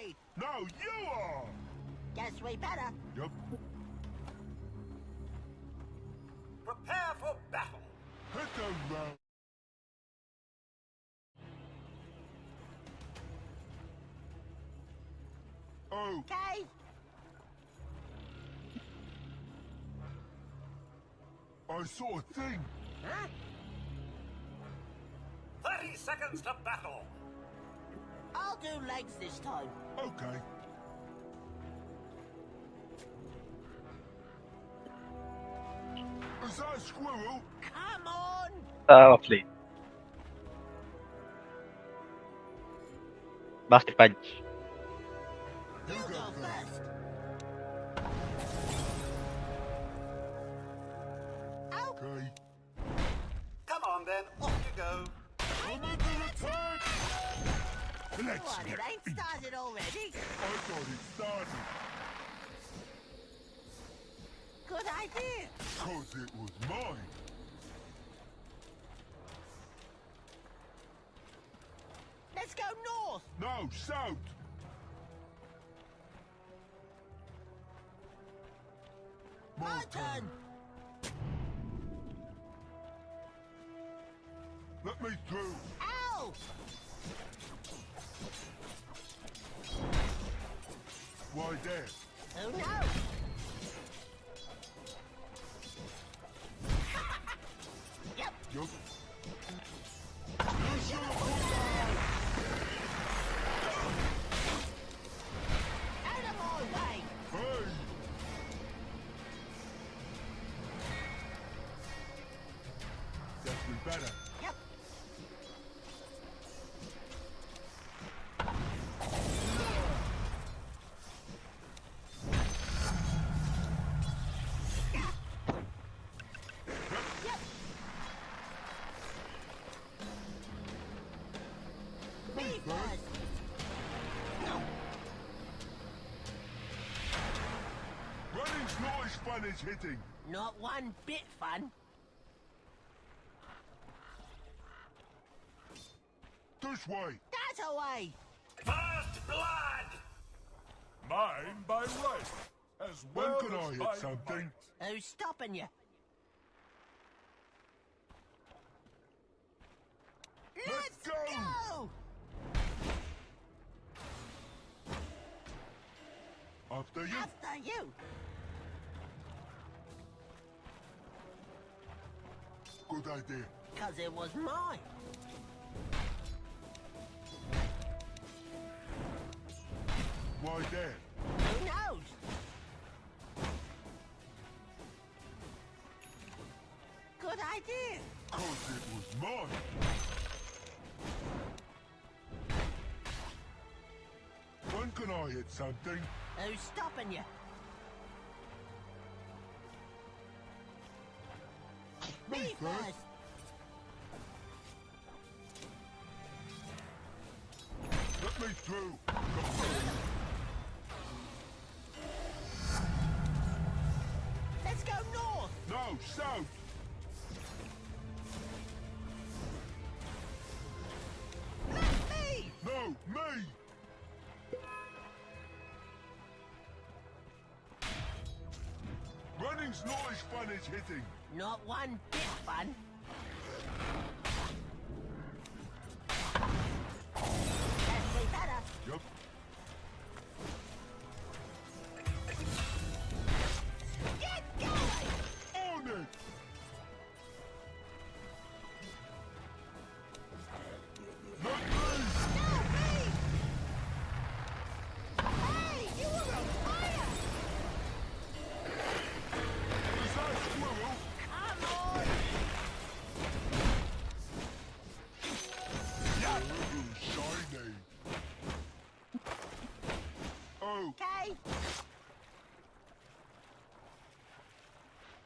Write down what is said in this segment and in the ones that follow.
lead. No, you are! Guess we better. Yep. Prepare for battle. Hit them now. Oh, Okay. I saw a thing. Huh? 30 seconds to battle. I'll do legs this time. Okay. Is that a squirrel? Come on. Lovely. Basti punch. You go first. Out. Okay. Come on then, off you go. I'm under attack! Let's What, it get ain't started already? I got it started. Good idea. Cause it was mine. Let's go north. No, south. My turn. Let me through. Ow. Why there? Who knows? Yep. Yup. Out of my way. Hey! Definitely better. Yep. Yep. Me first. No. Running's not as fun as hitting. Not one bit fun. This way. That away. First blood. Mine by right, as When well can I as hit by something? might. Who's stopping you? Let's go. Go! After you. After you. Good idea. Because it was mine. Why there? Who knows? Good idea. Cause it was mine. When can I hit something? Who's stopping you? Me first. Let me through. Let's go north. No, south. Let me. No, me. Running's not as fun as hitting. Not one bit fun. Guess we better. Yup. Get going. On it. Not me. No, me. Hey, you were on fire. Is that a squirrel? Come on. Ooh, shiny. Oh, Okay.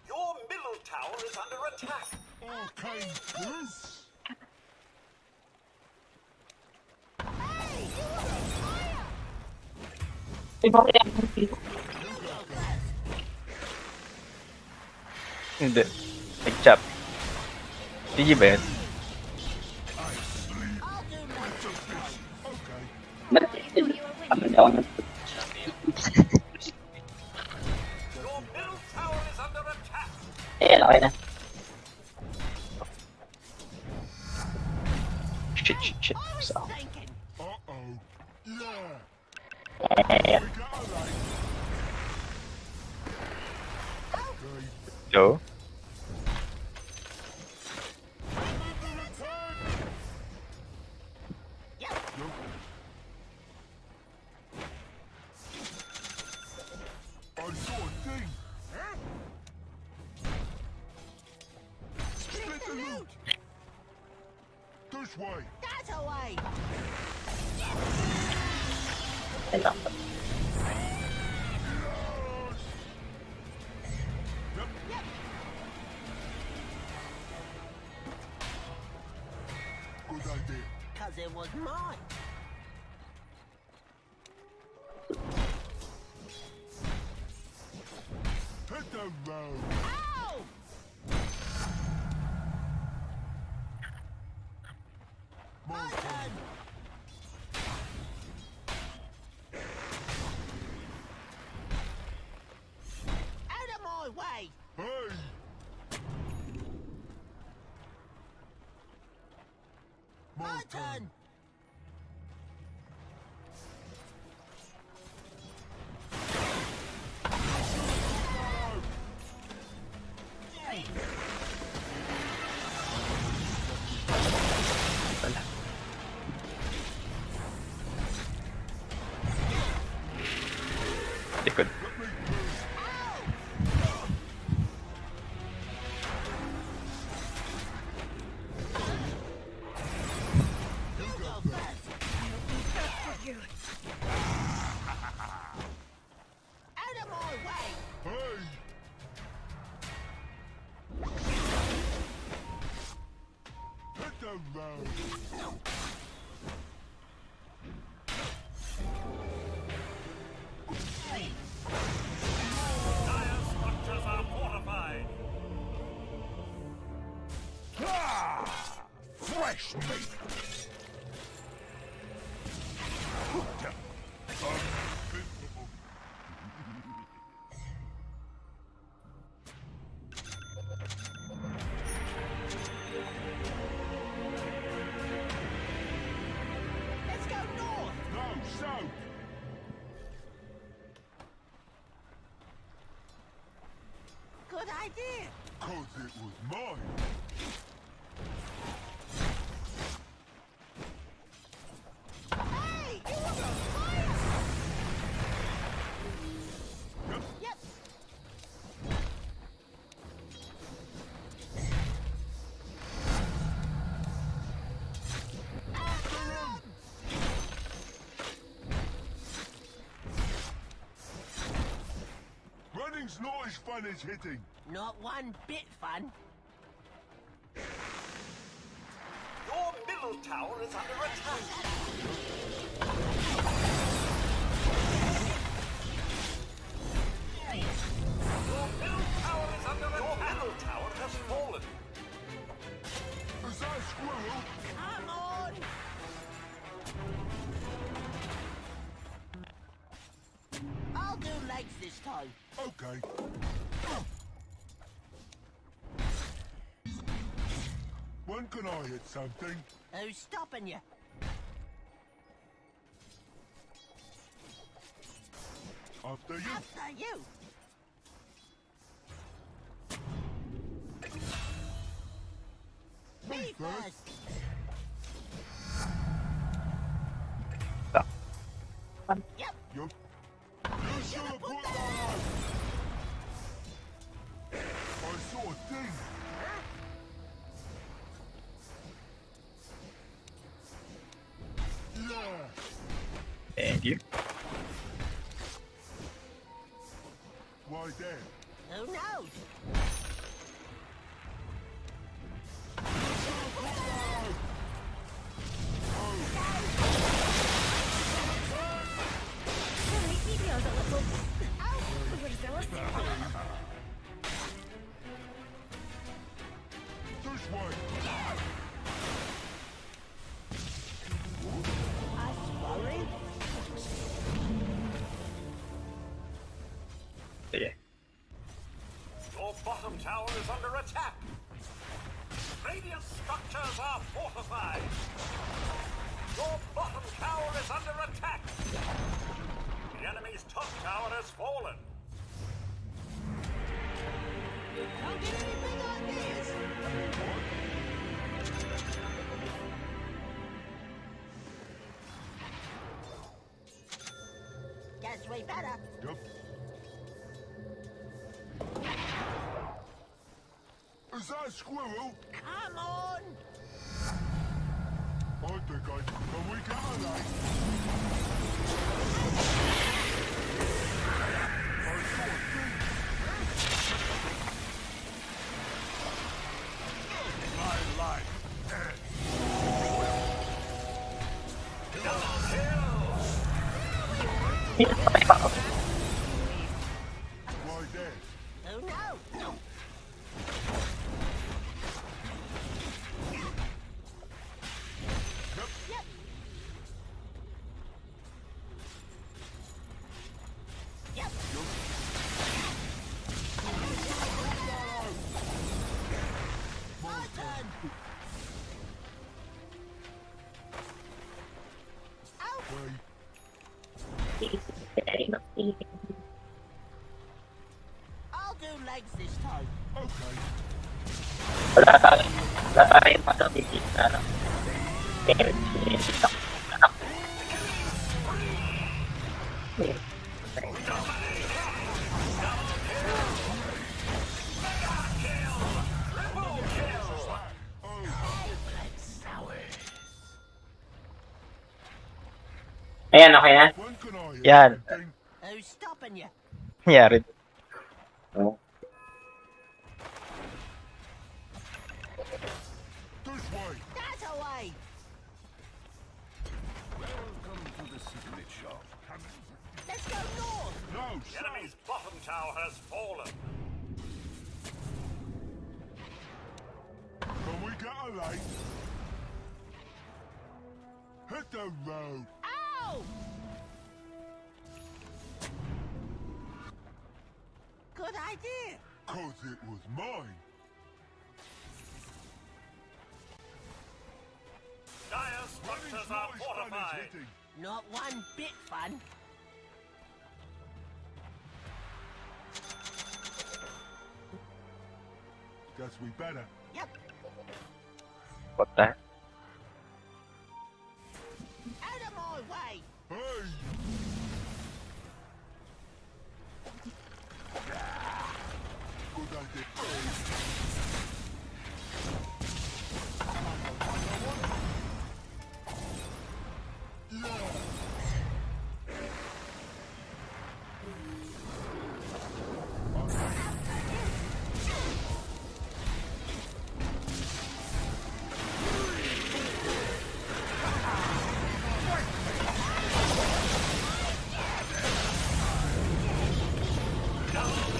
Your middle tower is under attack. arcane goose. Hey, you were on fire. You go first. Hindi. Nag-chop. GG ba yun? I'll do legs this time. Okay. ระวัง Your middle tower is under attack. ร้อยนะ Shit, shit, shit. I was So, thinking. Uh-oh. Yeah. เอ๊ะ We got a lane. Okay. go. Yep. I saw a thing. Split the loot. This way. That away. ไม่ต้อง Good idea. Cause it was mine. Hit the road. Ow! My turn. Out of my way. Hey. My turn. Likod. You go first. Out of my way. Hey. Hit the road. Dire structures are fortified. Fresh meat. Unbeatable. Let's go north. No, south. Good idea. 'Cause it was mine. Hey, you were on fire. Yep. Running's not as fun as hitting. Not one bit fun. Your middle tower is under attack. Your middle tower is under attack. Your middle tower has fallen. Is that a squirrel? Come on. I'll do legs this time. Okay. When can I hit something? Who's stopping you? After you. After you. Me Me first. first. Yep. You should have put that on. I saw a thing. Yeah. And you. Why there? Who knows? This way. I worry. The enemy's top tower has fallen. Don't get any big ideas. Guess we better. Yep. Is that a squirrel? Come on. I think I can we get a light? I saw a thing. My life. Why there? Oh no. Yep. Yep. My turn. Out. Wait. I'll do legs this time. Okay. Wala tayong matapigil na ano. Pero TikTok. Ayan, okay na? When can I hear Yan. something? Who's stopping you? Nangyari. Oo. This way. That away. Welcome to the secret shop. Let's go north. No, The enemy's bottom tower has fallen. can we get a light? Hit the road. Ow! Good idea. Cause it was mine. Dire What is structures are my fun is fortified. hitting? Not one bit fun. Guess we better. Yep. What the? Out of my way. Hey! Good idea. Are.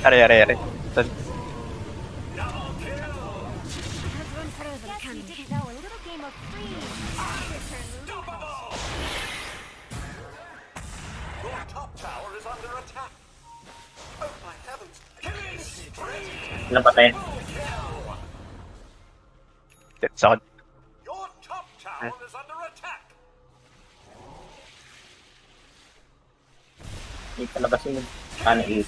Ito. Guess we didn't know a little game of freeze. Your top tower is under attack. Oh my heavens! Killing spree! Ilan patay? That's on. Your top tower is under attack. Hindi palabas yung ano eh.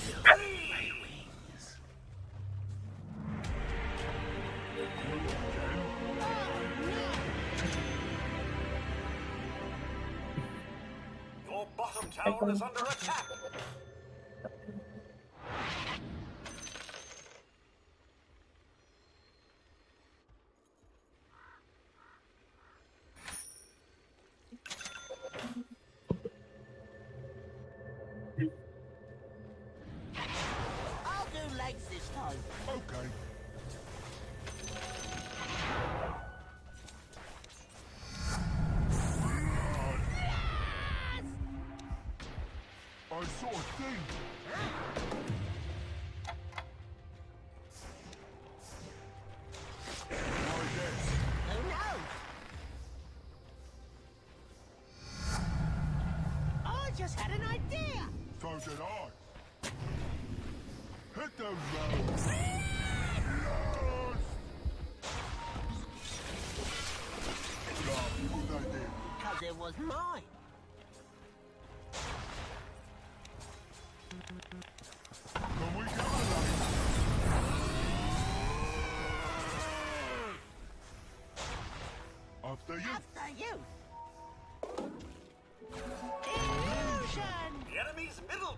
Your bottom tower is under attack. I'll do legs this time. Okay. I saw a thing. Right there. Who knows? I just had an idea. So did I. Hit the road. Yes! Good idea. Because it was mine.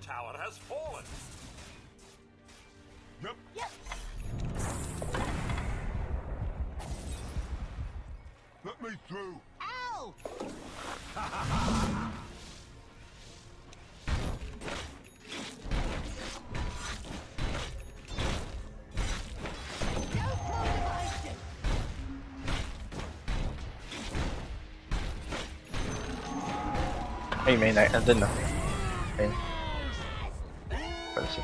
tower has fallen. Yep. Yep. Let me through. Ow! Don't call behind you. Ay, may nandun na. Ayun. Pala siya.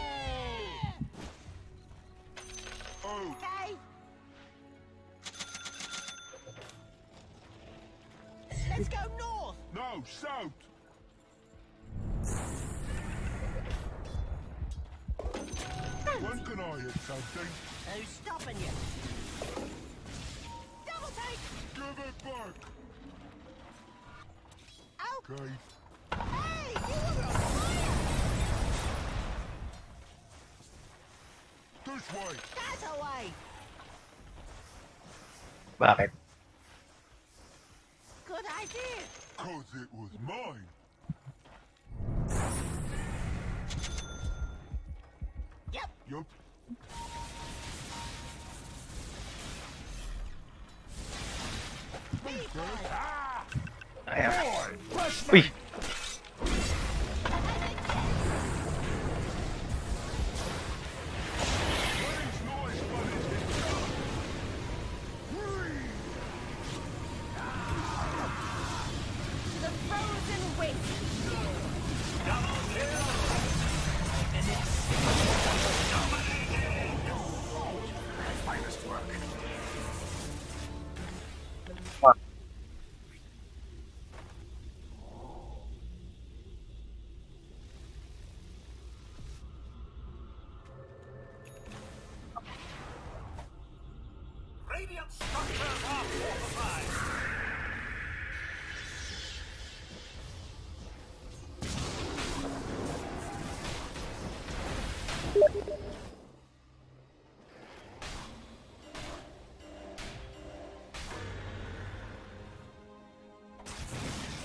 Oh, Okay. Let's go north. no, south. When can I hit something? Who's stopping you? Double take. Give it back. Ow! Okay. Hey, you were on fire. This way. That away. Bakit? Good idea. Cause it was mine. Yep. Yup. Be quiet. Ayan. Boy, Uy! Please, noise, but it's To the frozen waste. Radiant structures are fortified.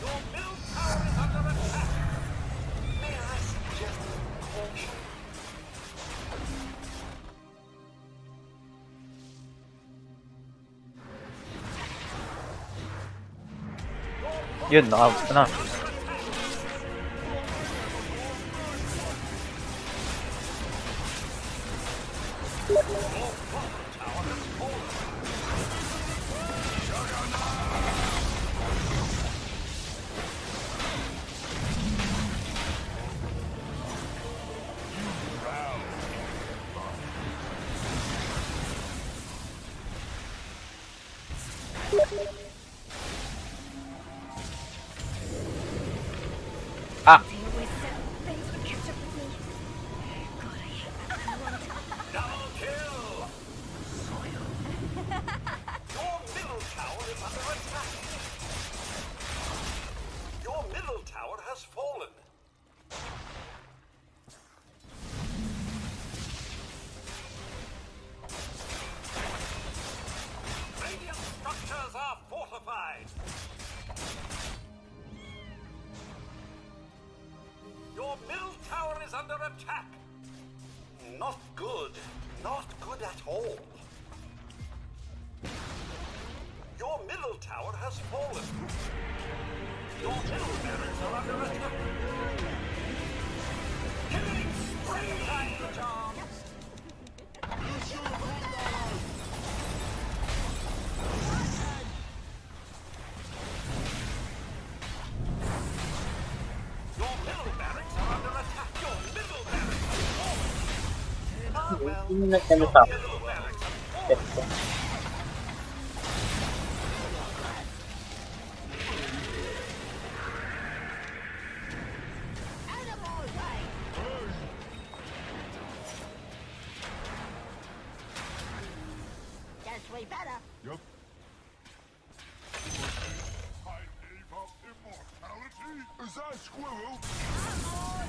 Your middle tower is under attack. May I suggest caution? Yun, ano. Ah! They always said things would catch up with me. God, I hate that world. Double kill! Your middle tower is under attack. Your middle tower has fallen. Radiant structures are fortified. Your middle tower is under attack. Not good. Not good at all. Your middle tower has fallen. Your middle barracks are under attack. Killing spree, Iron John. Your middle barracks are under attack. Your middle barracks have fallen. Ah, well. Sino Your nagsalita? middle barracks have fallen. Animal way. Guess we better. Yup. I gave up immortality? Is that squirrel?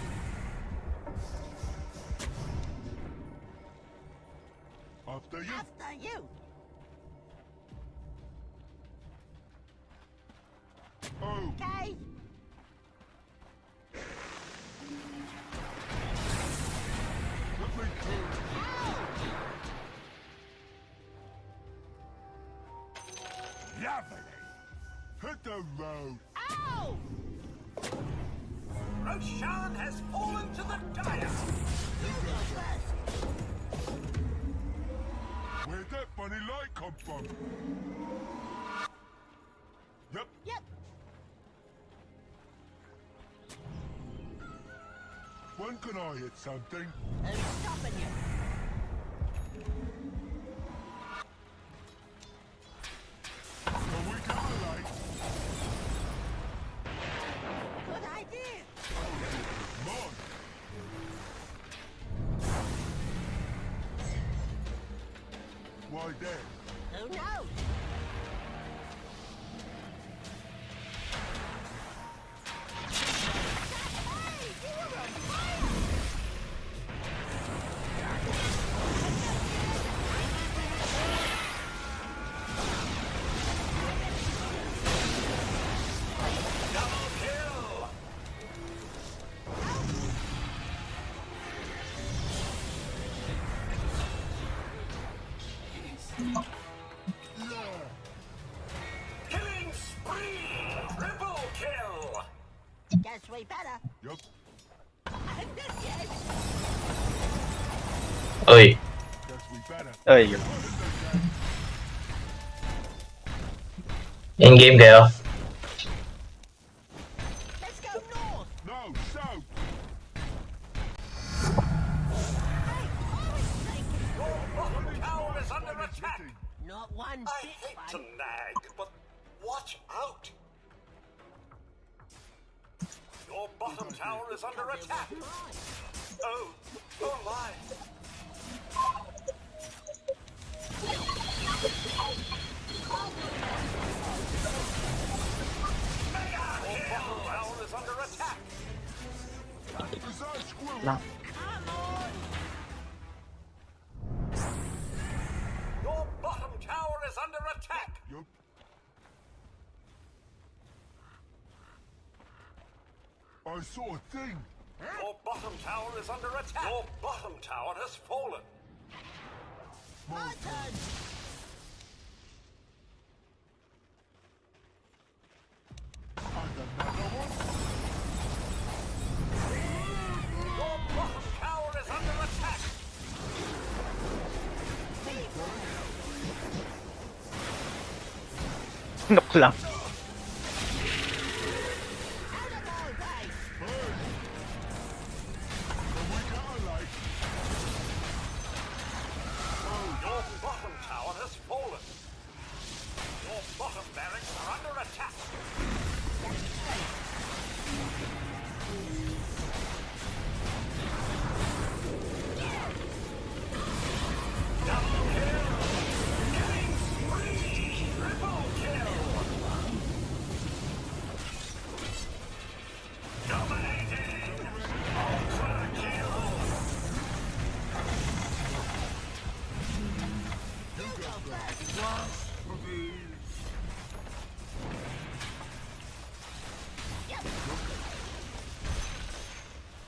After you. After you. Oh, Okay. happening? Hit the road. Ow! Roshan has fallen to the Gaia. Where'd that funny light come from? Yep. Yep. When can I hit something? Who's stopping you? So we got a light. Good idea. Come on. Why then? Who knows? Hey, you were on fire! Double kill. Killing spree. Triple kill. Guess we better. Yep. And this is เอ้ย Guess we better. เอ้ย เอ็นเกมเดี๋ยว let's go north. No, south. Hey, always thinking. Your bottom tower is under attack. Not one I bit hate to fun. nag, but watch out. Your bottom tower is under attack. Oh, oh my. Mega kill. Your bottom tower is under attack. Is that squirrel? No. Come on. Your bottom tower is under attack. Yep. I saw a thing. Your bottom tower is under attack. Your bottom tower has fallen. My turn. And another one. Your bottom tower is under attack.นกหลับ Out of all day. So we got a light. Your bottom tower has fallen. Your bottom barracks are under attack. Double kill. Killing spree. Triple kill. Dominating. Ultra kill. You go first. Yep.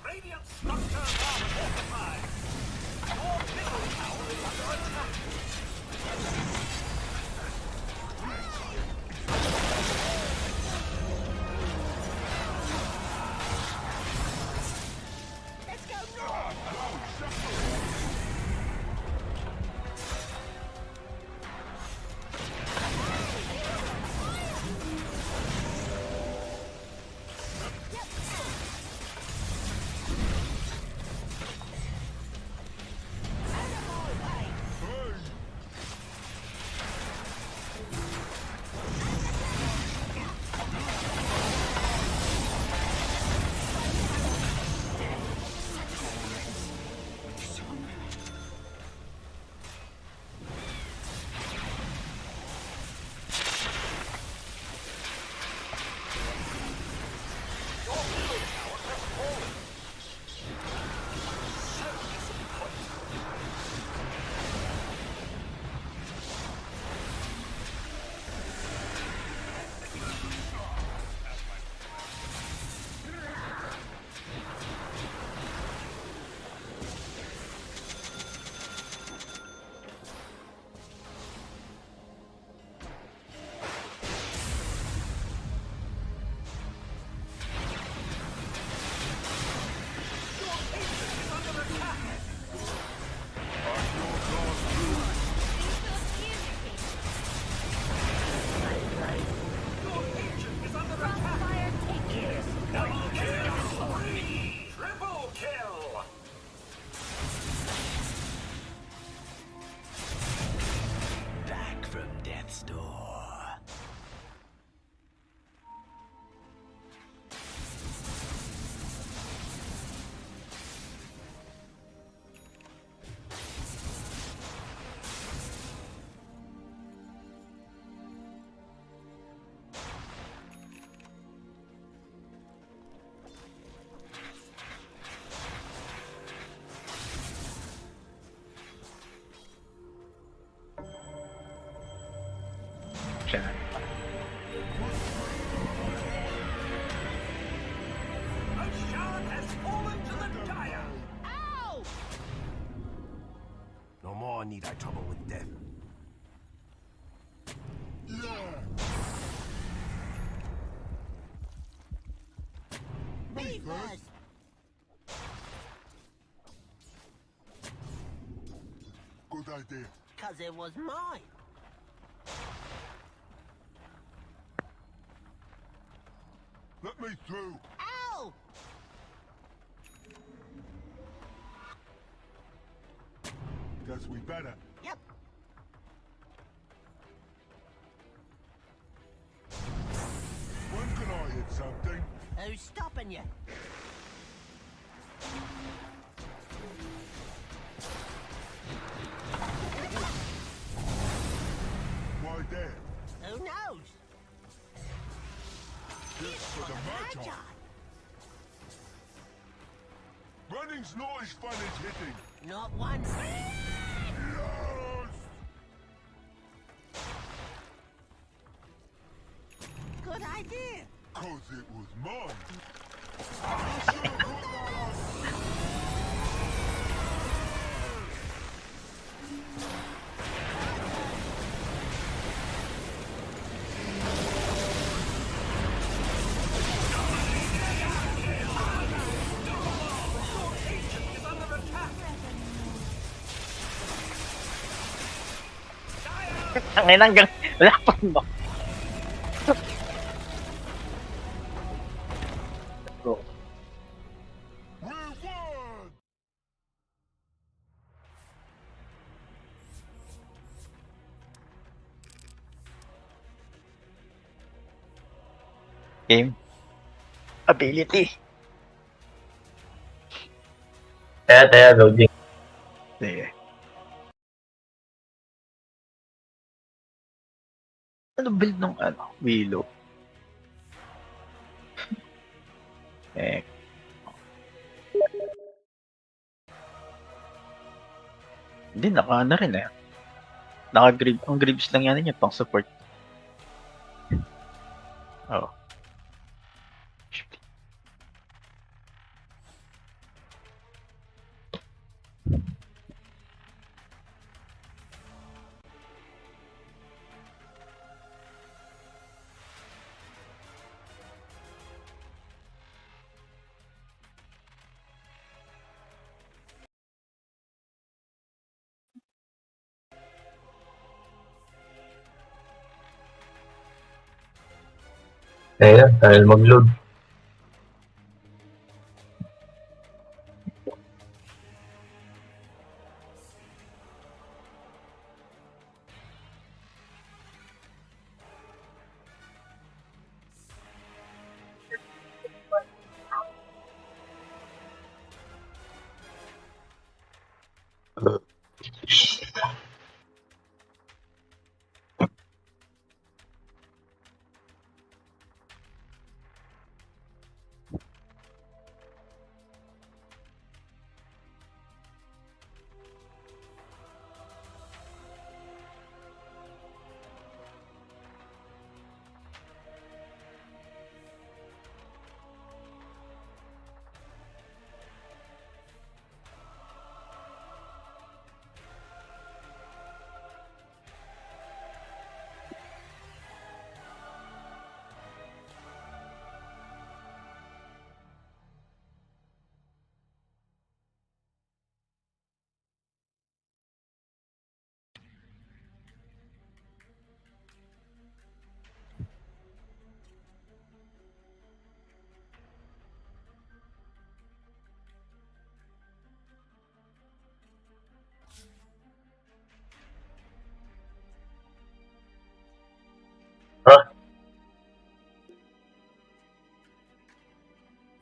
Radiant structures are fortified. Your middle tower is under attack. Let's go north. Out of need I trouble with death? Yeah. Me first. Good idea. Cause it was mine. Let me through. Ow! Guess we better. Yep. When can I hit something? Who's stopping you? Why there? Who knows? Just for the Magi. Running's not as fun as hitting. Not one. Yes! Good idea. 'Cause it was mine. You should have put that on. Is under attack. Ang ina hanggang wala pa rin ba? Let's go. We won! Game. Ability. Taya, loading. Sige. Ano build ng Willow? Eh. Hindi, naka rin eh. Ang Greaves lang yan niya pang support. Oh. Ayan, dahil mag-load.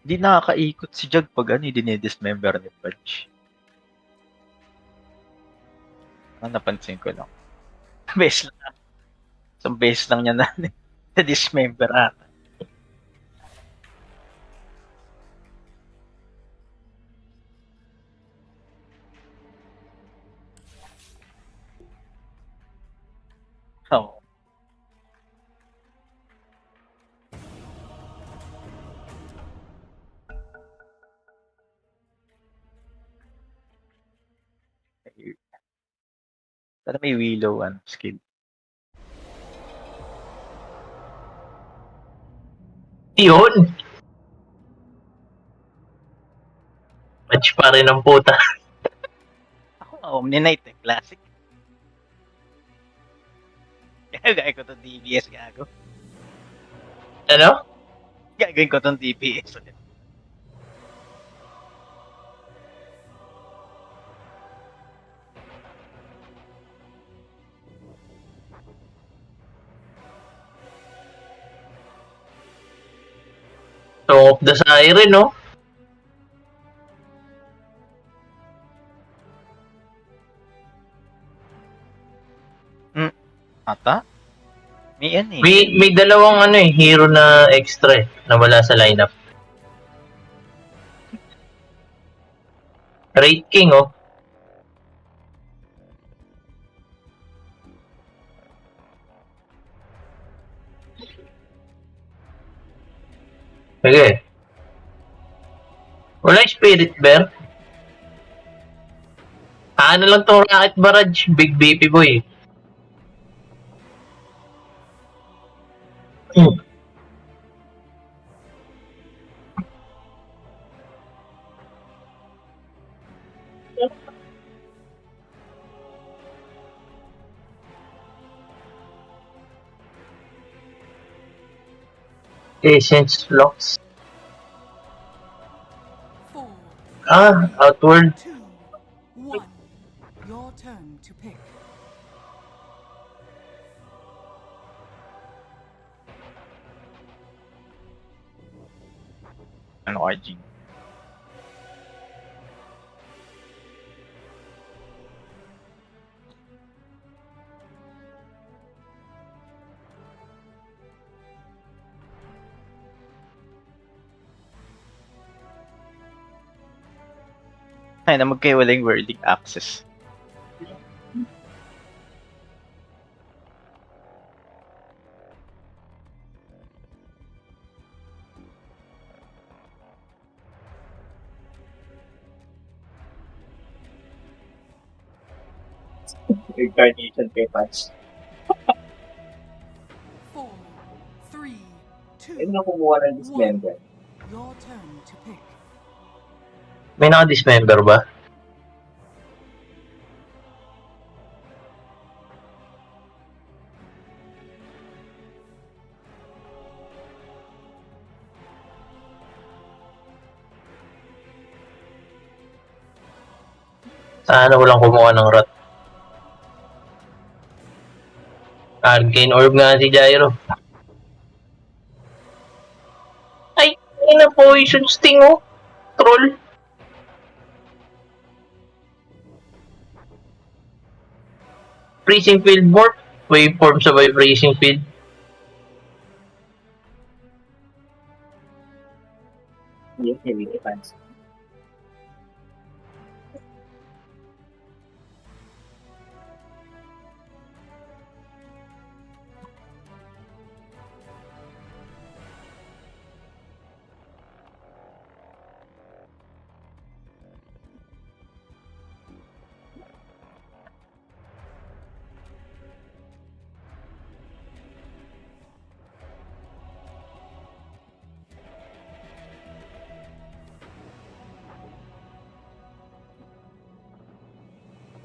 Hindi nakakaikot si Jag pag dinidismember ni Pudge. Napansin ko lang. Base lang. Isang base lang niya na dismember ata. Oo. Pero may Willow skill. Yun! Match pa rin ang puta. Ako nga, Omni Knight eh. Classic. Gagawin ko itong DPS, gago. Ano? Gagawin ko itong DPS ulit. Song of the Siren, no? Ata? May yan eh. May dalawang hero na extra na wala sa lineup. Raid King, oh. Sige. Wala yung Spirit Bear. Ano lang tong Rocket Barrage, Big BP boy. Essence Flux. 4, Outward. 2, 1. Your turn to pick. Ano ka, Jing? Ay, na magkaiwalang wording access. Incarnation kay Patch. 4, 3, 2, Ayun na kumuha ng dismember. Your turn to pick. May naka-dismember ba? Sana walang kumuha ng rat. Arcane Orb nga si Gyro. Ay, ina poison sting, oh. Troll. Freezing Field Morph. Waveform sa Freezing Field. Yung heavy defense.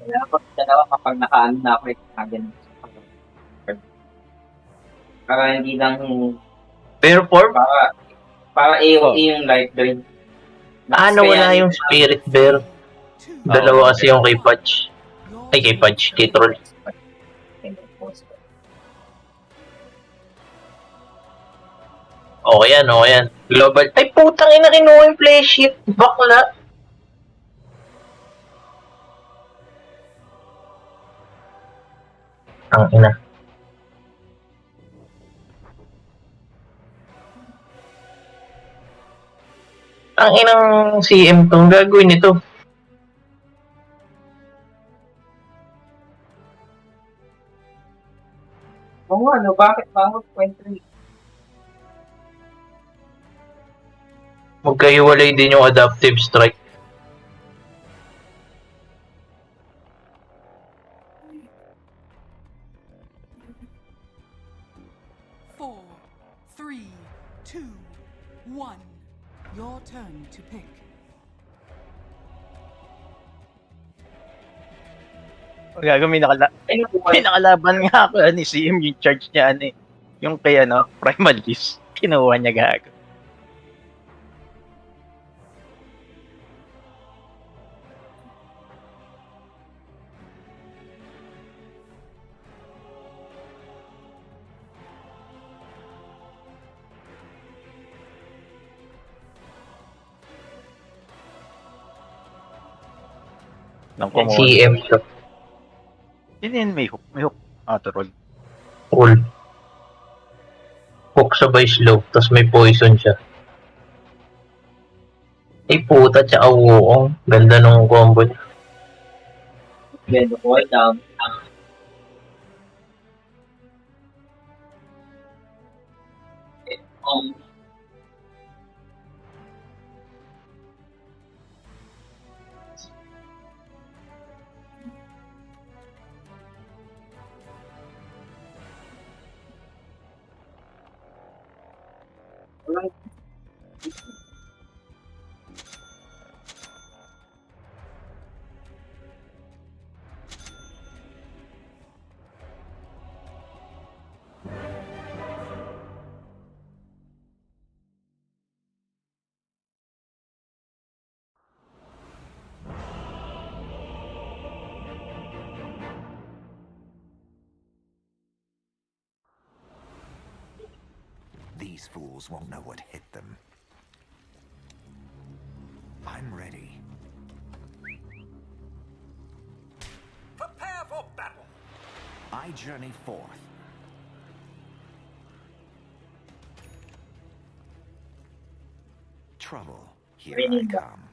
Kaya pag dalawa kapag nakaano na ako kagano. Para hindi lang Bear form? para AOE yung life drain. Wala yung Spirit Bear. 2, Dalawa kasi yung kay Patch. your Ay, kay Patch. Kay Troll. Okay yan. Global. Ay, putang ina, kinuha yung play sheet. Bakla. Ang ina. Ang inang CM tong gagawin ito. Oo nga, no, bakit bangot 23? Magkahiwalay din yung adaptive strike. turn to pick. Gago, Ay, may nakalaban nga ako, ano, si Im, yung charge niya, ano, yung kay, ano, Primalist. Kinuha niya, gago. Nang kumuha. CM siya. Yun yun, may hook. May hook. Auto-roll. Cool. Hook sabay slow, tapos may poison siya. Ay puta, tsaka Wukong. Ganda nung combo niya. Ganda ko ay down. These fools won't know what hit them. I'm ready. Prepare for battle. I journey forth. Trouble, here I come.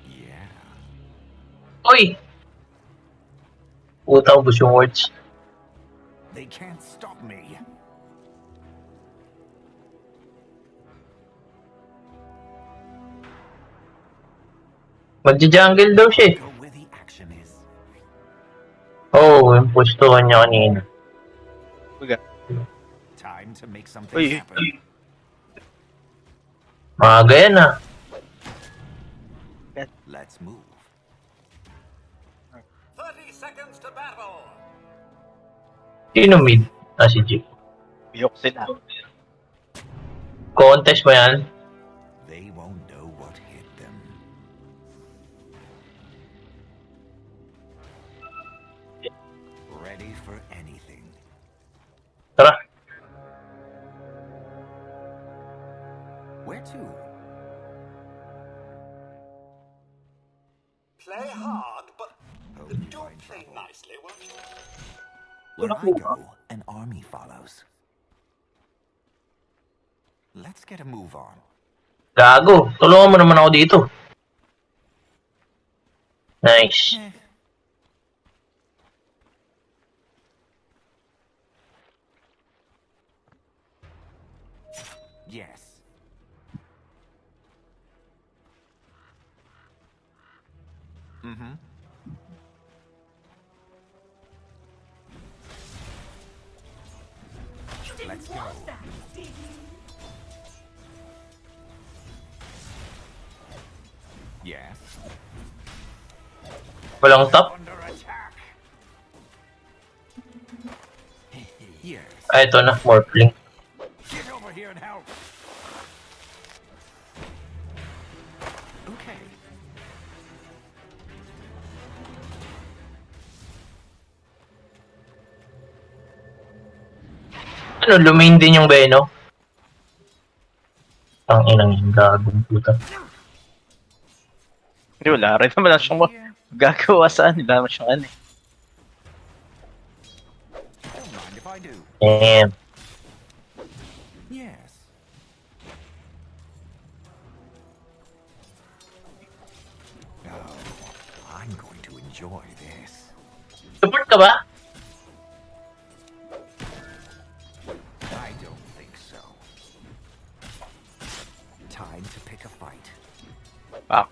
Yeah. Uy! Puta, ubus yung words. They can't stop me. Magja-jungle daw siya eh. Go where the action is. Oo, yung pustuhan niya kanina. Time to make something Uy. happen. Maaga yan ah. Let's move. 30 seconds to battle. Sino mid? Ah, si Jeep. Biyok sila. Contest ba yan? They won't know what hit them. Ready for anything. Tara. Where to? Play hard, but Hope you do find play trouble. nicely, won't you? Where I go, an army follows. Let's get a move on. Gago. Tulungan mo naman ako dito. Nice. Eh, yes. Mm-hmm. Let's go. Yes. Walang top. Under attack. Yes. Ah, ito na. Morphling. Get over here and help. Okay. Ano, lumain din yung Beno? Ang inang yung gagong puta. Hindi, wala rin naman siyang gagawa saan. Wala naman siyang ano eh. Don't mind if I do. Damn. Yes. Oh, I'm going to enjoy this. Support ka ba? I don't think so. Time to pick a fight. Pak.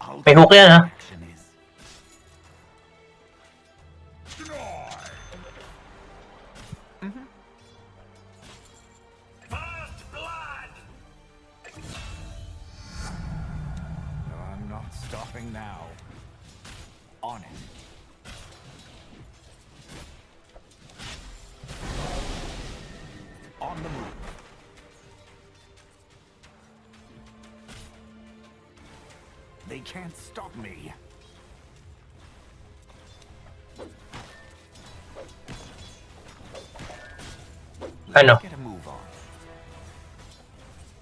I'll May hook yan, ha? action is. First blood! No, I'm not stopping now. On it. On the move. They can't stop me. Ano? Get a move on.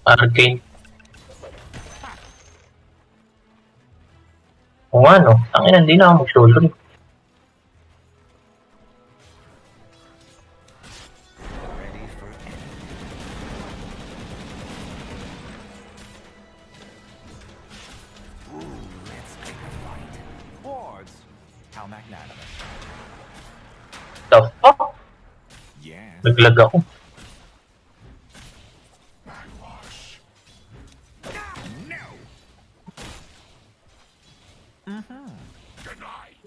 Arcane. O nga no, tangina, hindi na ako mag-solo. Ready for anything. Ooh, let's pick a fight. Wards, how magnanimous. The fuck? Yes. Naglag ako. Backwash. No. Denied.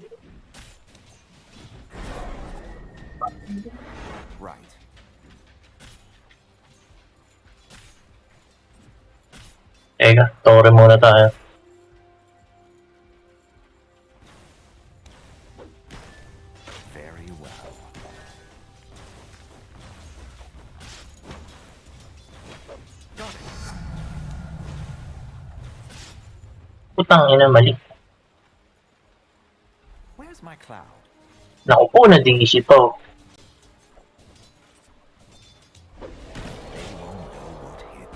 Right. Teka, tore muna tayo. Very well. Got it. Putang ina, mali. Where's my cloud? Naku po, nadingis ito. They won't know what hit.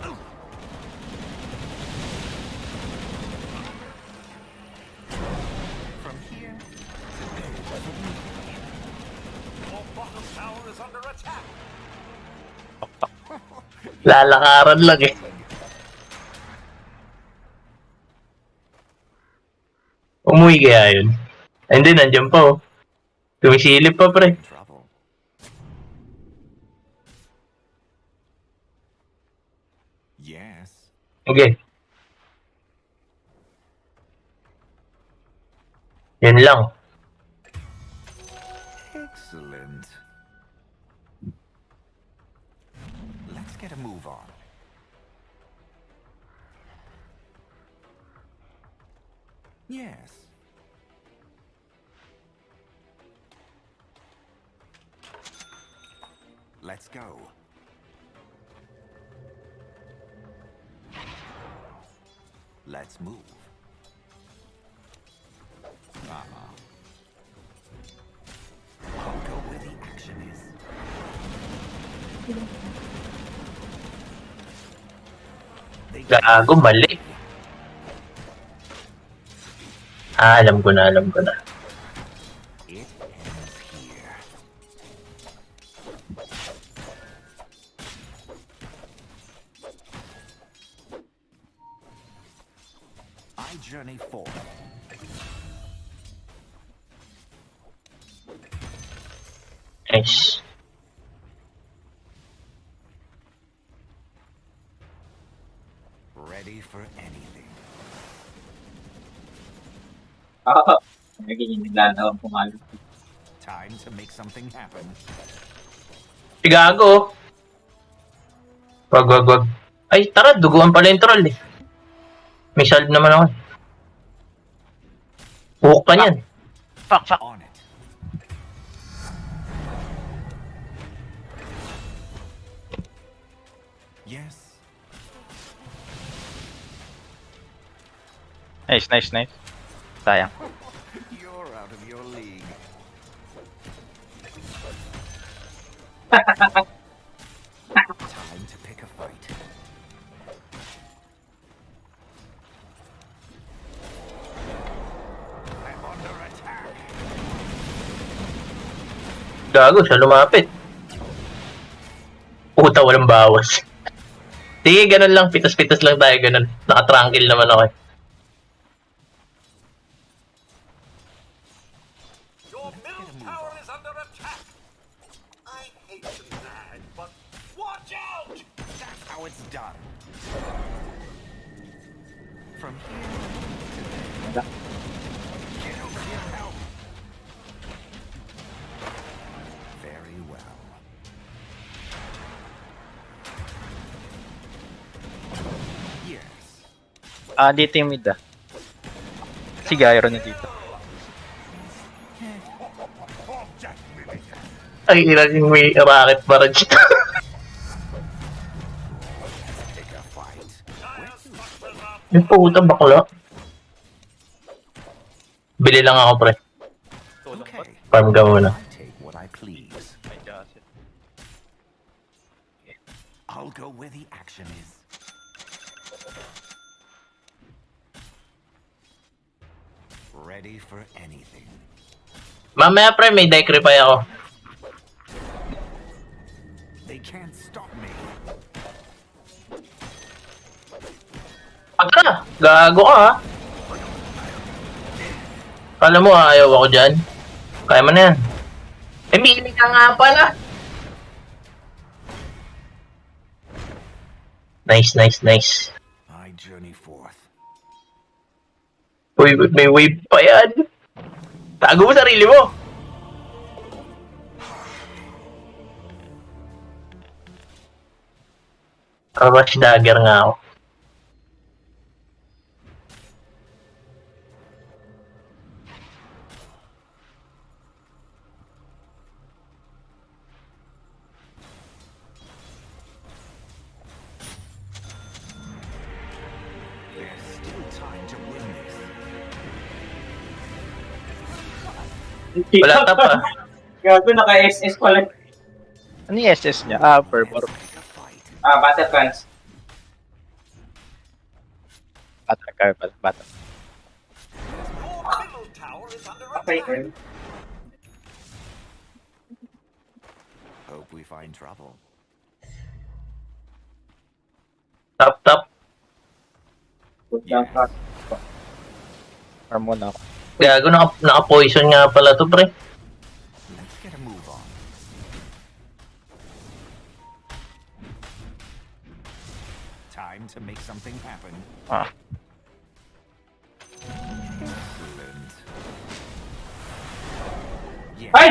From here to there. Your bottom tower is under attack! Lalakaran lang eh. Umuwi kaya yun? Ay, hindi, nandiyan pa oh. Tumisilip pa pre. In trouble. Yes. Okay. Yan lang. Excellent. Let's get a move on. Yes. Let's go. Let's move. I'll go where the action is. They Gago, mali. Alam ko na, alam ko na. It ends here. I journey forward. Nice. Ready for anything. Naging naglalawang pumalo. Time to make something happen. Si Gago. Wag. Ay, tara, duguan pala yung troll eh. May salve naman ako. Buhok pa niyan. Fuck. On it. Yes. Nice. Sayang. You're out of your league. Time to pick a fight. I'm under attack. Gago, siya lumapit. Puta, walang bawas. Sige, ganun lang. Pitas-pitas lang tayo, ganun. Nakatrangkil naman ako eh. Your middle tower is under attack! I hate to nag, but watch out! That's how it's done. From here to there. Get over here, help. Very well. Dito yung mid ah. Si Gyro na dito. Object mimic. Ay, ilan yung may rocket barrage. Pick a fight. Yung puta bakla. Bili lang ako, pre. Okay. Farm ka muna. I take what I please. I'll go where the action is. Ready for anything. Mamaya, pre, may decrypy ako. They can't stop me. Pagka na! Gago ka, ha? Kala mo, ayaw ako dyan? Kaya mo na yan. Eh, mili ka nga pala! Nice, nice, nice. I journey forth. Uy, may wave pa yan. Tago mo sarili mo. Rush dagger nga ako. There's still time to win this. Wala tap ah. Gago, naka-SS pala. Ano yung SS niya? Purple. Pick a fight. Battle Trans. Battle car pala. Battle. Your middle tower is under Okay, attack. Hope we find trouble. Tap, tap. Put down fast. Farm muna ako. Gago, naka-poison nga pala to, pre. Let's get a move on. Time to make something happen. Ah. Excellent. Yes. Ay!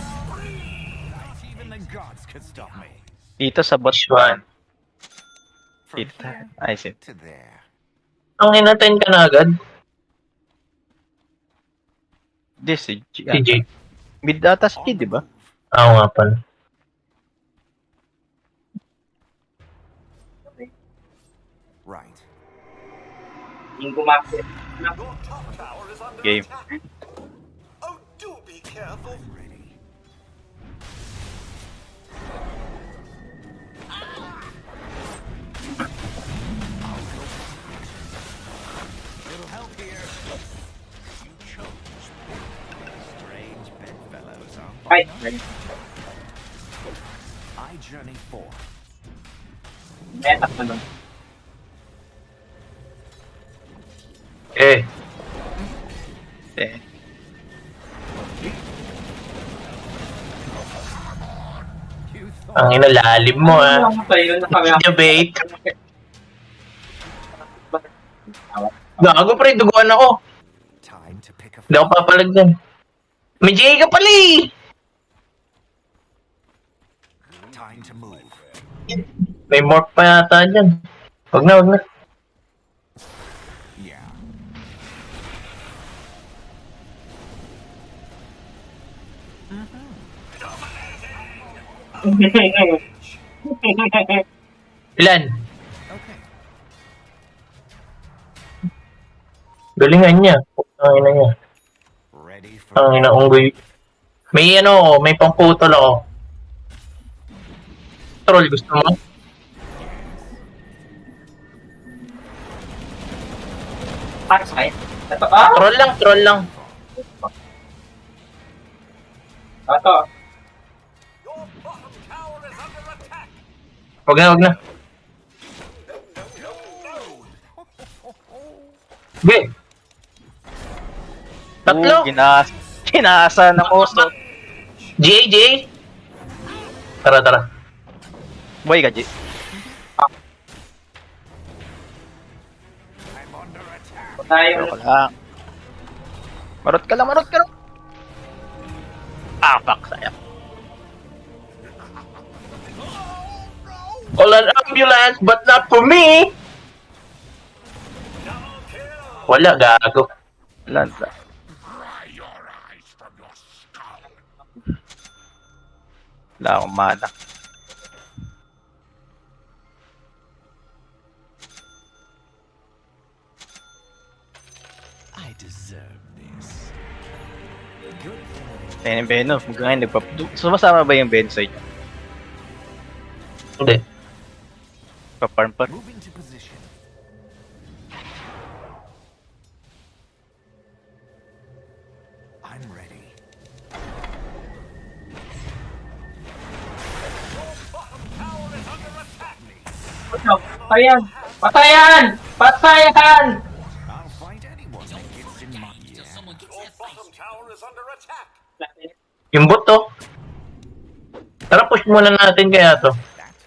Not even the gods could stop me. Dito sa bot Which one? From Dito. here I see. to there. Ang inaten ka na agad? This si G. Si Jake. Mid data si On G, the di ba? move. Oo nga pala. Right. Yung gumakit. Your top tower is under Game. attack. Oh, do be careful. Ready. Little help here. You chose. Strange bedfellows, huh? Ay! I journey forth. Metak na lang. Eh. Eh. You thought Ang ina, lalim mo ah. Ano tayo yun? Debate. Gago, pre, duguan ako. time to pick a Hindi ako papalag dyan. May Jay ka pala eh. time to move. May morph pa yata dyan. Wag na, wag na. Yeah. Ilan? Okay. Galingan niya. Ang ina niya. Ready for Ang ina unggoy. May ano ako, may pangputol ako. Troll, gusto mo? Para sa akin. Ito. Troll lang, troll lang. Ito. Your bottom tower is under attack. Wag na, wag na. Sige. Tatlo. Ginasa ng oso. Jay. Tara, tara. Boy ka, G. I'm under attack. Tayo. Pero ka lang. Marot ka lang, marot ka lang. Fuck, sayang. Call an ambulance, but not for me! Wala, gago. Wala. Wala akong mana. I deserve this. Good. Kaya yung Venom, hanggang ngayon sumasama ba yung Venom sa inyo? Hindi. Pa-farm pa? Move into position. I'm ready. Patayan! Patayan! Patayan! I'll fight anyone that gets in my Your bottom tower is under attack. Yung bot to. Tara, push muna natin kaya to.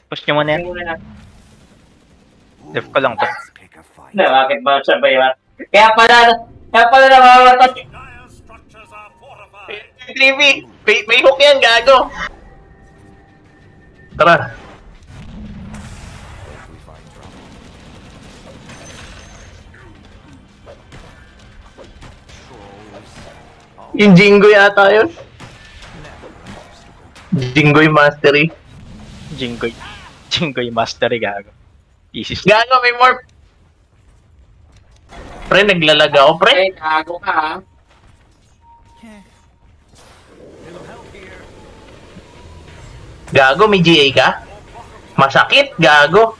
Push nyo muna yan. Def ko lang to. Let's pick a fight. Na, bakit ba sabay ba? Kaya pala namamatay. Dire structures are fortified. TV, may hook yan, gago. Tara. If we find trouble. Trolls. Yung Jingo yata yun. Never an obstacle. Jingoy Mastery. Jingoy. Jingoy Mastery, gago. Easy stuff. Gago, may more. Pre, naglalag ako, pre. Ay, gago ka ha. Yeah. It'll help here. Gago, may GA ka? Masakit, gago.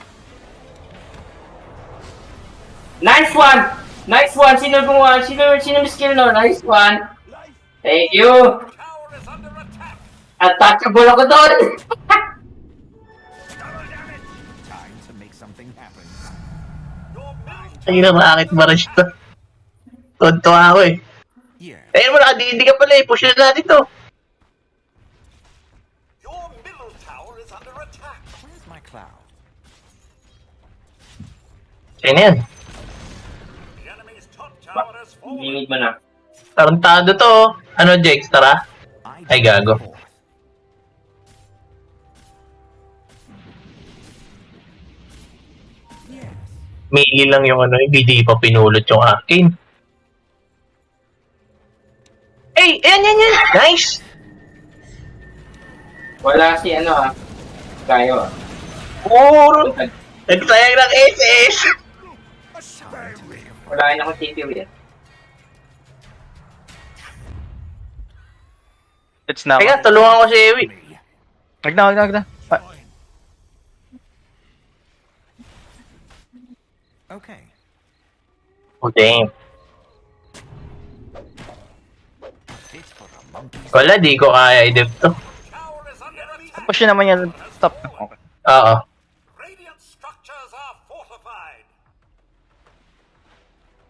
Nice one! Nice one! Sino gumawa? Sino skill no? Nice one! Thank you! Tower is under attack. Untouchable ako doon! Time to make something happen. Your middle Ay, nakakit barrage to. Tonto ako eh. Yeah. Ayun mo, nakadindi ka pala eh. Push na natin to. your middle tower is under attack. Where's my cloud? Ayun na yan. The enemy's top tower has fallen. Limit mo na. Tarantado to. Oh. Ano, Jex? Tara. Ay, gago. Yes. Mili lang yung ano, hindi pa pinulot yung akin. Ay, yan. Nice. Wala si ano ha. Kayo ah. Puro. Nagsayang ng SS. Time to make a Wala rin akong TPU yan. It's na. Teka, tulungan ko si Ewi. me. Wag na. Okay. Oh, damn. It's for a monkey. Wala, di ko kaya i-dip to. Tower is under attack. Push nyo naman yan. Stop. Okay. Oo. Radiant structures are fortified.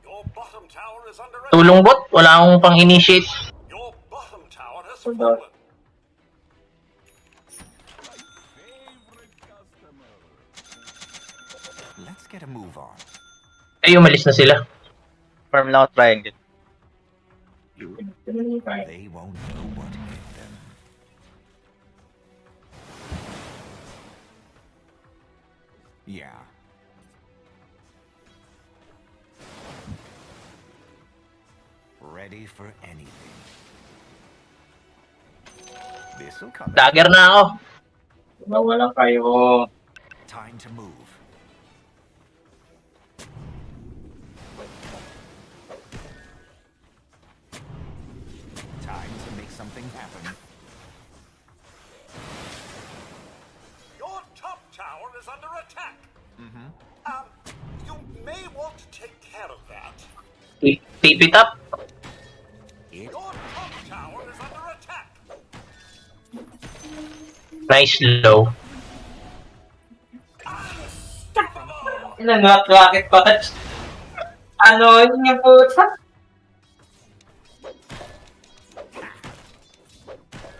Your bottom tower is under attack. Tulong bot, wala akong pang-initiate. Your bottom tower has Hold on. fallen. Let's get a move on. Ay, umalis na sila. Farm lang ako triangle. They won't know what hit them. Yeah. Ready for anything. This'll come. Dagger na ako. Wala kayo. Time to move. Time to make something happen. Your top tower is under attack. You may want to take care of that. Tip it up. It Your top tower is under attack. Nice low. Ilan nga rocket punch? Ano yun yung puta?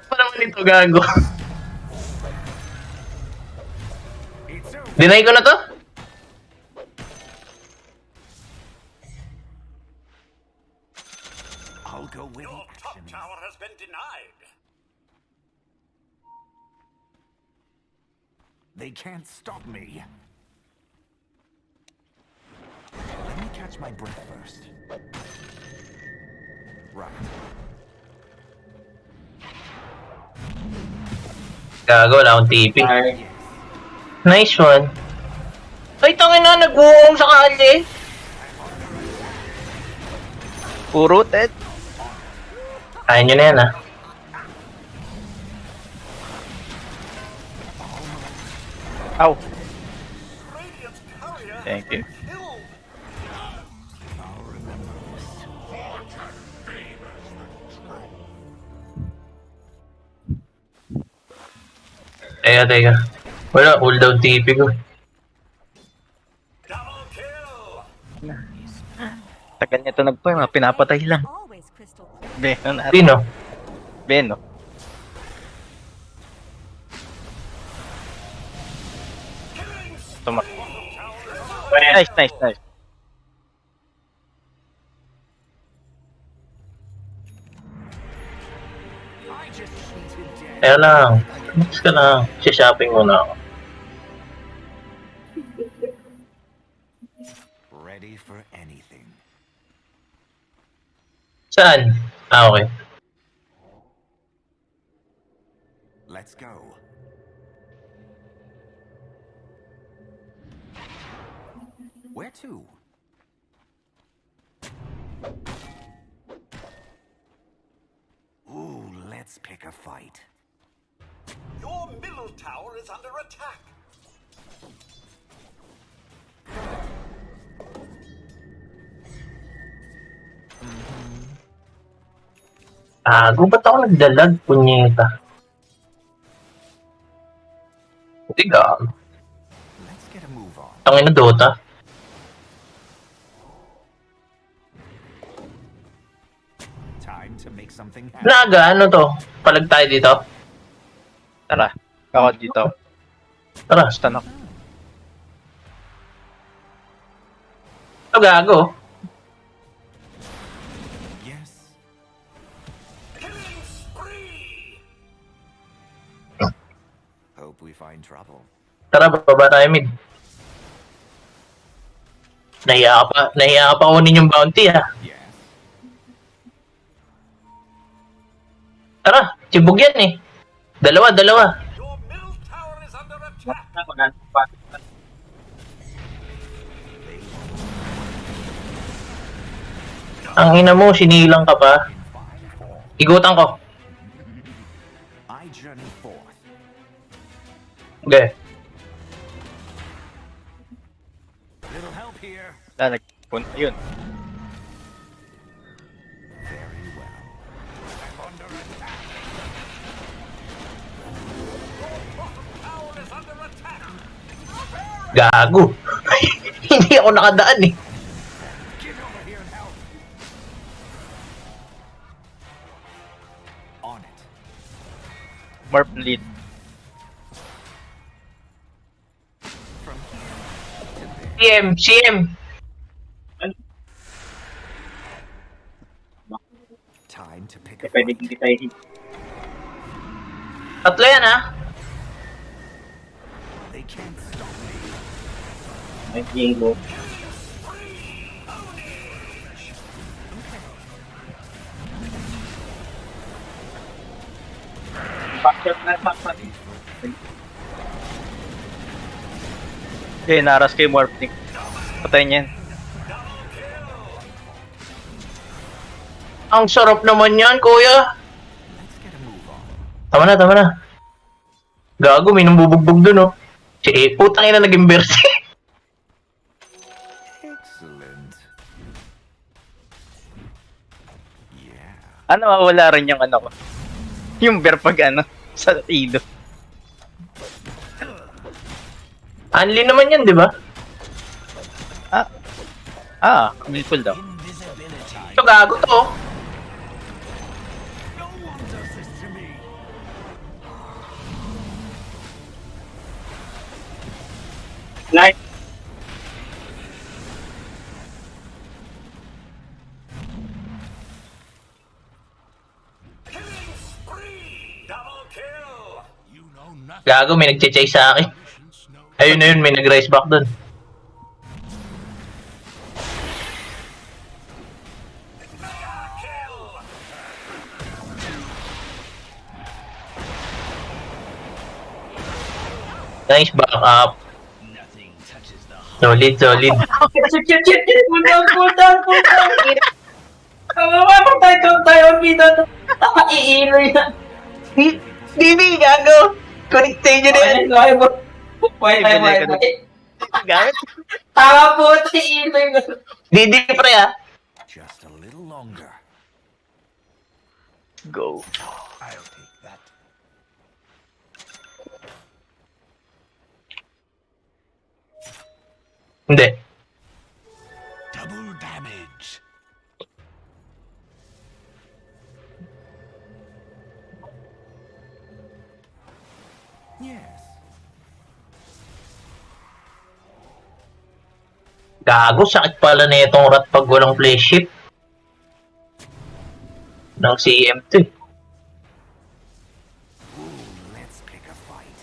Ano naman ito, gago? it's over. Deny ko na to? I'll go where Your the top action is. tower has been denied. They can't stop me. Let me catch my breath first. Right. Gago, wala akong TP. Nice one. Ay, tangin na, nag-uong sa kalye. Puro Ted. Kaya nyo na yan, ah. Ow. Radiant's courier Thank you. killed. Teka. Wala, cooldown TP ko. Double kill. Tagal niya ito nagpa, mga pinapatay lang. Always crystal. Venom na. Sino? Venom. Tumak. Nice. Kaya lang. Mas ka lang. Si-shopping muna ako. Ready for anything. Saan? Ah, okay. Let's go. Where to? Ooh, let's pick a fight. Your middle tower is under attack. Ba't ako nagdalag? Punyeta. Hindi ka. Let's get a move on. Tangin na Dota. Time to make something happen. Naga, ano to? Palag tayo dito. Tara. Ako dito. Tara. Stun ako. Ito gago. Yes. Killing spree. Hope we find trouble. Tara, bababa tayo mid. Nahiya ka pa kunin yung bounty, ha. Yes. Tara, sibog yan eh. Dalawa. Your middle tower is under attack. Ang ina mo, sinilang ka pa. Igutan ko. I journey forth. Okay. Little help here. Nagpunta yun. Very well. Tower is under attack. Gago. Hindi ako nakadaan eh. Get over here and help. On it. Morph lead. From here to there. CM. Time to pick a fight. Tatlo yan, ha. They can't stop me. Okay, naras kay Morph Link. Patay niyan. Ang sarap naman yan, kuya. Let's get a move on. Tama na. Gago, may nambubugbog dun, oh. Putang ina naging versi. Excellent. Yeah. Ano, mawala rin yung ano ko. Yung bear pag ano, sa ilo. Unli naman yan, di ba? Meaningful daw. Ito gago to, oh. No one does this to me. Killing spree. Double kill. You know nothing. Gago, may nagche-chase sa akin. Mission Ayun na yun, may nag-rise back dun. Nice back up. Solid, solid. Chip. Cool down. Mapapatay tayo ang bida to. Iiloy na. Hindi, gago. Connectin nyo na yan. Ay, mo. Wait, tayo. Gamit. Tama po, iiloy na. Didi, pre, ah. Just a little longer. Go. I'll take that. Hindi. Double damage. Yes. Gago, sakit pala na itong rat pag walang play ship. Ng CM2 eh. Ooh, let's pick a fight.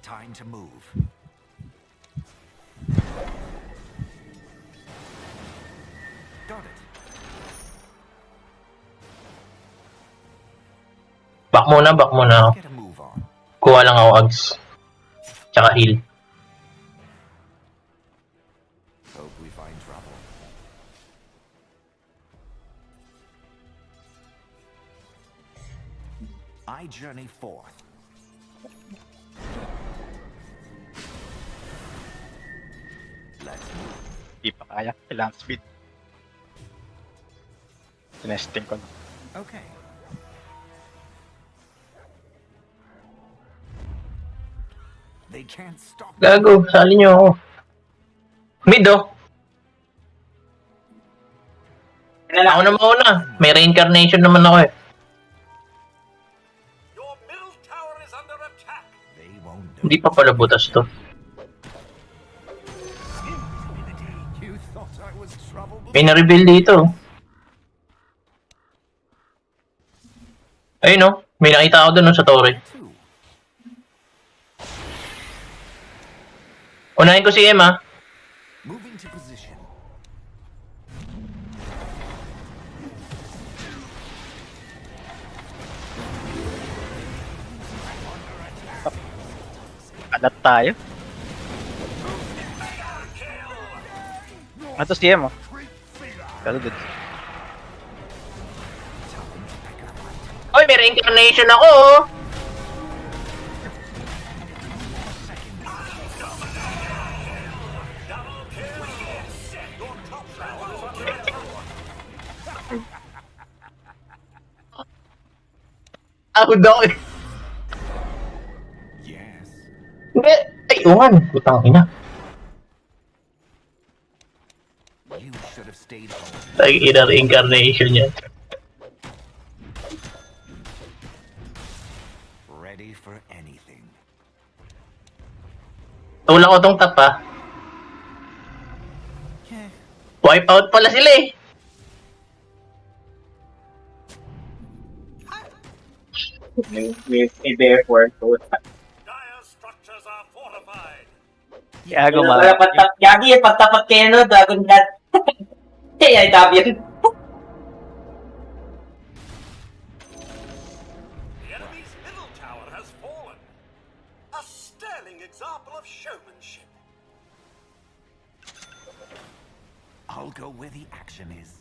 Time to move. Got it. Back muna ako. Get a move on. Kuha lang ako Ags. Tsaka heal. Hope we find trouble. I journey forth. Let's move. Di pa kaya. Kailangan speed. Tinesting ko na. Okay. They can't stop me. Gago, sali nyo ako. Mid oh. Ako na mauna. May reincarnation naman ako eh. Your middle tower is under attack. They won't know. Hindi pa pala butas to. You thought I was trouble May na-reveal dito. Ayun oh. May nakita ako dun oh, sa torre. too. Unahin ko si Emma. Moving to position. Alat tayo. Ito si Em, oh. Pero good. Oy, may reincarnation ako oh. Ako daw eh. Yes. Hindi. Ay, uwan. Putang ina. You should have stayed home. Ay, ina reincarnation yan. Ready for anything. Tulak ko tong tap ah. Yeah. Wipe out pala sila eh. May bear for Dire structures are fortified. Gago Wala ma. Gagi, pagtapat kayo no, Dragon God. Ay, dami yun. The enemy's middle tower has fallen. A sterling example of showmanship. I'll go where the action is.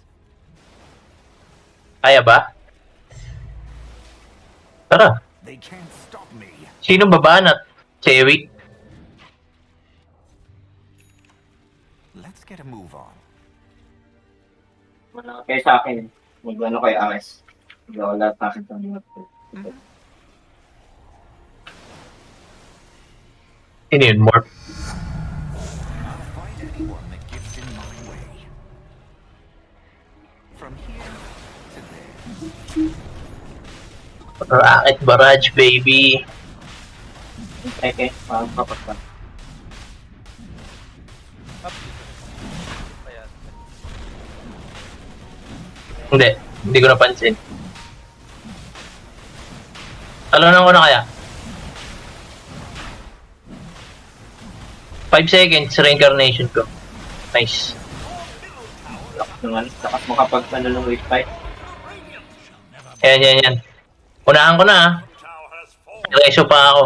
Kaya ba? Tara. They can't stop me. Sino babanat? Chewy. Let's get a move on. Kaya sa akin, mag-ano kayo, Ames. Mag-wala sa akin sa mga. Sino yun? Morph. I'll fight anyone that gets in my way. From here to there. Rocket barrage, baby. Okay, parang papat pa. Hindi. Hindi ko napansin. Talunan ko na kaya. 5 seconds, reincarnation ko. Nice. Naman, sakas mo kapag ano ng wave fight. Yan. Unahan ko na ah. Tower has fallen. Diretso pa ako.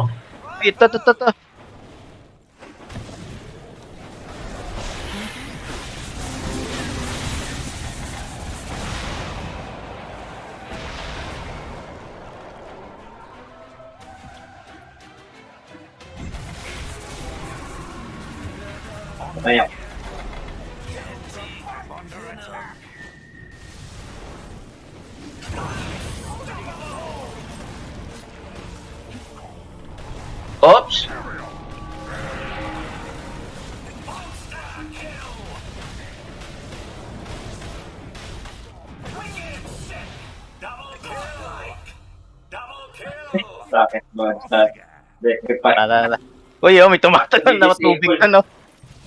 Ito. Ayan. Oops! Double kill! Double kill! Rocket monster. Wave fight. Tara. Uy, may tumatalon na tubig na, no?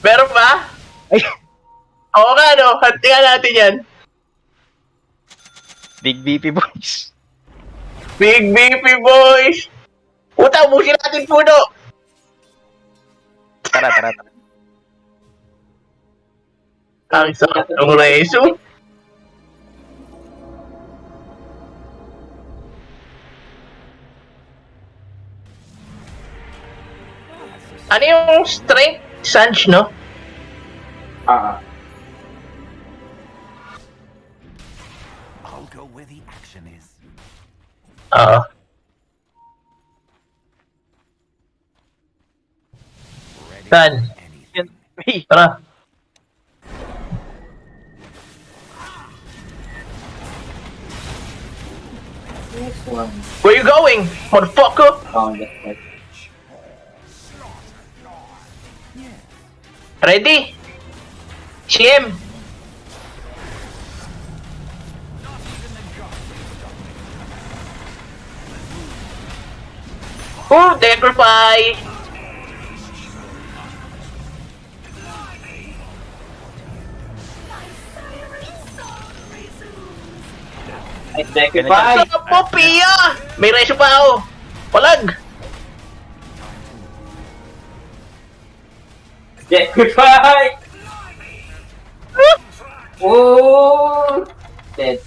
Meron ba? Ay, Oo nga no, hantingan natin yan. Big BP boys. Big BP boys! Puta, ubusin natin puno! Tara. Ang sakit ng reso. Ano yung strength? Sanch, no? I'll go where the action is. Oo. Ready Saan? for anything. Hey, Tara. Next one. Where you going, motherfucker? Found it. Right. Ready? CM! Oh, sacrifice! I sacrifice. Sa po, Pia! May reso pa ako. Palag! Sacrifice. Oh. Dead.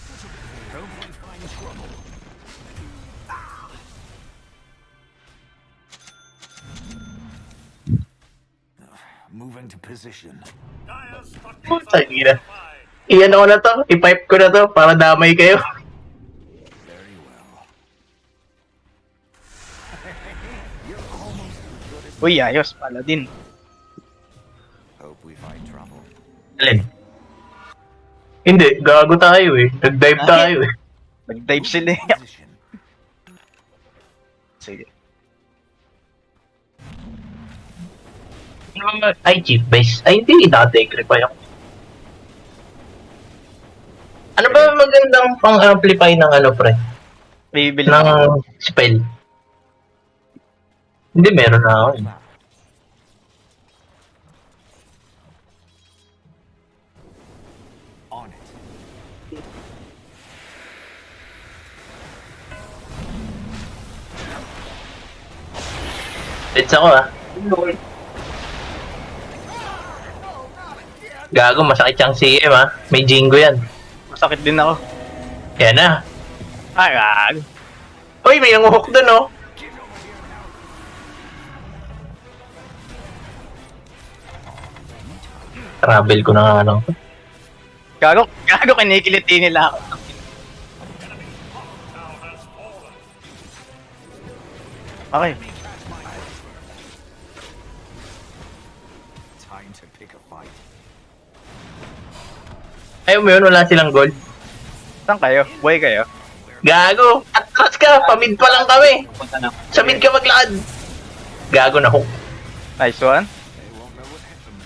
Moving to position. Dire's structures Puta, are gina. fortified. Iyan ako na to. I-pipe ko na to para damay kayo. Very well. uy, ayos pala din. Hope we find trouble. Alin? Hindi, gago tayo eh. Nag-dive tayo eh. Nag-dive sila eh. Position. Sige. Ay, cheap base. Ay, hindi. Ina-take-repay ako. Ano ba magandang pang-amplify ng ano, pre? Bibili Ng spell? Hindi, meron na ako eh. On it. Let's ako ah. Gago, masakit siyang CM ah. May jingo yan. Masakit din ako. Yan na. Ay, gag. Uy, may nanguhok dun oh. Travel ko na nga lang. Gago, kinikiliti nila ako. Okay. Time to pick a fight. Ayaw mo yun, wala silang gold. Saan kayo? Buhay kayo? Gago! Atras ka! Pamid pa lang kami! Punta na. Sa mid ka maglakad! Gago na hook. Nice one. They won't know what happened.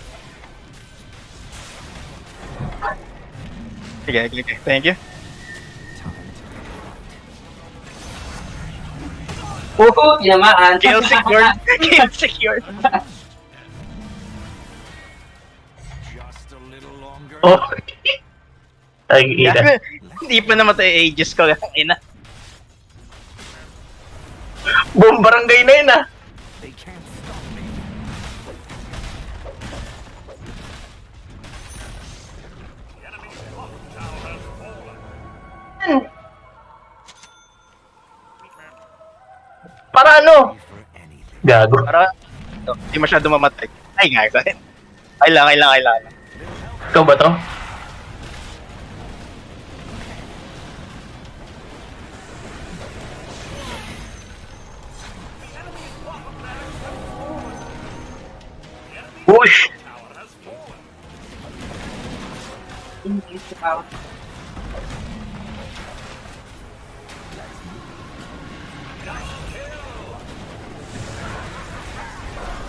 Sige. Thank you. Tinamaan. Kill secured. Kill secured. Just a little longer. Oh! Ay, ina. Gago. Hindi pa namatay ages ko. Ina. Buong barangay na yun ah. They can't stop me. The enemy's bottom tower has fallen. Para ano? For anything. Gago. Para, hindi masyado mamatay. Ay nga, kailangan. Ikaw ba to? Push!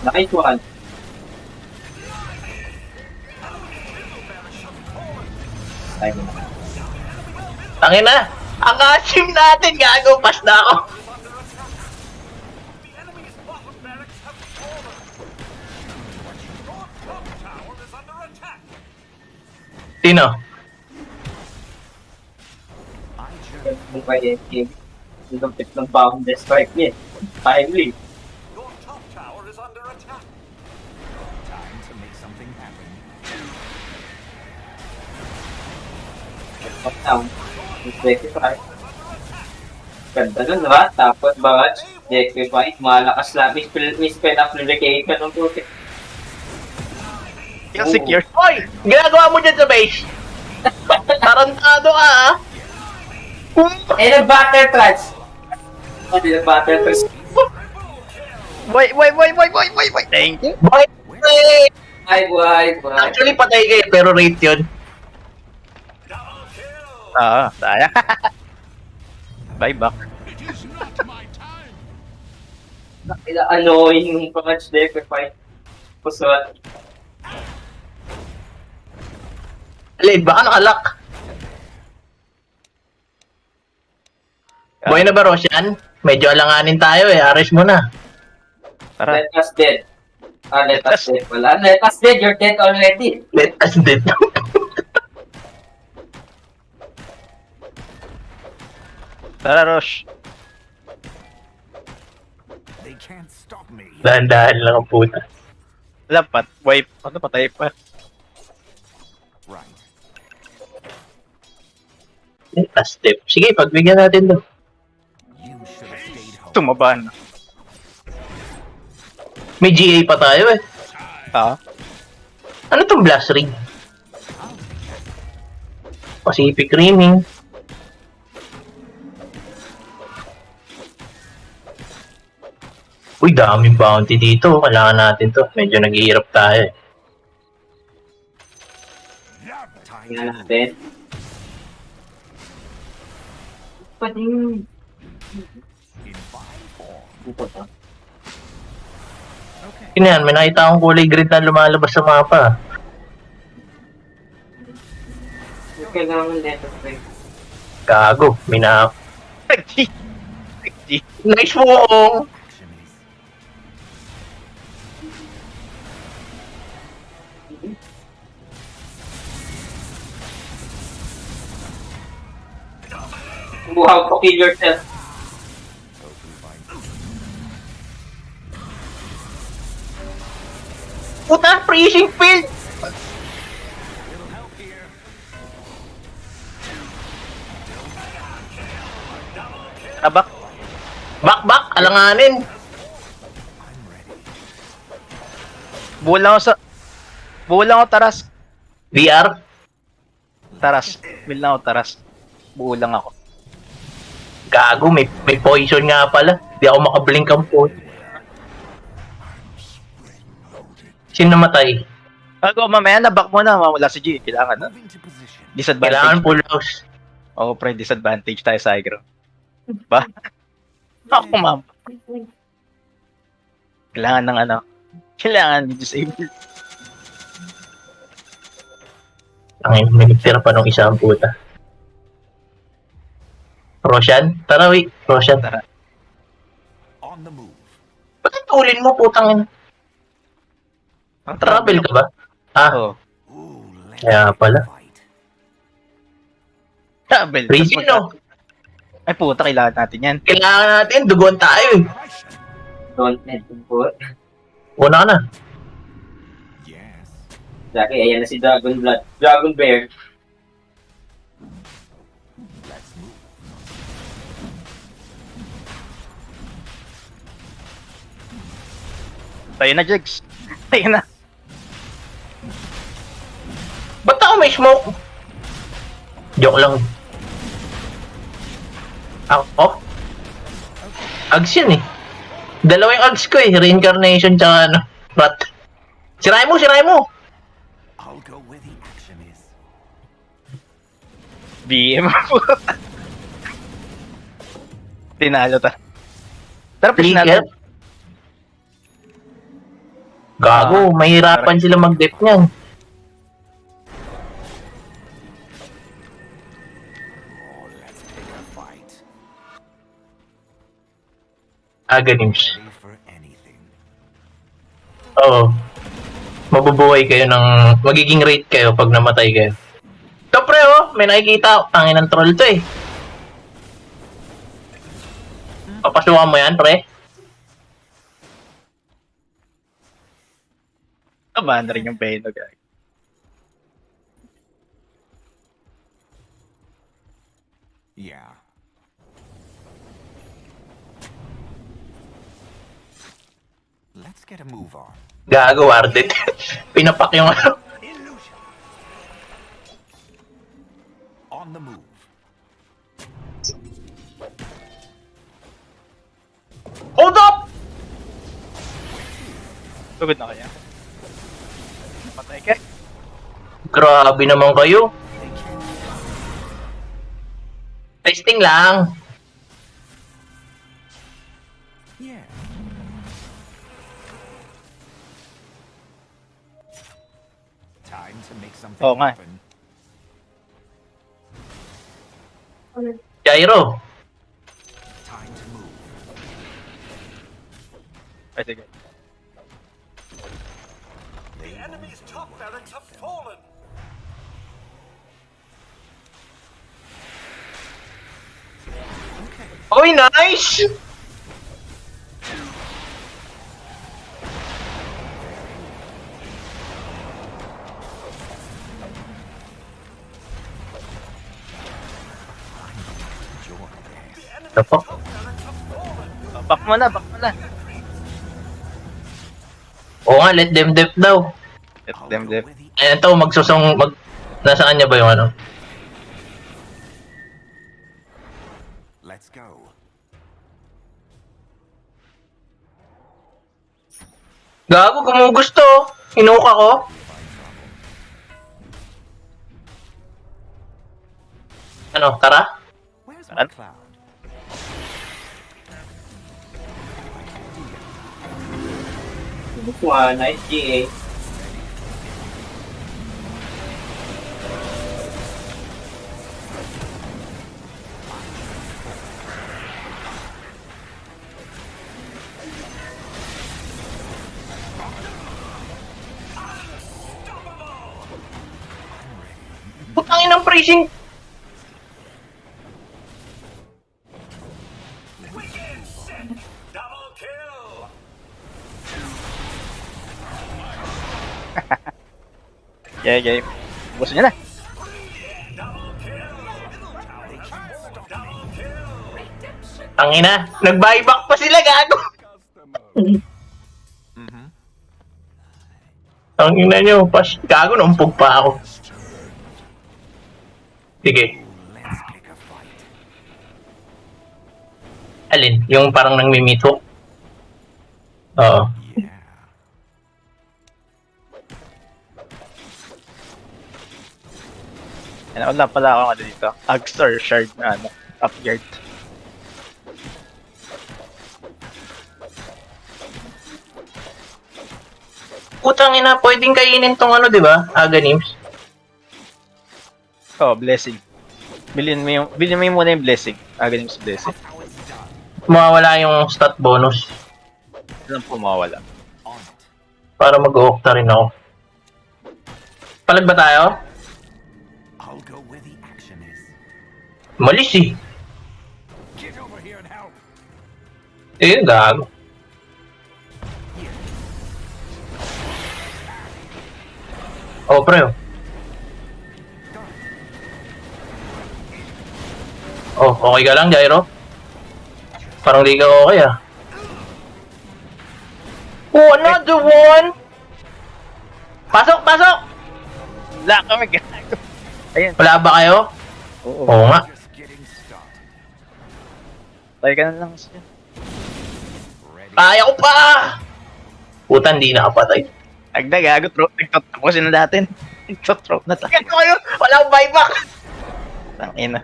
Nice one. Time na. Tangin na! Ang asim natin, gago! Pas na ako! The enemy's bottom barracks have fallen. Your top tower is under attack. Sino? I journey. Kung kaya yung game, lupit ng pound strike niya. Timely. Your top tower is under attack. Time to make something happen. Up down. 25. Ganda nun, diba? Tapos bawat J25, malakas lang. May spell application ng puti. Yung secure. Hoy! Ginagawa mo dyan sa base! Tarantado ka ah! Eh, nag-battle trans! Oh, di nag-battle trans. Wait. Thank you. Bakit? Ay, buhay. Actually, patay kayo, pero rate yun. Sayang. Bye back. It is not my time. Annoying yung pang-match J25. Pusot. Alin, baka nakalak. Buhay na ba, Roshan? Medyo alanganin tayo eh. Ares mo na. Tara. Let us dead. Let us dead pala. Let us dead, you're dead already. Let us dead. Tara, Rosh. They can't stop me. Dahan-dahan lang ang puta. Lapat. Wipe. Ano, patay pa. Right. Let us step. Sige, pagbigyan natin to. You should have stayed home. Tumaba na. May GA pa tayo eh. Ano tong blast ring? Pacific Rimming. Uy, daming bounty dito. Kailangan natin to. Medyo naghihirap tayo eh. Time Tingnan natin. Pwedeng... in 5-4. Ito to. Yun yan, may nakita akong kulay green na lumalabas sa mapa. Kailangan letter break. Gago, may na... G. Nice mo! Action is Wow, to kill yourself. open by Puta, freezing field! It'll help here. Abak. Back, alanganin! I'm ready. Buo lang ako, Taras. VR? Taras. Build lang ako, Taras. Buo lang ako. Gago, may poison nga pala. Di ako makablink ang phone. Sino namatay? Bago, mamaya na, back mo na. Wala si G. Kailangan na. Moving to position. Disadvantage. Kailangan full house. Oo, pre. Disadvantage tayo sa aggro. Ba? Ako, ma'am. Kailangan ng ano. Kailangan i-disable. Ang may nagtira pa nung isa ang puta. Roshan? Tara, wait. Roshan. Tara. On the move. Ba't ang tulin mo, putang ina? Ang Travel ka ba? Ah, Oo. Ooh, let's kaya pala. fight. Travel. Freezing, no? Ay puta, kailangan natin yan. Kailangan natin, dugon tayo eh. Don't need to put. Una ka na. Yes. Laki, ayan na si Dragon Blood. Dragon Bear. Let's move. Tayo na, Jigs. Tayo na. Ba't ako may smoke? Joke lang. Ako? Ags yun eh. Dalawa yung ags ko eh. Reincarnation tsaka ano. Rat. Sirain mo, sirain mo! I'll go where the action is. BM. Tinalo ta. Tara, push Flicker. natin. Gago, mahirapan sila mag-dep niyan. Oh, let's pick a fight. Agonims. Ready for anything. Oo. Mabubuhay kayo ng... Magiging rate kayo pag namatay kayo. Ito pre oh, may nakikita. Tangin ng troll to eh. Papasukan mo yan pre. Tamaan na rin yung Beno, guys. Yeah. Let's get a move on. Gago, warded. Pinapak yung ano. Illusion. On the move. Hold up! Pagod na kaya. Patay ka. Grabe naman kayo. Testing lang. Yeah. Time to make something Oo nga. happen. Gyro. Time to move. Ay, sige. The enemy's top barracks have fallen. Oy, nice! Apa? Back mo na, back mo na. Oo nga, let them dep daw. Let I'll them go dip. where the Ayan to, magsusong... Nasaan niya ba yung ano? Let's go. Gago, gumugusto. Hinuka ko. Ano, tara? Where's Saan? my cloud? Wow, nice GA. Putangin ng freezing. Double kill. Yeah, game. Gusto niya na. Tangina, nag-buyback pa sila, gago. Tangina nyo, pas, gago, naumpog pa ako. Sige, Let's pick a fight. alin, yung parang nang mimito. Oo. Yeah. Yan, wala pala ako ano dito. Agstar shard na ano, upguard. Putang ina, pwedeng kainin tong ano, di ba? Aganims. Oh, blessing. Bilhin mo yung muna yung blessing. Agad yung blessing. Mawawala yung stat bonus. Alam po mawawala. On it. Para mag-ookta rin ako. Palag ba tayo? I'll go where the action is. Malis eh. Eh, gago. Oh, pre. Oh, okay ka lang, Gyro? Parang di ka okay ah. Oh, another one! Pasok, pasok! Wala kami gago. Ayun, Wala ba kayo? oo. Oo nga. Just getting started. Tayo ka na lang siya. Ready. Kaya ko pa! Puta, hindi nakapatay. Gago, nagtotrosin na natin. Nagtotrop na tayo. Ganito kayo! Walang buyback! Tangina.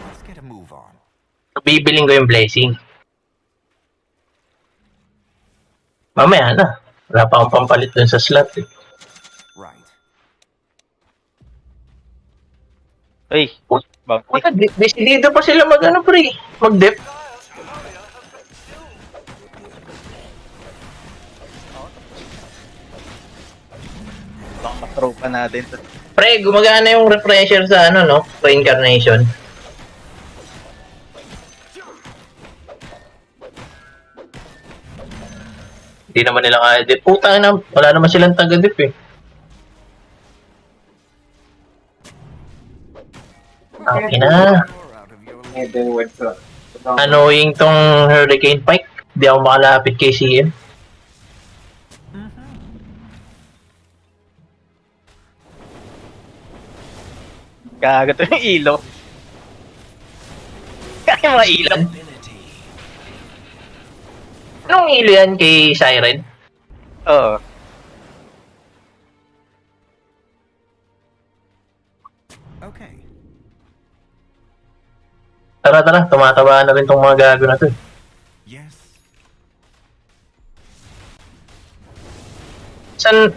Let's get a move on. Bibiling ko yung blessing. Mamaya na. Wala pa akong pampalit dun sa slot eh. Right. Uy, bounty. Puta, decidido pa sila mag-ano pre. Mag-dip. Baka patropa natin. Pre, gumagana yung refresher sa ano no? Reincarnation. Hindi naman nila kaya dip. Puta na, wala naman silang taga-dip eh. Okay na. You're out of your league. Heaven word ko. Annoying tong Hurricane Pike. Hindi ako makalapit kay CM. Gago to yung ilo. Kaya mga ilaw. Ability. Anong ilo yan kay Siren? Oo. Okay. Tara, tara. Tumataba na rin tong mga gago na to. Yes. San...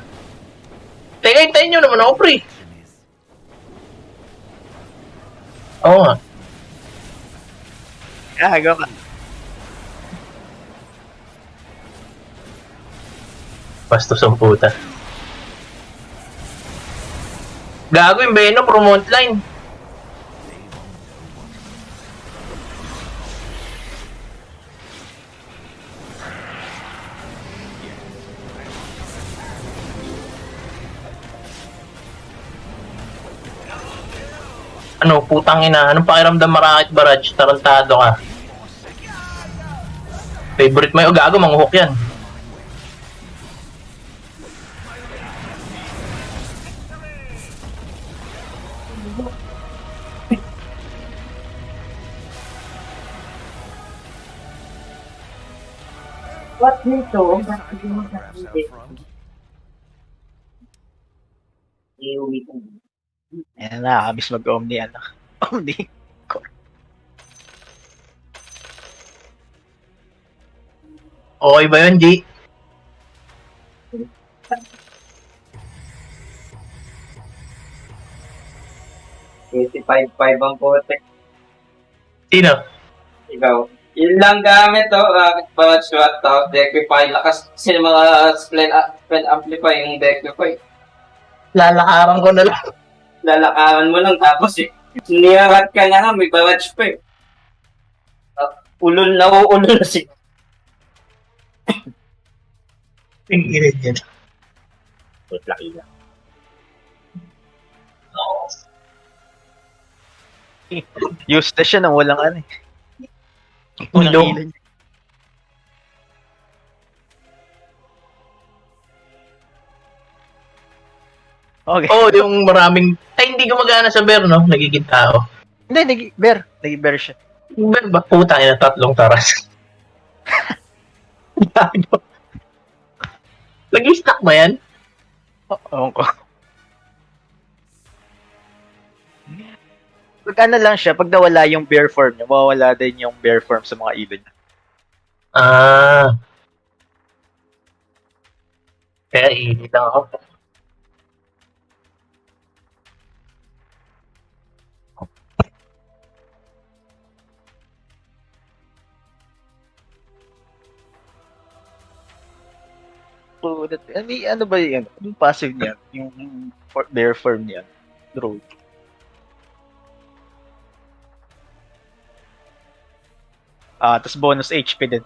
Teka, hintayin nyo naman ako, pre. Action is Oo nga. Gago ka. Bastos ang puta. Gago yung Venom, promote line. Ano, putang ina. Anong pakiramdam marakit barrage? Tarantado ka. Favorite mo yung gago, manghook yan. What nito? exciting autographs out front. Iuwi ko. Ayan na, kabis mag-omni ano. Omni. Okay ba yun, G? $85.5 ang putek. Sino? Ikaw. Yun lang gamit to. Bawat shot tapos Decrepify. Lakas kasi ng mga spell amplify yung Decrepify. Lalakaran ko na lang. Lalakaran mo lang tapos niyarat ka na nga may bawat pa eh. Ulol na uulol na si Pingirin yan. laki na. Useless siya nang walang ano eh. Ilo. Walang ilaw. Okay. Oh, yung maraming... Ay, hindi gumagana sa bear, no? Nagiging tao. Hindi, nag-bear siya. Yung bear ba? Puta, ina, tatlong taras. Gago. Nag-stack ba yan? Ewan ko. Pag ano lang siya, pag nawala yung bear form niya, mawawala din yung bear form sa mga ilo niya. Ah. Kaya ilit lang ako. So, ano ba yun? Yung passive niya? Yung bear form niya? Draw. Tapos bonus HP din.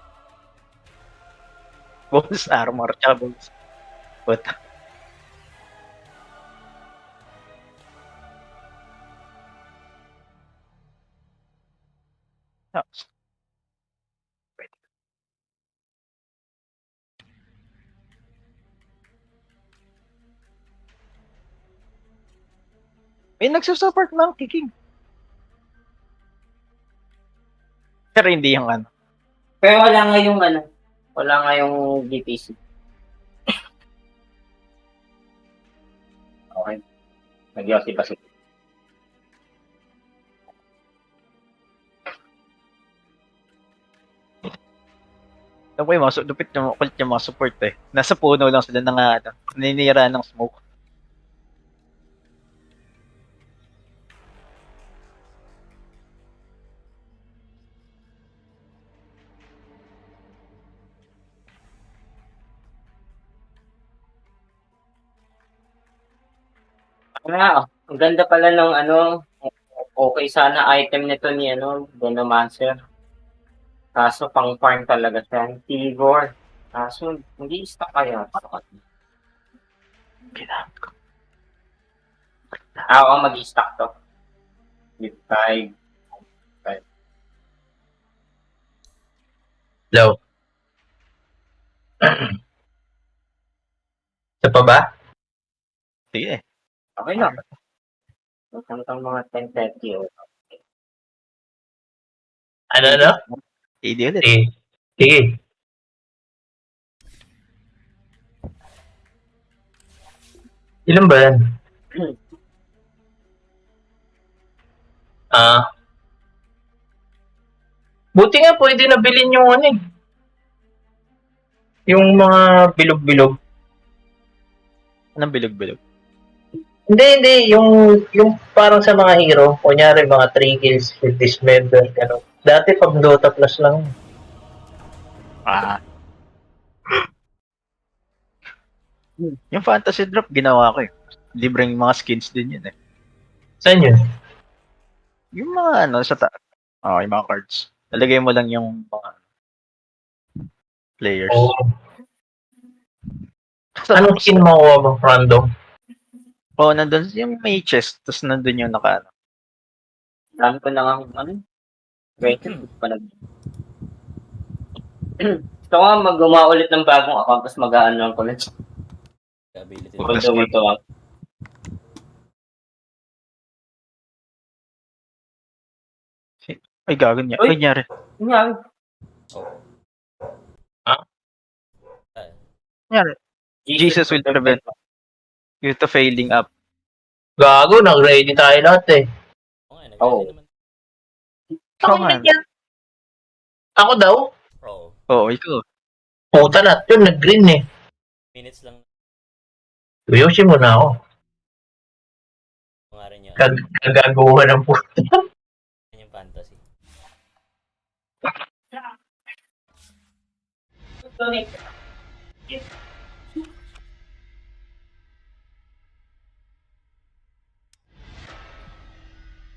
Bonus armor, tsaka bonus. But, may nagsusupport ng kicking. Pero hindi yung ano. Pero wala nga yung ano, wala nga yung DPC. Okay. Nag-yossi pa siya. Ano po yung mga lupit yung kulit yung mga support eh. Nasa puno lang sila na nga, ano, naninira ng smoke. Ang ganda pala ng ano, okay sana item nito ni ano, Venomancer. Kaso pang farm talaga siya. Tigor. Kaso hindi stock kaya. Kailangan ko. Oo, mag-stock to. With 5. Hello. Isa pa ba? Sige. Okay lang. Tantang mga 10-30. Ano? AD ulit. Sige. Sige. Ilan ba yan? Buti nga pwede na bilhin yung ano eh. Yung mga bilog-bilog. Anong bilog-bilog? Hindi. Yung parang sa mga hero, kunyari mga 3 kills with dismember, gano'n. Dati pag Dota Plus lang. Yung fantasy drop, ginawa ko eh. Libreng mga skins din yun eh. Saan yun? Yung mga ano, sa taas. Yung mga cards. Lalagay mo lang yung mga players. Oh. Anong skin makuha mo? Random? Nandun yung may chest, tapos nandun yung naka ano. Dami ko na nga ano. Wait, pa nag... Gusto ko nga mag-gumawa ulit ng bagong account, tapos mag-ano lang ko ulit. Ability. Although ito lang. Ay, gago niya. Uy! Ay, nangyari. Yan. Nangyari. Jesus will prevent you to failing up. Gago, nag-ready tayo lahat eh. Oo. Naman. Ako nga. Ako daw? Oo. Ikaw. Puta lahat yun, nag-green eh. Minutes lang. Yoshi mo na ako. Pangarin niya. Kagaguhan ng puta. Yung fantasy.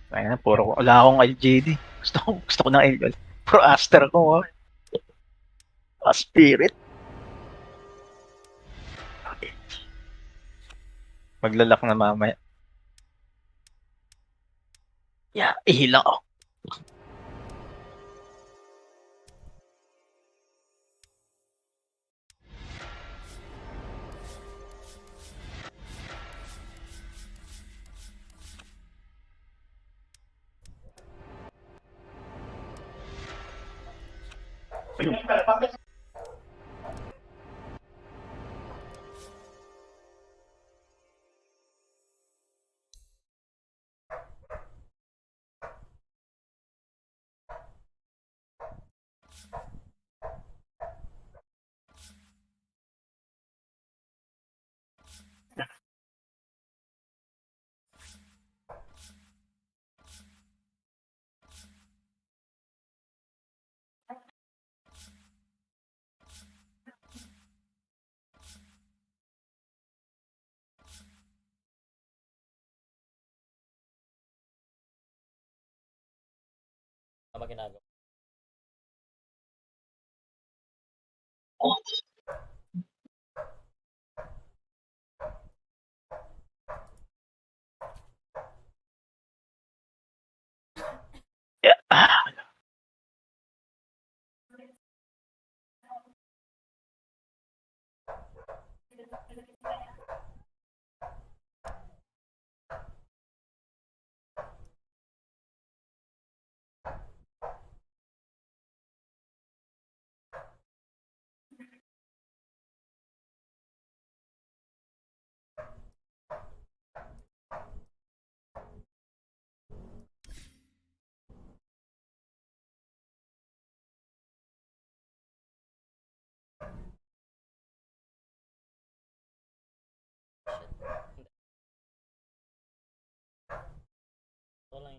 Kaya na, wala akong LJD. Gusto ko ng LJD. Pro Aster ko. Spirit. Maglalak na mamaya. Ihilang ako. Tama ginagawa. Yeah. Ito lang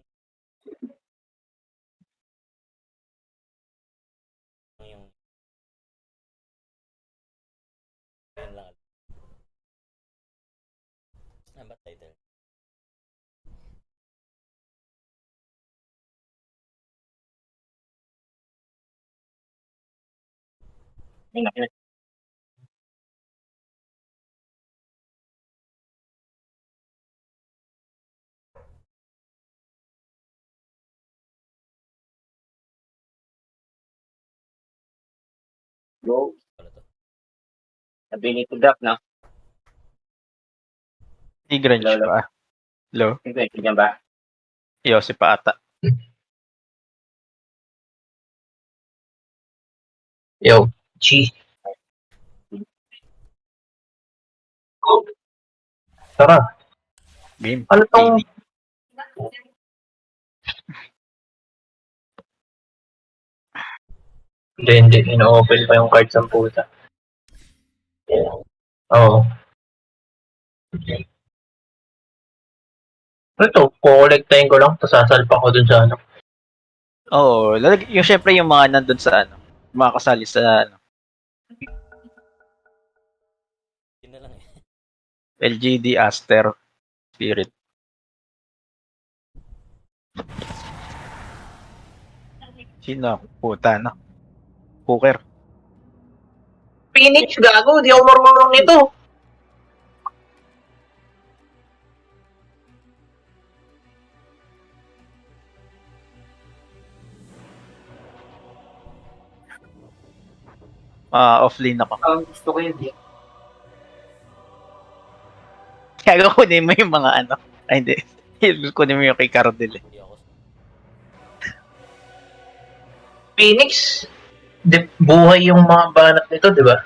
yung yun lang. Ano ba title? Go. Ano to? Ability drop na. Di Grange Lolo. pa. Hello? Sige, ganyan ba? Yossi pa ata. Yo, G. Tara. Game. Ano tong... Hindi. Ino-open pa yung cards ang puta. Oo. Ito, kukolektahin ko lang, tapos sasalpa ko dun sa ano. Oo, yung syempre yung mga nandun sa ano, mga kasali sa ano, Yun na lang eh. LGD, Aster, Spirit. Sino? Puta, no? Cooker. Phoenix, gago. Di ako marunong nito. Offlane ako. Gusto ko yun. Kaya kunin mo yung mga ano. Ay, hindi. Kunin mo yung kay Cardel eh. Hindi ako. Phoenix, buhay yung mga banat nito, di ba?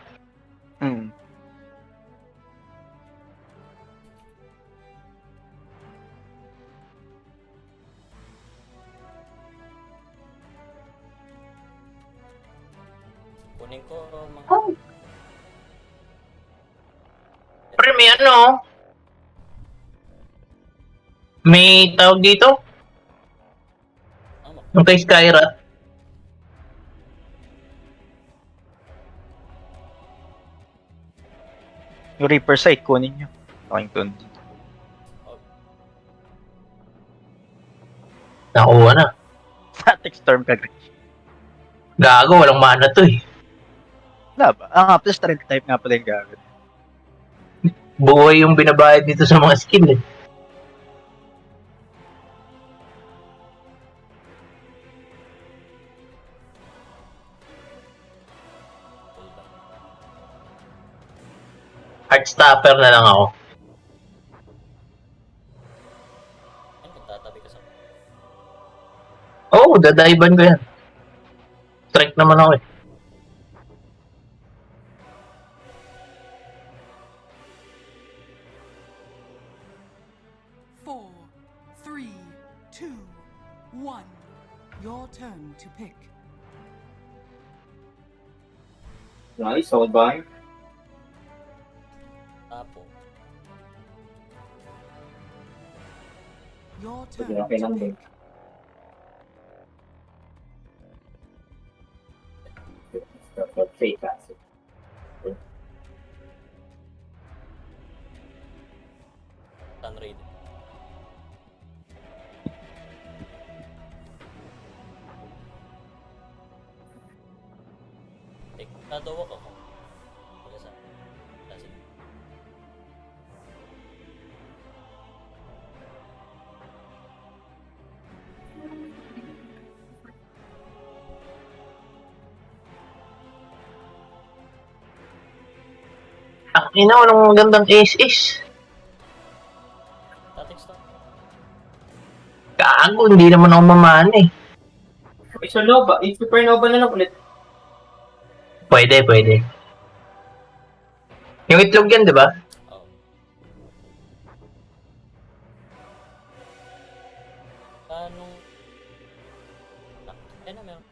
Hmm. Kunin ko mga... Pre, may ano? May tawag dito? Yung kay Skyra. Yung Reaper Sight, kunin nyo. Pakington. Nakuha na. Static Storm ka, Grange. Gago, walang mana to eh. Wala ba? Plus strength type nga pala yung gagawin. Buhay yung binabayad dito sa mga skill eh. Heartstopper na lang ako. Ano kung tatabi ka sa... Oo, dadaiban ko yan. Strike naman ako eh. Four, three, two, one. Your turn to pick. Nice, hold by. Tapo. Your Sige, turn okay to lang din. pick. Fake kasi. Sunraid. Shadow Walk ako. Ang ina, walang magandang ace-ace. Tactics to. Gago, hindi naman ako mamana eh. Supernova. Supernova na lang ulit. Pwede, pwede. Yung itlog yan, di ba? Oh. Anong... Ah, ayun na meron.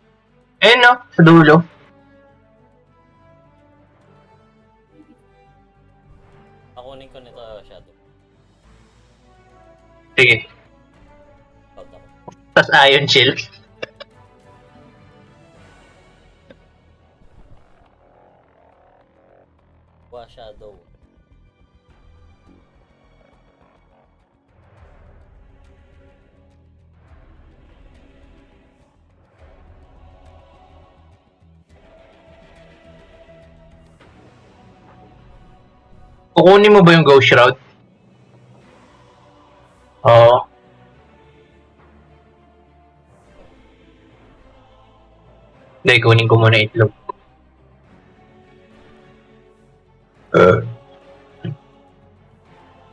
Eh no, sa dulo. Pakunin ko nito, Shadow. Sige. Out ako. Tapos Iron Shield. Shadow. Kukunin mo ba yung Ghost Shroud? Oo. Hindi, kunin ko muna itlog.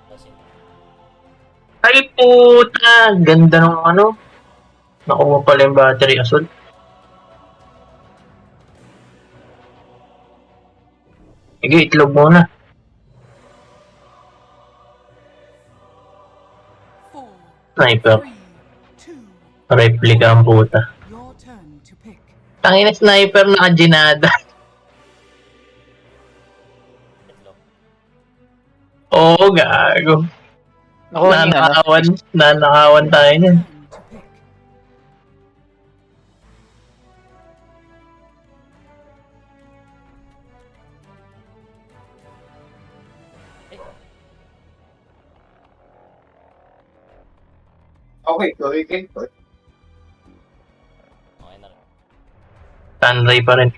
Kasi, Ay puta! Ganda ng ano. Nakuha pala yung battery asol. Sige, itlog muna. 4, Sniper. 3, 2, Replica ang puta. your turn to pick. Tangina sniper na ginada. itlog. Oo, gago. Ako yung ano, Nanakawan tayo niyan. Turn to pick. Okay, okay. Okay na rin. Sunray pa rin.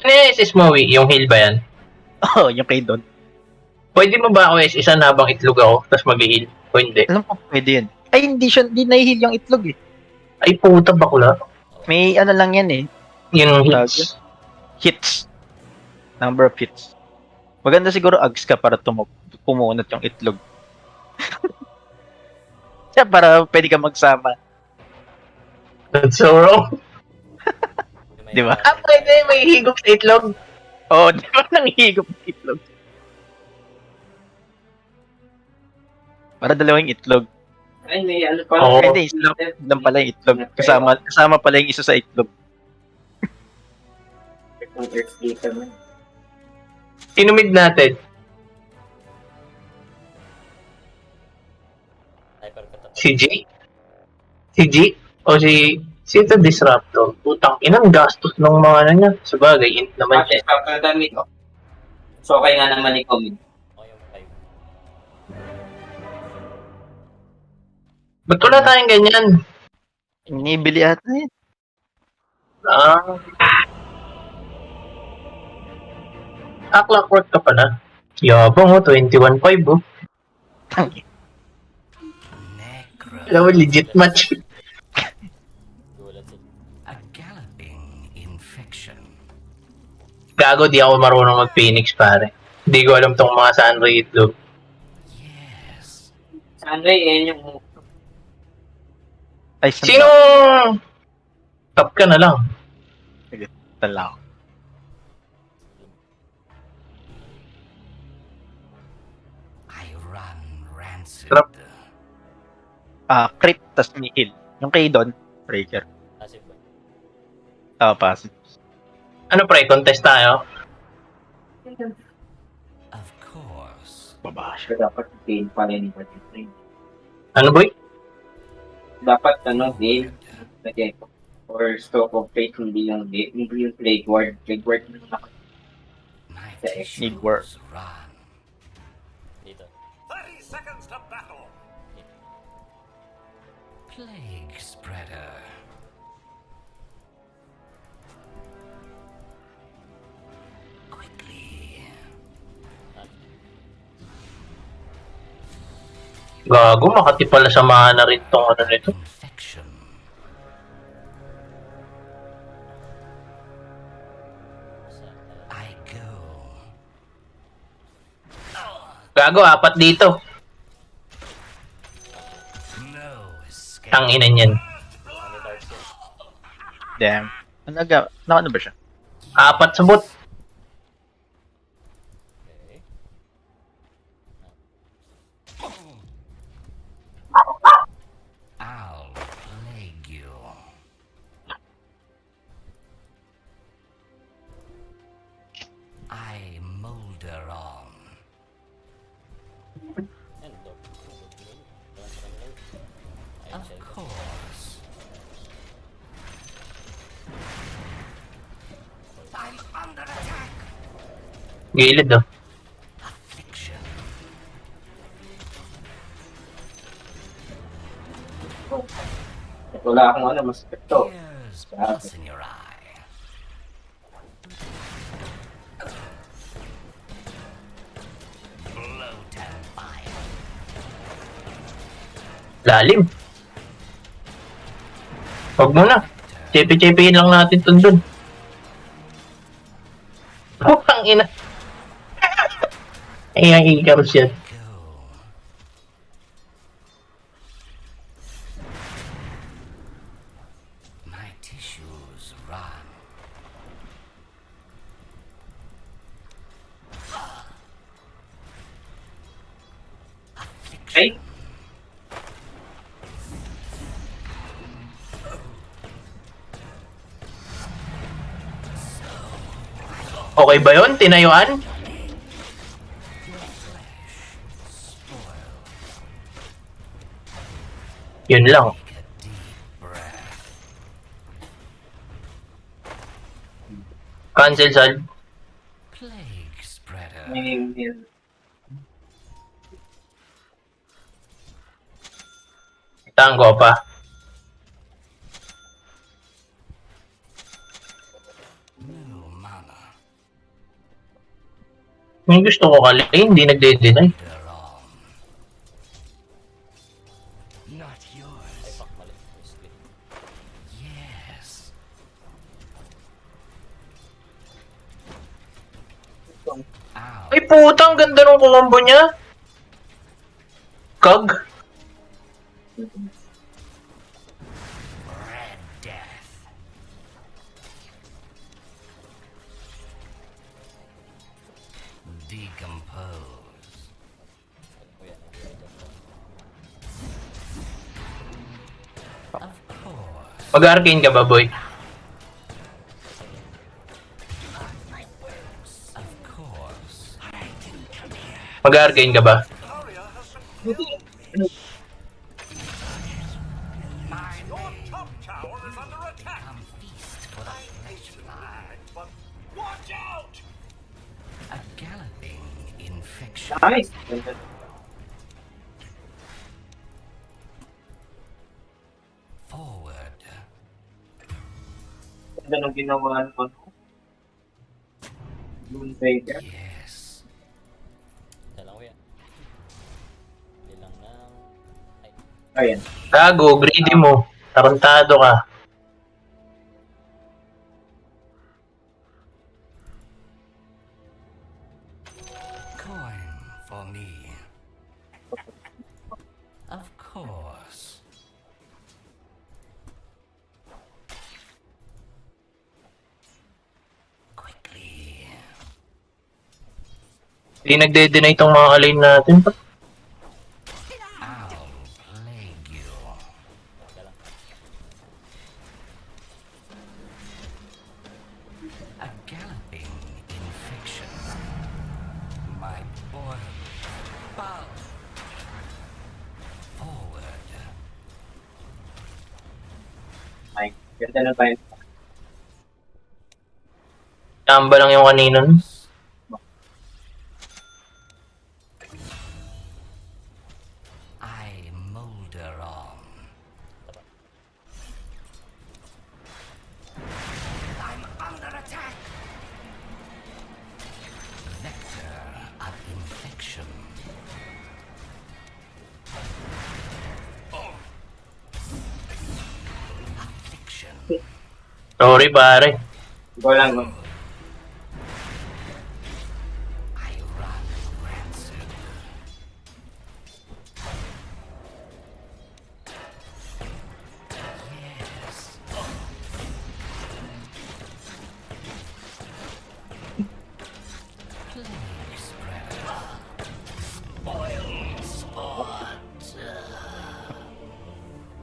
Ano yung SS Maui? Yung heal ba yan? oh, yung kay Don. Pwede mo ba ako SS-an habang itlog ako, tapos mag-heal? O hindi? Alam ko pwede yun. Ay, hindi nahihil yung itlog eh. Ay puta, bakula. May ano lang yan eh. Yung Tawag hits. Hits. Number of hits. Maganda siguro ags ka para pumunot yung itlog. Kaya para pwede ka magsama. That's so wrong. Di ba? Ah, pwede. May higop sa itlog. Oo, di ba nanghihigop ng itlog? Para dalawang itlog. Ay, may ano pa. Oo. Pwede, lang pala yung itlog. Kasama pala yung isa sa itlog. Sinumid natin. Sniper ka tapos. Si G? Si G? O si ito Disruptor? Putang inang gastos ng mga ano niya. Sabagay, int naman Bakit siya. papadamit ko? So, okay nga naman ikaw. Okay yung 5. Ba't wala tayong ganyan? Inibili ata yun. Clockwork ka pala. Yabang oh, 21.5 oh. Alam mo, legit match. Gulat sila. A galloping infection. Gago, di ako marunong mag-Phoenix pare. Hindi ko alam tong mga Sunray itlog. Yes. Sunray, yan yung Ay, Sino? Top ka na lang. Tala ako. I run rancid. Trap. Crit, tas may heal. Yung kay Don, breaker. Passive ba? Passive. Ano pre, contest tayo? Of course. Babash. dapat gain pa rin yung Ano boy? dapat gain lagay ko or scope of fate hindi yung plague ward My Need work. tissues run. Dito. 30 seconds to battle. Plague spreader. Gago, makati pala sa mana rin tong ano nito. Infection. I go. Gago, 4 dito. No escape. Ang ina niyan. Ano dark yun? Damn. Ano ba siya? 4 sa bot. Okay. I'll plague you. I molder on. Yan, dog. Wala sa kanila. Ayun Of siya. course. I'm under attack. Gilid oh. Affliction. Wala akong ano, mas ito. Here's pus in your eye. Bloat and fire. Lalim. Huwag mo na. Chepe-chepein lang natin to dun. Putang ina. Ay, ang Icarus yan. Go. My tissues run. Ay. Okay ba yun? Tinayuan? Yun lang. Take a deep breath. Cancel, Sal. Plague spreader. Tango pa. No mana. Yung gusto ko kali, hindi nagde-deny. They're on. Not Ay, yours. fuck, mali. Split. Yes. Ow. Ay putang ganda ng combo niya. Kag. Red death. Decompose. Kuya, nag-iigat ko. Of course. Mag-arcane ka ba, boy? Of course. Mag-arcane ka ba? Courier has been Your top tower is under attack. Come feast for the flesh fly. But watch out! A galloping infection. Nice. Forward. Ganda nung ginawa ko. Moonbreaker. Yes. Yan lang, kuya. Hindi lang ng... Ay, Ayan. Gago, greedy mo. Tarantado ka. Coin for me. Of course. Quickly. Hindi nagde-deny itong mga alin natin. I'll plague you. wala lang. A galloping infection. My boy. Bow. Forward. Ay, ganda na tayo. Tamba lang yung kanina. No? I molder on. I'm under attack. Vector of infection. Sorry, pare. Go lang, no?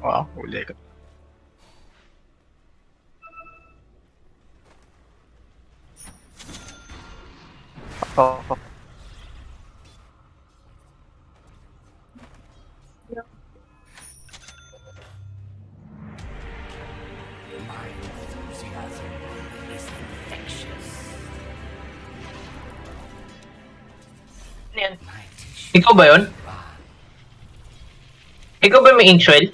Wow, huli ka. Oh. Ano yan? Ikaw ba yun? Ikaw ba may Inkswell?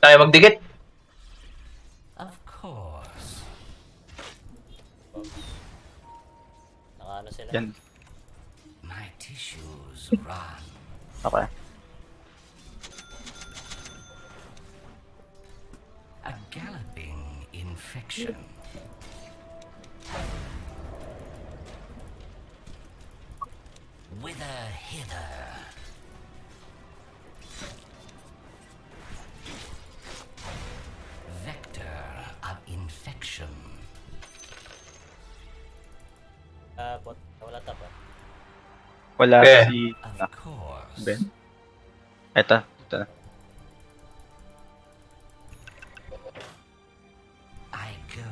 Tayo magdikit. Nakaano sila? Yan. Okay. A galloping infection. Whither hither? Vector of infection. Bot. Wala tap ah. Wala Eh. si... Of course. Ben. Ito. Ito. I go.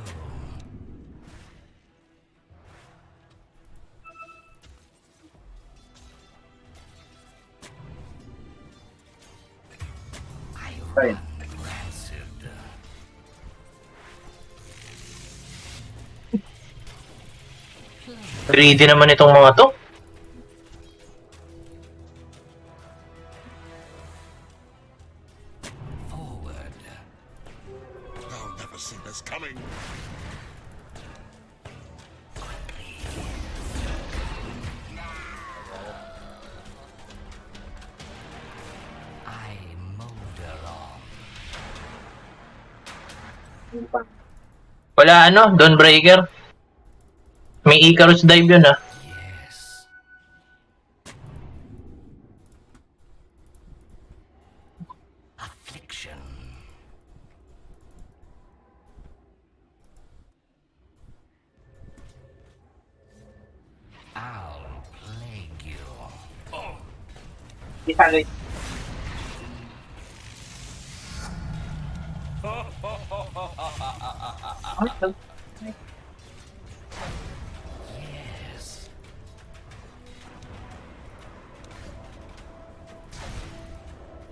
I run rancid. Greedy naman itong mga to. Forward. They'll never see this coming. I motor on. Wala ano, Dawnbreaker. May Icarus dive yun ah. Yes. Affliction. I'll plague you. Isa Luis. Yes.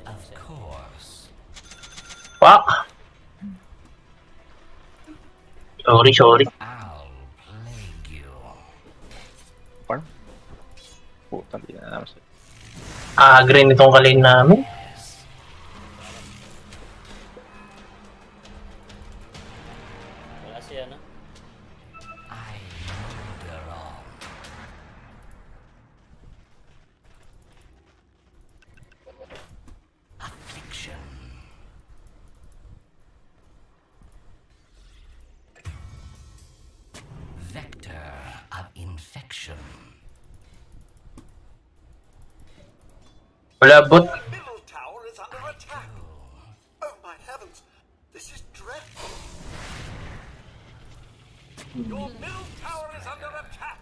Of course. Fuck. Sorry. I'll plague you. Farm? Putang di na naman siya. Green itong kalin namin. Yes. Wala siya no? I motor on. Affliction. Vector of infection. Wala bot. Your middle tower is under attack. Oh my heavens, this is dreadful. Your middle tower is under attack.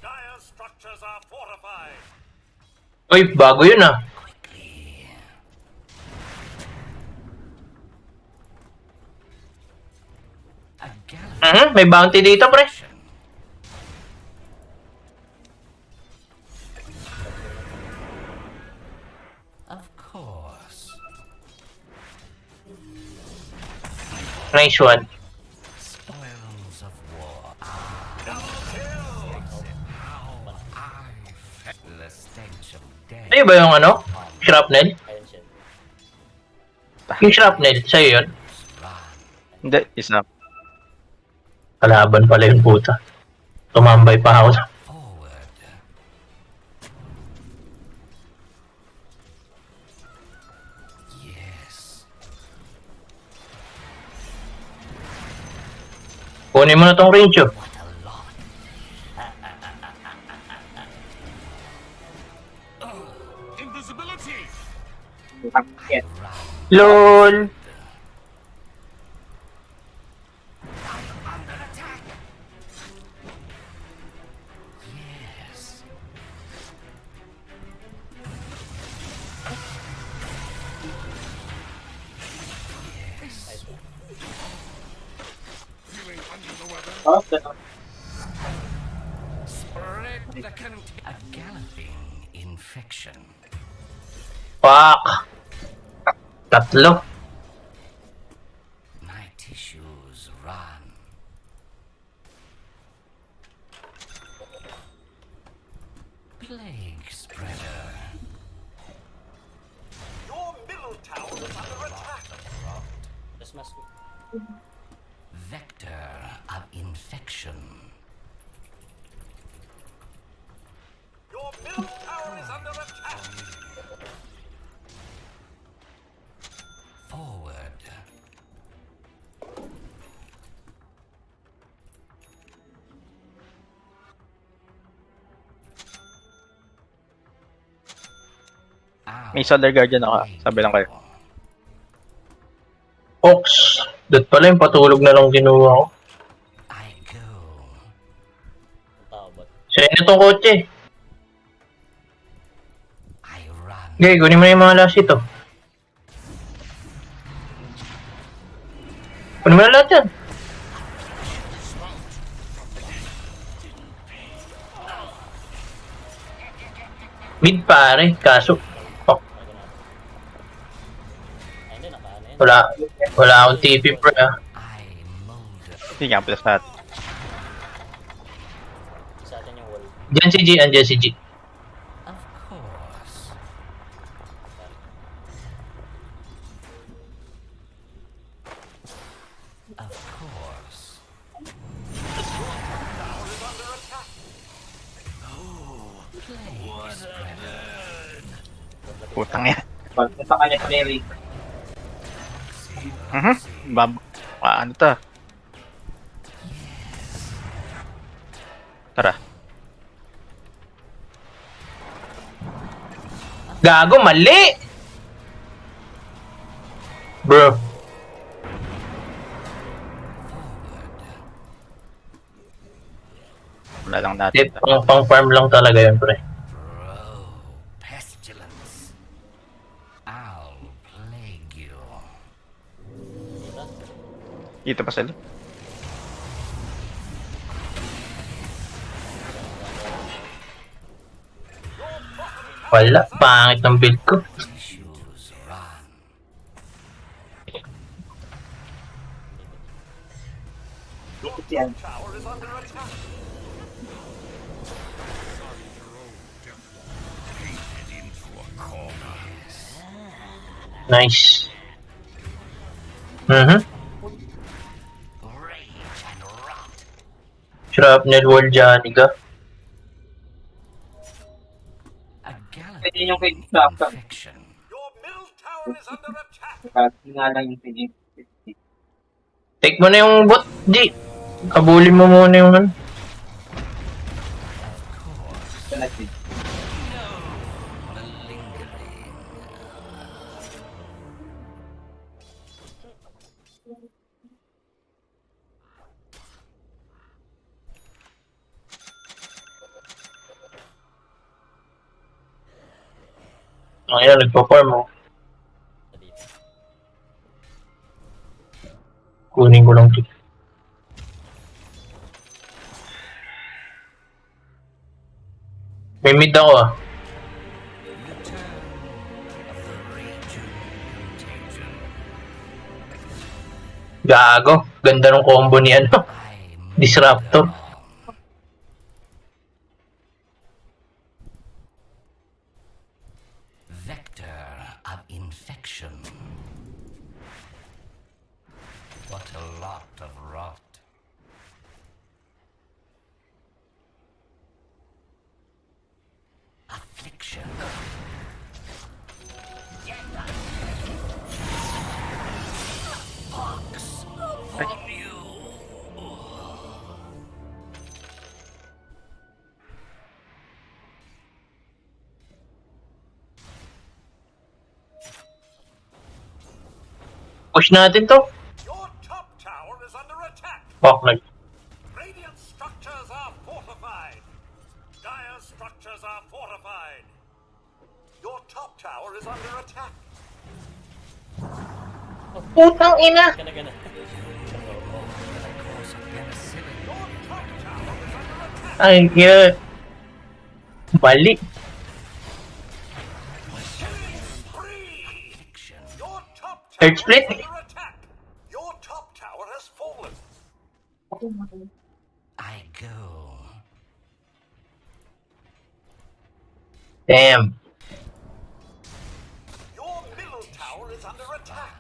Dire structures are fortified. Uy, bago yun ah. Quickly. A galloping May bounty dito, pre. Of course. Nice one. Spoils of war. How I felt the stench of death. Sa'yo ba yung ano? Shrapnel? Ayun siya. Yung shrapnel, sa'yo yun? Hindi, isa. Kalaban pala yung puta. Tumambay pa ako. Forward. Yes. Kunin mo na tong range, oh. What a lot. Invisibility! Yes. LOL! Yes. Feeling under the weather? Oh, ganun. Spread the a galloping infection. Fuck! Tatlo. My tissues run. Plague spreader. Your middle tower is under attack. Tapos mas... Vector of infection. Your middle tower is under attack. Forward. May Solar Guardian ako. Sabi lang kayo. Ox. Dot pala yung patulog na lang kinuha ko. I go. Tao ba? Sa'yo na tong kotse. I run. Okay, kunin mo na yung mga last ito. Kunin mo na lahat yan. Mid pare, kaso. Oh, Ay, hindi, nakaano yan. wala akong TP bro ah. I mold. Hindi nga, plus lahat. Sa atin yung wall. Diyan si G, andyan si G. Of course. Of course. Plague spreader. Putang yan. Pagpunta ka niya sa Mary. Ano to? Tara. Gago, mali! Bro, Wala lang natin. pang farm lang talaga yun, pre. Bro, pestilence. I'll plague you. Dito pa sila. Wala, pangit ng build ko. Tissues run. Yan. Tower is under attack. Nice. Mhm. Rage and rot. Shrapnel wall Johnny ka. A Pwede yung kay galloping Dr. infection. Your middle tower is under attack. Kasi nga lang yung PG. Take mo na yung bot, G. Kabulin mo muna yung ano. Malingering. Ngayon, nagpa-farm mo. Kunin ko lang ito. May mid ako ah. Return of the raging contagion. Gago. Ganda ng combo ni ano. I Disruptor. murder all. Vector of infection. What a Push natin to. Your top tower is under attack. Fuck, nag... Radiant structures are fortified. Dire structures are fortified. Your top tower is under attack. Putang ina! Gana, gana. Your top tower is under attack. Ay, yeah. Balik. Spree. Your top tower Third split. is under attack. Your top tower has fallen. I go. Damn. Your middle tower is under attack.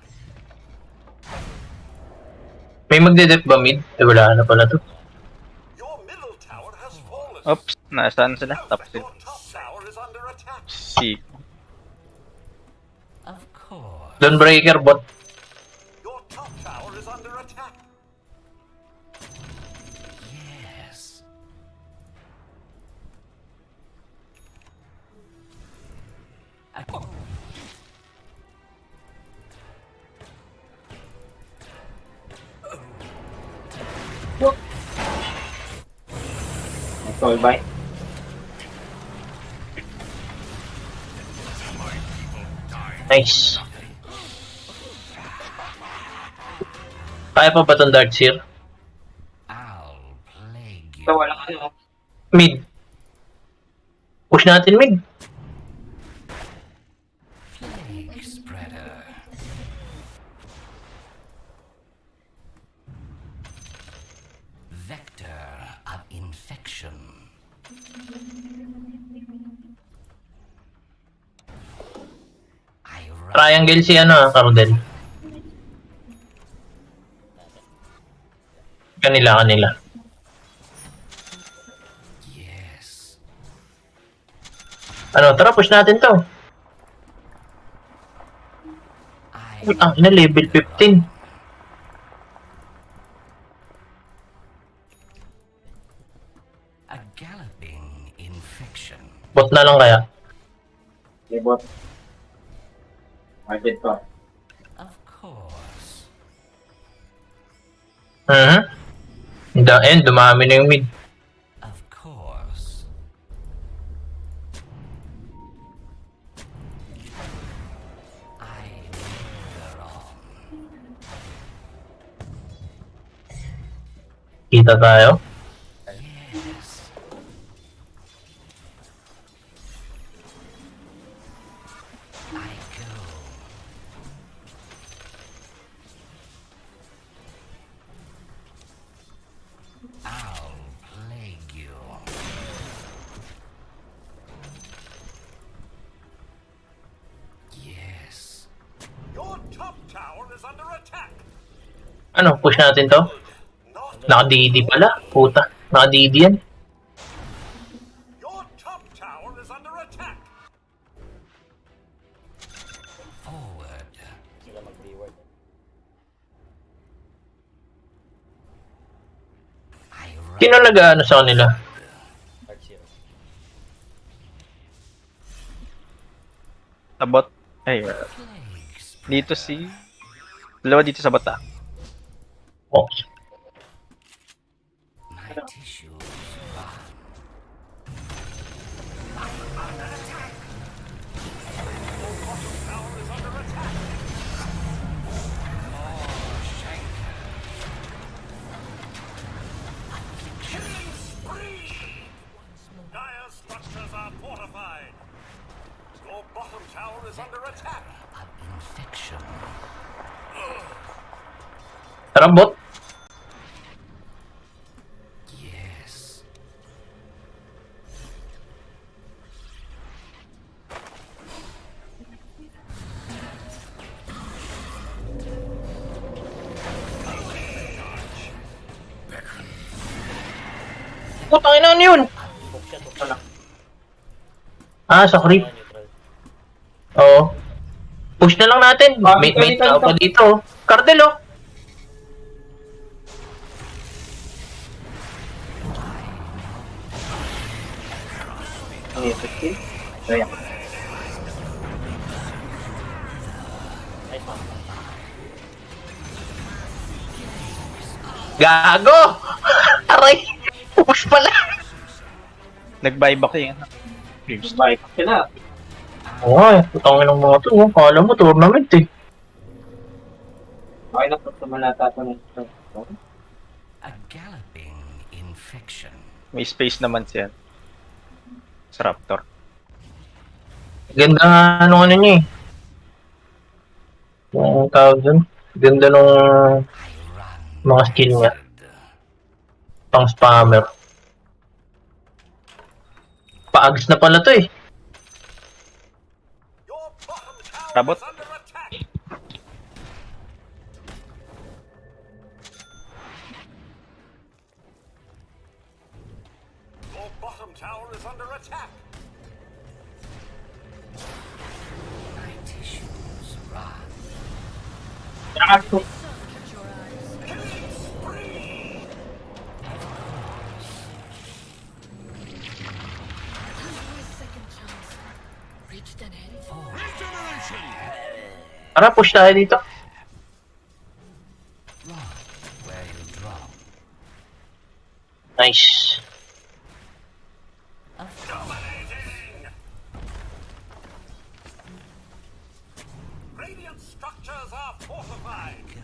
May magdedep ba mid? Eh, wala na pala to. Your middle tower has fallen. Oops, nasaan sila? Tapos sila. Your top tower is under attack. Si. Of course. Dawnbreaker bot. Your top tower is under attack. Yes. Soul Bite. Nice. Kaya pa ba itong Darkseer? I'll plague you. So, walang ano. Mid. Push natin mid. Plague spreader. Vector of infection. I run. Triangle si ano, Cardel. Kanila. Yes. Ano, tara, push natin to. I Ang ina, level 15. a galloping infection. Bot na lang kaya. Libot. Market pa. Of course. Dumami na yung mid. Of course. I linger on. Kita tayo. Yes. I go. I'll plague you. Yes. Your top tower is under attack. Ano, push natin to? Not Naka-DD pala. Puta. Naka-DD yan. your top tower is under attack. Forward. Sila mag-reward. I run. Sino nag-ano sa kanila? Darkseer. Tabot. Ay, Plague spreader. dito si... Dalawa dito sa bata. Oh. My tissues burn. Dire structures are fortified. Your bottom tower is under attack. Of infection. Tara, bot. Yes. Putang ina, ano yun? Hook siya. Ah, sa creep. Neutral. Oo. Push na lang natin. May tao pa dito. Cardel, oh. Ang effective. So, yan. Nice one. Gago! Aray! Push pala! Nag-buyback yung Dreamstar. Bike sila. Oo nga eh. Putangin ng mga to. Oh. Kala mo tournament eh. Okay na po sumalata ito ng A galloping infection. May space naman siya. Sa Raptor. Ganda nga ano niya eh. Yung tawag dun. Ganda nung I run. mga skill niya. Pang spammer. Paags na pala to eh. Your bottom tower Rabot. is under attack. Your bottom tower is under attack. My tissues run. Second chance. Reached an end. Regeneration! Tara, push tayo dito. Run where you drop. Nice. Dominating! Radiant structures are fortified. Go.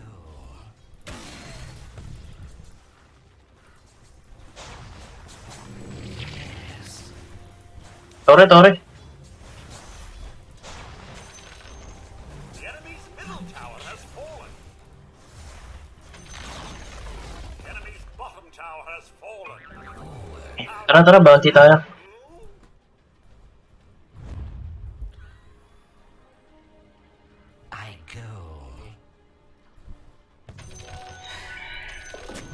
Yes. Tore. The enemy's middle tower has fallen. The enemy's bottom tower has fallen. Tara, bounty tayo. I go.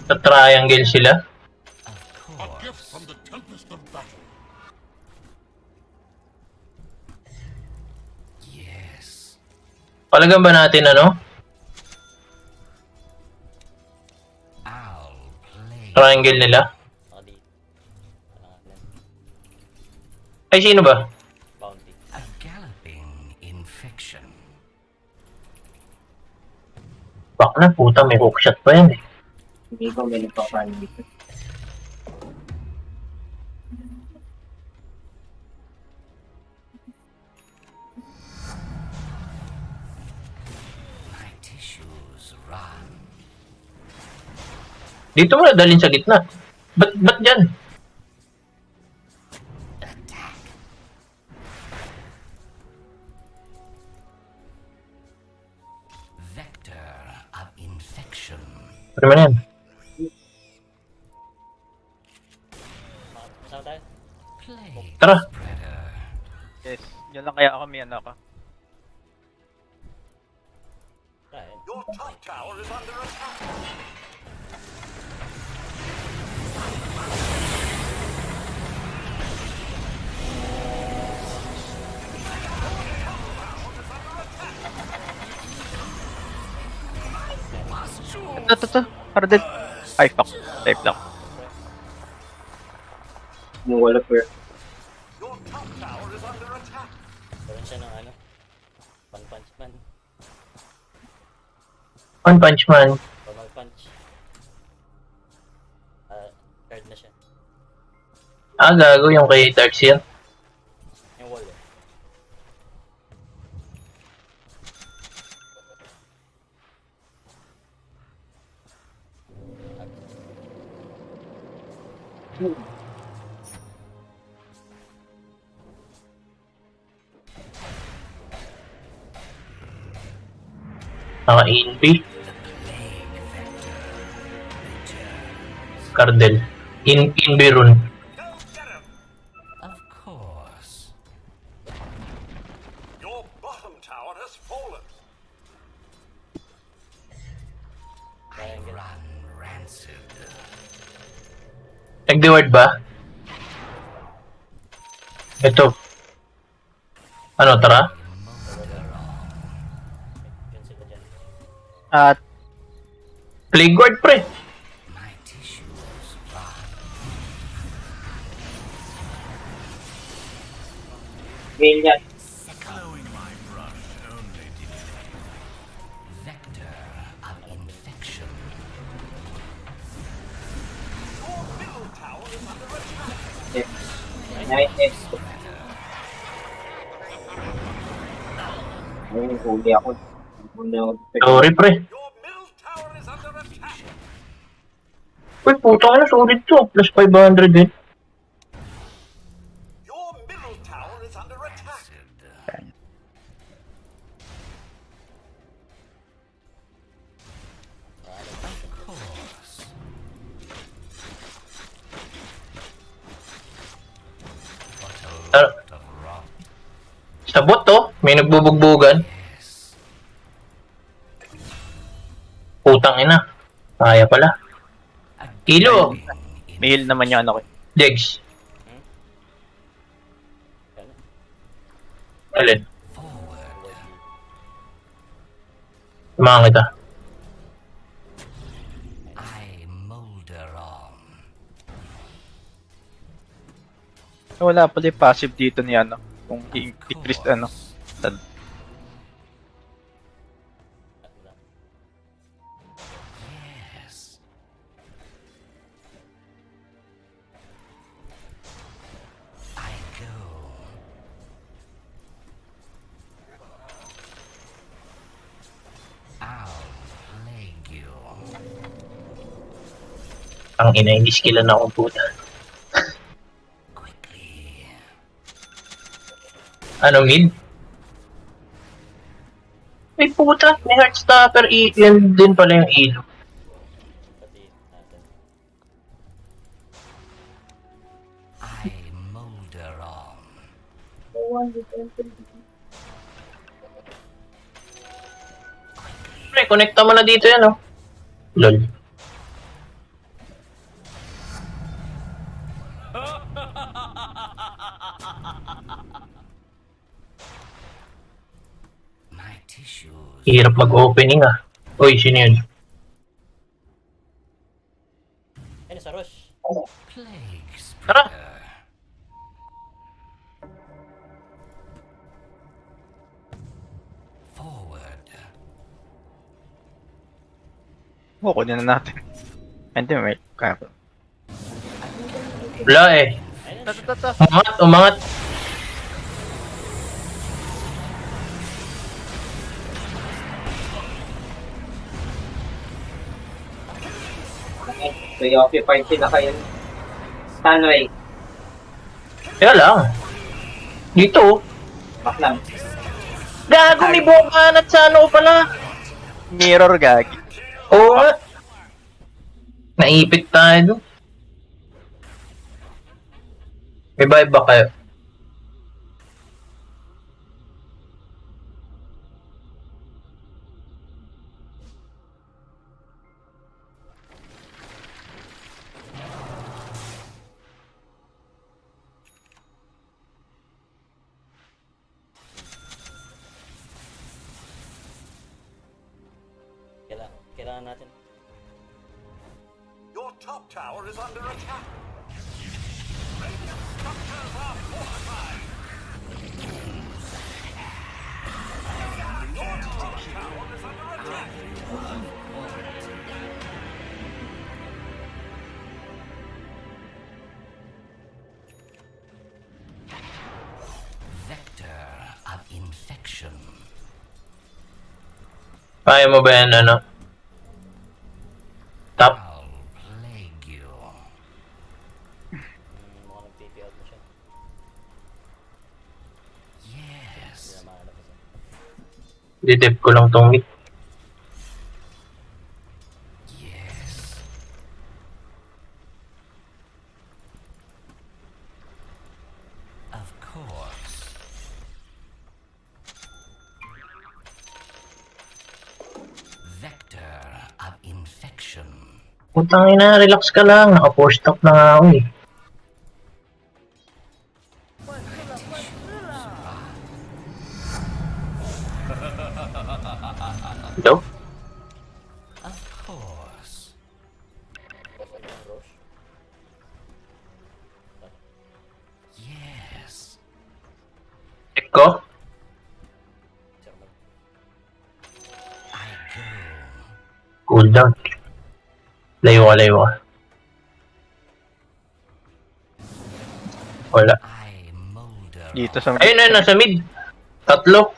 Sa triangle sila. Of A gift course. from the tempest of battle. Yes. Palagan ba natin ano? I'll play. Triangle nila. Ay, sino ba? A galloping infection. Bak na, puta, may hookshot pa yan eh. Hindi ko may nagpapan dito. My tissues run. Dito mo na dalhin sa gitna. Ba't dyan? Attack. Vector of infection. Ano man yan? Plague Tara. spreader. Yes. Yun lang kaya ako may ano ako. Your top tower is under attack. Ito. Para din. Ay, fuck. Type lang. Yung wala po. Your top tower is under attack. One Punch Man. Ah, gago yung kay Darkseer. Naka-ANP. Cardel. Inberun. Go get him. Of course. Your bottom tower has fallen. I run rancid. Nag-reward ba? Ito. Ano, tara? At Plague Ward, pre. My tissues run. Mail yan. Vector of infection. items. Ayun, huli ako. Huli ako. Sorry, pre. Your middle tower is under attack. Uy, putang ina, solid to. Plus 500 din. Your middle tower is under attack. Sa bot to, may nagbubugbugan. Putang ina. Kaya pala. Kilo. May heal naman yung ano ko. Jegs. Alin? Tumahan kita. Wala pala yung passive dito ni ano. Kung i-increase ano. Tad. Ang ina, hindi skillan ako puta. Ano, mid? Ay puta, may Heartstopper, yun din pala yung ilo. Pati natin. Pre, connecta mo na dito yan, oh. Lol. Hirap mag-opening, ah. Uy, sino yun? Ayun, sa rush. Tara! Kukunin na natin. Hindi, may kaya ko. Wala eh. Umangat, umangat. So, i-occupied sila kayo. Stanway. Kaya lang. Dito, oh. Back lang. Gago, may buong kanat sa ano pala. Mirror gagi. Oo nga. Naipit tayo doon. May vibe ba kayo? Kailangan natin. Your top tower is under attack. Radiant structures are fortified. Your top tower is under attack. Kaya mo ba yan, ano? Top? Mukhang nag-TP out na siya. Hindi na mahanap isa. Ditip ko lang tong mid. Putang ina, relax ka lang. Naka-4 stop na nga ako eh. Hello? Rush. Check ko? Sermon. Cool down. Layo ka, layo ka. Wala. Dito sa... Ayun na, nasa mid. Tatlo.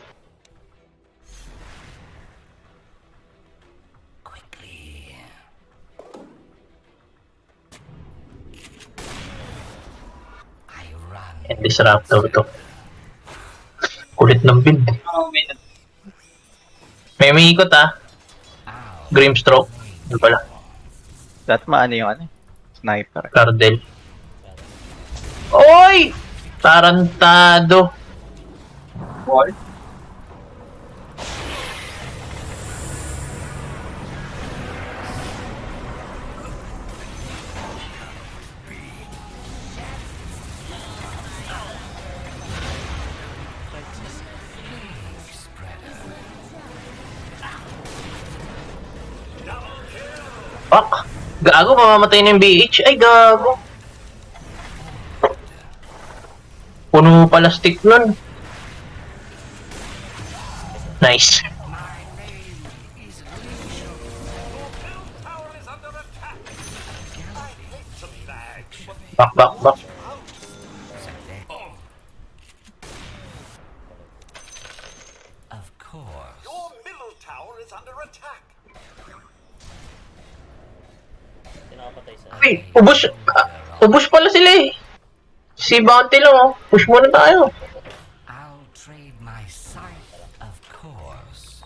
And disruptor to. Kulit ng build. May ikot ah. Grimstroke. Yun pala. Dati maano yung ano? Sniper. Cardel. Oy! Tarantado. Wall. Fuck! Gago, mamamatay na yung BH. Ay, gago. Puno pala stick nun. Nice. Tower is under attack. I hate to lag, Back, but back, back. Of course. your middle tower is under attack. Pinakapatay sa... Uy, ubos. Ubos pala sila eh. Si Bounty lang oh. Push muna tayo. I'll trade my sight, of course.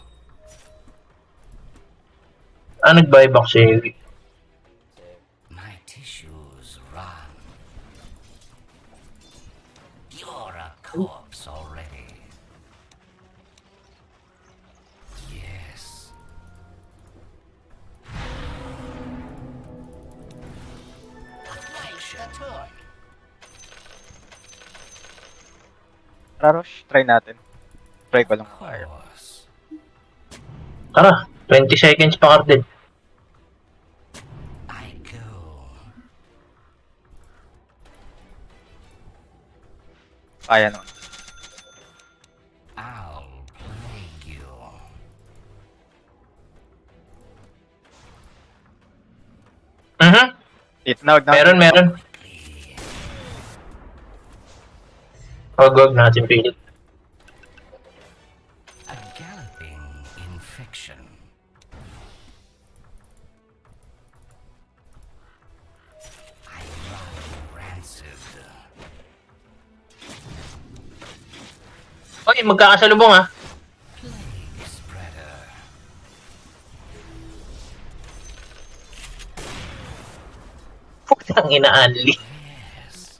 Ah, nag-buyback si Heavy. My tissues run. You're a corpse already. Yes. Rarosh, try natin. Try ko lang. Of course. Tara, 20 seconds pa Cardel. I go. Kaya naman. I'll plague you. Tinawag na. Meron. Wag natin pilit. A galloping infection. I run rancid. Okay, magkakasalubong ah. Plague spreader. Putang ina-unli. Yes.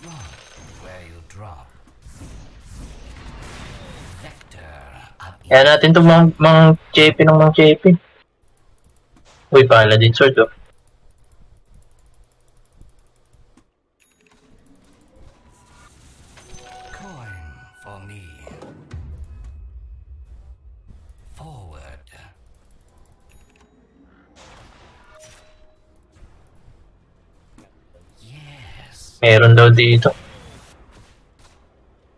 Mark where you drop. Vector of Kaya natin itong mang chepe ng mang chepe. Uy, Paladin Sword oh. coin for me. Forward. Yes. Meron daw dito.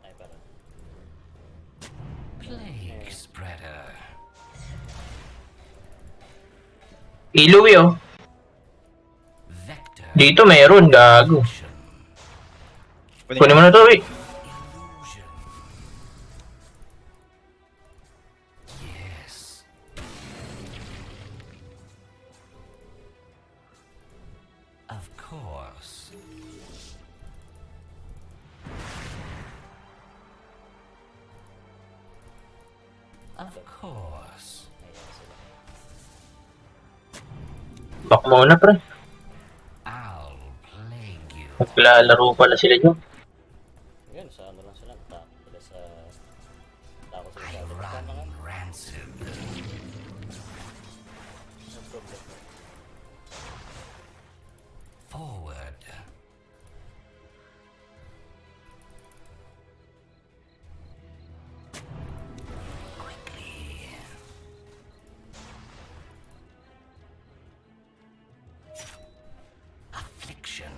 Ay, parang... Plague spreader. Iluwi oh. Vector. Dito meron, gago. Kunin mo na to, eh. Illusion. Yes. Of course. Of course. Ayan sila. Back muna, pre. I'll plague you. Maglalaro pala sila dyan. Yun, sa ano lang sila. Sila sa... Takot sila I sa... run Tama nga. rancid. No problem. Forward. Quickly. Affliction.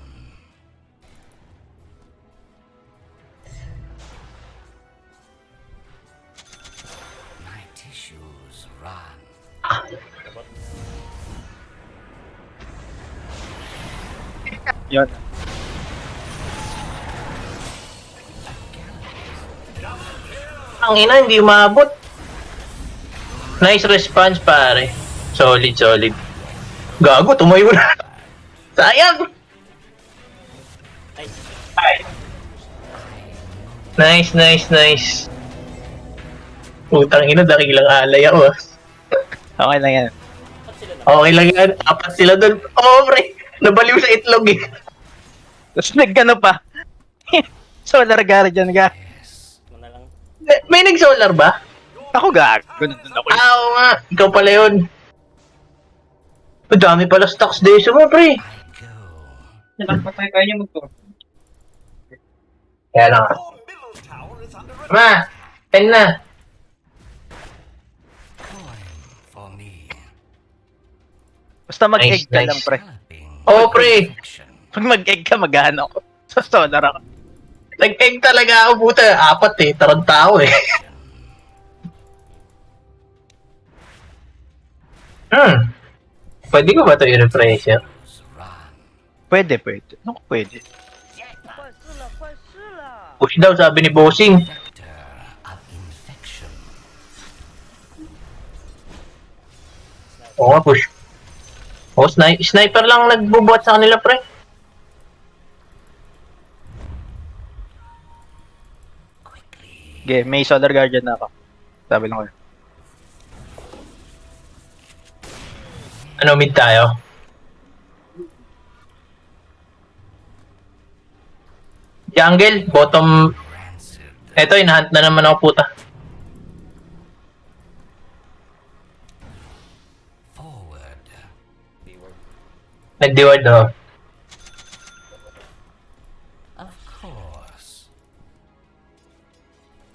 My tissues run. Yun. Putang ina, hindi umabot. Nice response, pare. Solid, solid. Gago, tumayo na. Sayang! Ay. Nice, nice, nice. Putang ina, dakilang alay ako. Okay lang yan. Ba't sila na? Okay lang yan. Apat sila doon. Oh, pre. Nabaliw sa itlog eh. Tapos nagkano pa. Solar Guardian ga. Mo na lang. May nag-solar ba? Ako gago. Nandun ako. Ah, oo nga. Ikaw pala yun. Madami pala stocks deso mo, pre. Kaya lang. Your middle tower is under attack. Ma, 10 na. For me. Basta mag-egg Nice, ka nice. lang, pre. Oo, pre. Pag mag-egg ka, mag-ano ako. Sa solar ako. Nag-egg talaga ako, puta. Apat eh. Tarantao eh. Pwede ko ba ito i-refresher? Pwede, pwede. Ano ko pwede? Push daw, sabi ni Bossing. Oo nga, push. Oh, sniper lang nagbubuhat sa kanila, pre. Okay, may Solar Guardian na ako. Sabi lang ko. Ano, mid tayo? Jungle, bottom. Eto, inahunt na naman ako, puta. B-word. Nag-deward, oh.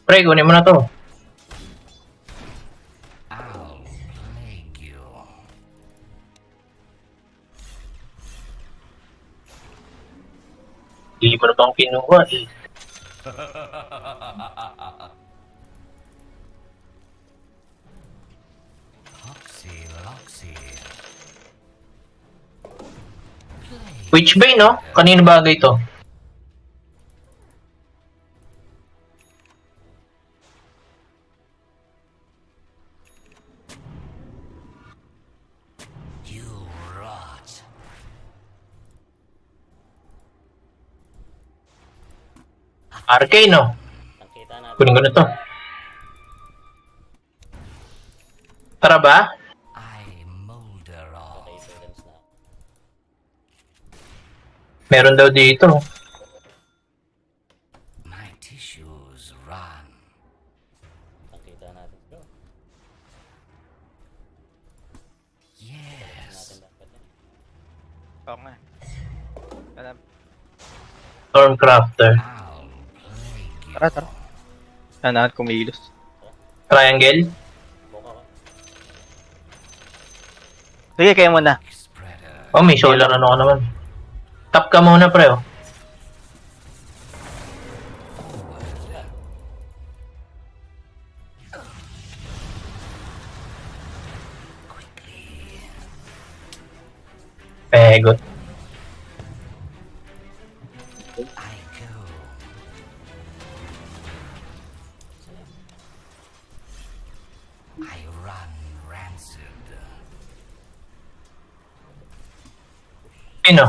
Pre, kunin mo na to. Hindi mo na bang kinuha eh. Which bay, no? Kanino bagay to? Arcane, no? Nakita natin. Kunin ko na to. Tara ba? Okay, silence na. Meron daw dito. Nakita natin. Go. Natin dapat yan. Oo nga. Alam. Stormcrafter. Tara, tara. Saan kumilos? Triangle. Buka ka. Sige, kayo muna. Oh, may solar ano ka naman. Tap ka muna, pre, oh. Pegot. Sino? Yun o.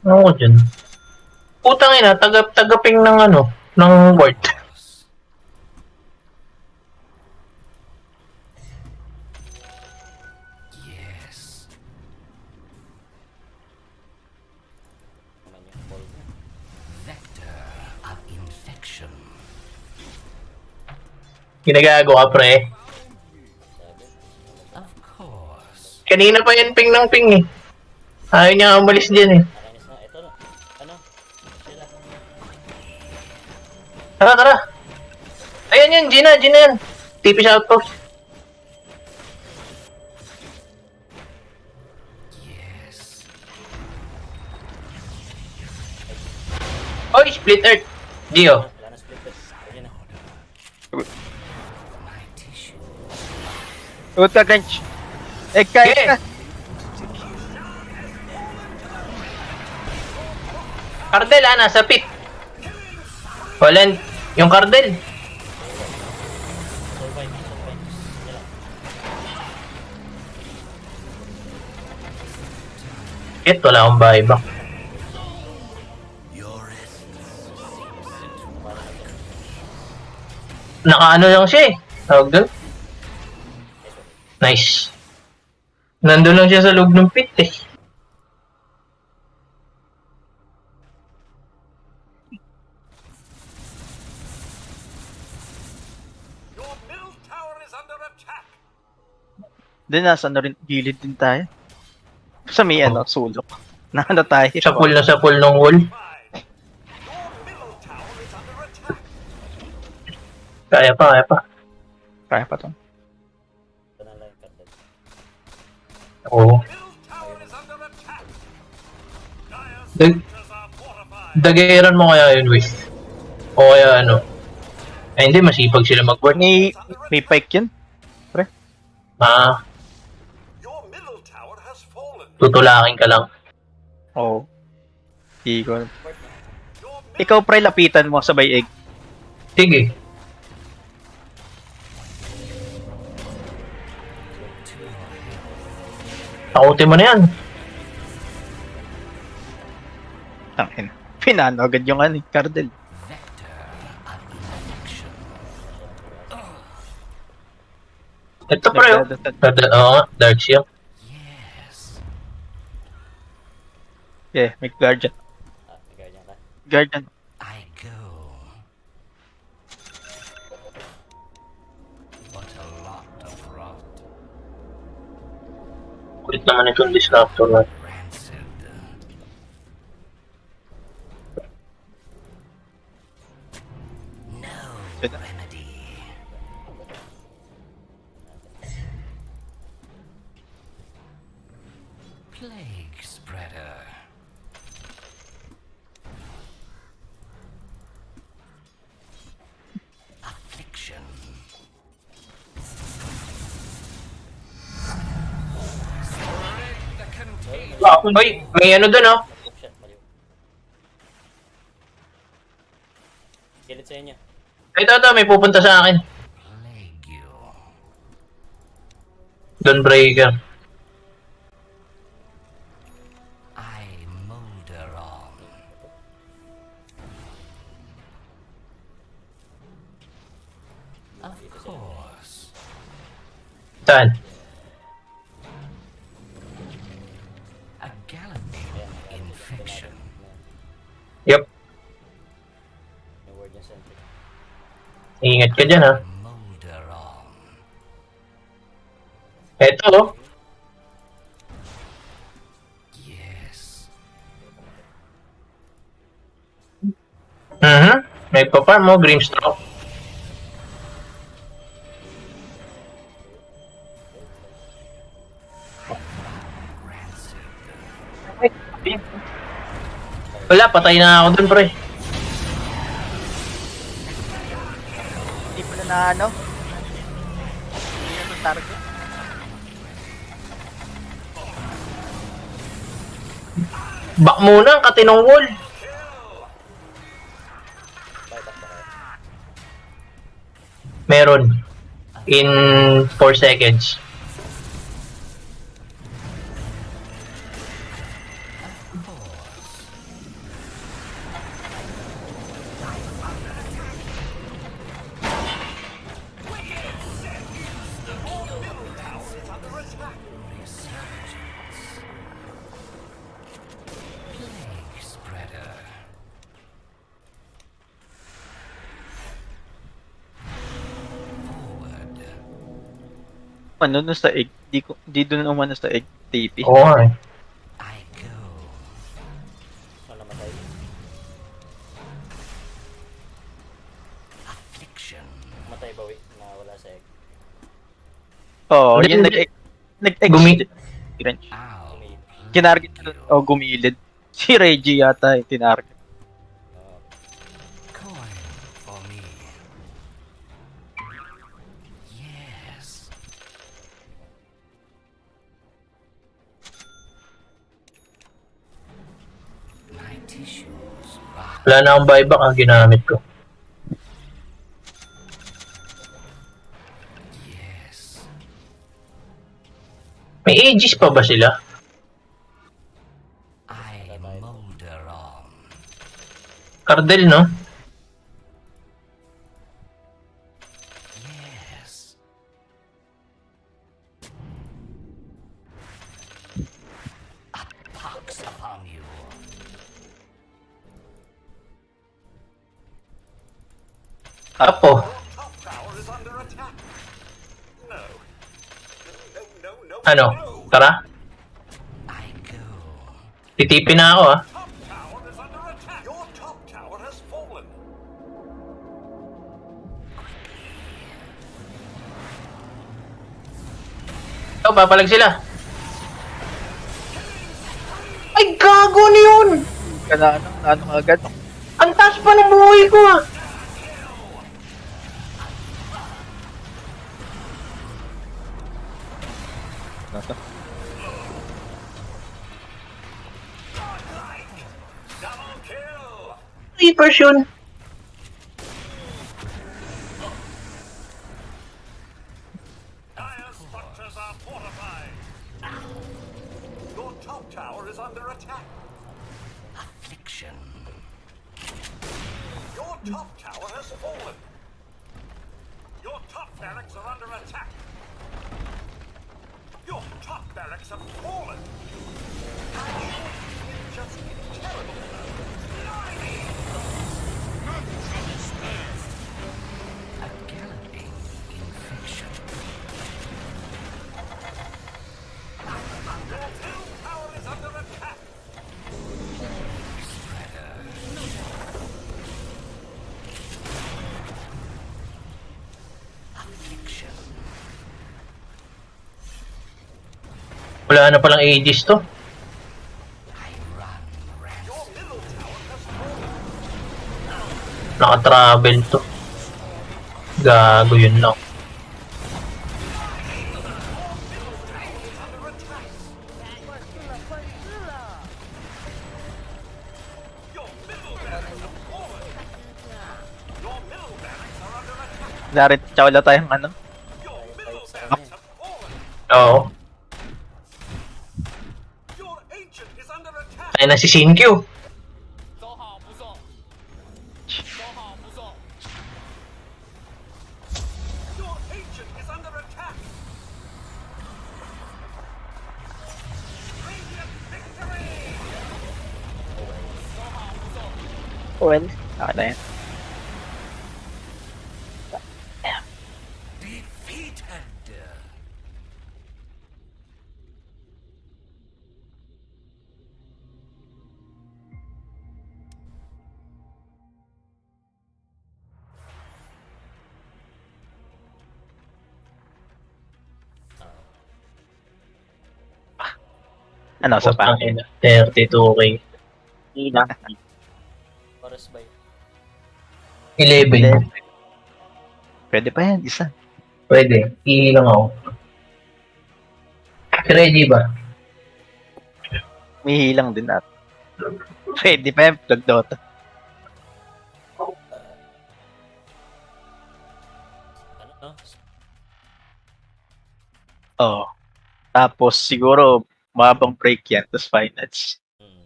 Ano ko dyan? Putang ina, tagaping ng ano, ng ward. Naman yung ball niya. Ginagago ka, pre. Sabi. Kanina pa yan ping ng ping eh. Ayaw niya umalis dyan eh. Nakainis na. Ito na. Ano? Sila. Tara, tara. Ayan yan, Gina yan. TP sa outpost. Oy, split earth. Gio. Wala na split test. Pwede na. Tugot ka, Grinch. Egg ka, egg ka. Cardel nasa pit. Walan, yung Cardel. Survive. Yan lang. Shit, wala akong buyback. Nakaano lang siya eh. Tawag doon. Nice. Nandun lang siya sa loob ng pit eh. Your middle tower is under attack. Then nasa ano rin, gilid din tayo. Sa may ano, sulok. Na ano tayo. Sa pool ng wall. Fine. Your middle tower is under attack. Kaya pa. Kaya pa to. Ito na lang yung cardel. Oo. Middle tower is under attack. Dire Dag- structures are fortified. Dageran mo kaya yun, Wiz. O kaya ano. Ay hindi, masipag sila mag-work. May pike yun. Ah, Your middle tower has fallen. tutulakin ka lang. Oo. Di ko. Your middle Ikaw pre, lapitan mo sabay egg. Sige. Takutin mo na yan. Tangin. Pinano agad yung ano, Cardel. Ito pre, oh. Oo nga, dark siya. Yeah, may guardian. May guardian ka. Guardian. I go. What a lot of rot. Kulit naman itong disruptor na. Rancid. No Good. remedy. Plague spreader. Affliction. Hoy, may ano dun oh. Maliw siya, maliw. Gilid sa inyo. Ito, may pupunta sa akin. Plague you. Dawnbreaker. I molder on. Of course. Saan? A galloping infection. Yup. May word yung sentry. Ingat ka dyan ha. Molder on. Ito oh. Yes. May pa-farm mo, Grimstroke. Wala, patay na ako dun, pre. Hindi pala na ano. Hindi na to target. Back muna ang katinong wall. Meron. In 4 seconds. Plague spreader. Forward. Ano no sa egg? Di doon umano sa egg TP. Oo nga eh. I go. Saan namatay? Affliction. Matay ba, na wala sa egg? Oo, Hindi, yun hindi. nag-egg. Gumi- Crunch. Ow. Kinarget ko. O, gumilid. Si Reggie yata yung tinarget. Coin for me. Yes. My tissues. Wala na akong buyback ang ginamit ko. May aegis pa ba sila? Cardel, no? Apo. Top tower is under attack. No. No. Ano? Tara. Titipin na ako, ah. Top tower is under attack. Your top tower has fallen. Oh, papalag sila. Ay, gago na yun! Ano agad? Ang taas pa ng buhay ko, ah. Nasa? Double kill. Reapers yun. Dire structures are fortified. Your top tower is under attack. Your top tower has fallen. Your top barracks are under attack. Your top barracks have fallen. Just terrible. Your middle tower is under attack. Wala na palang aegis to. Your middle tower has fallen. Naka-travel to. Gago yun lang. Your middle barracks have fallen. Your middle barracks are under attack. Lari, tsaka wala tayong ano? Your middle barracks have fallen. Oo. Your ancient is under attack. Ay na si Shinkyu. Your ancient is under attack. Radiant victory. Well, okay na yan. Ano sa pa? Putang ina, 32k. Ina. Oras ba yun? 11. Pwede pa yan, isa. Pwede. Iilang ako. Si Reggie ba? May hilang din at. Pwede pa yan, Plug Dota. Ano? Oo. Tapos siguro, mabang break yan, tapos finals. Hmm.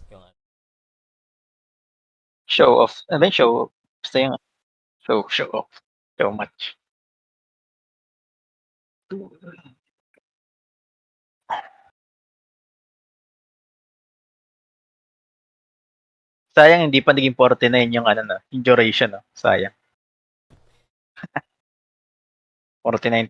Yung ano. Show off. Ano yung show off? Basta yung show off. Show match. Sayang hindi pa naging 49 yung ano na, yung duration no. Sayang. 49.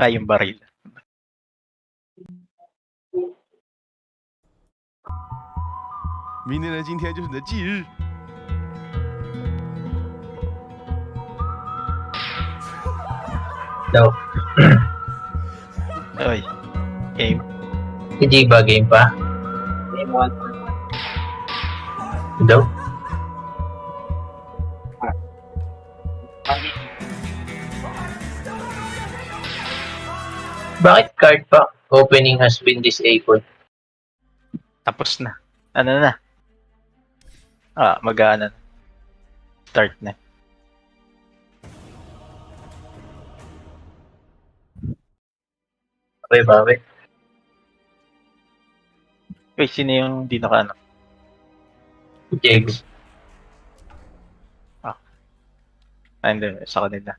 Yung baril. Daw. Oy. Game. Hindi ba game pa? Game 1. Daw. Bakit card pack opening has been disabled? Tapos na. Ano na? Mag-ano na. Start na. Bawi. Wait, sino yung di naka-ano? Jegs. Hindi. Sa kanila.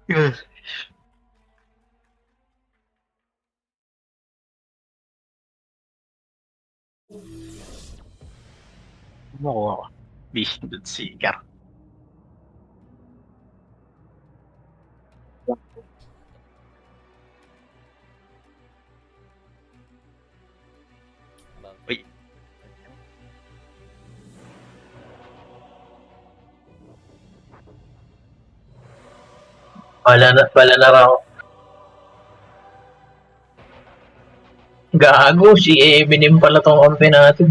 Yes. Makuha ko. Vision dun Seeker. Wait. Pala na raw. Gago, si Eminem pala tong kampi natin.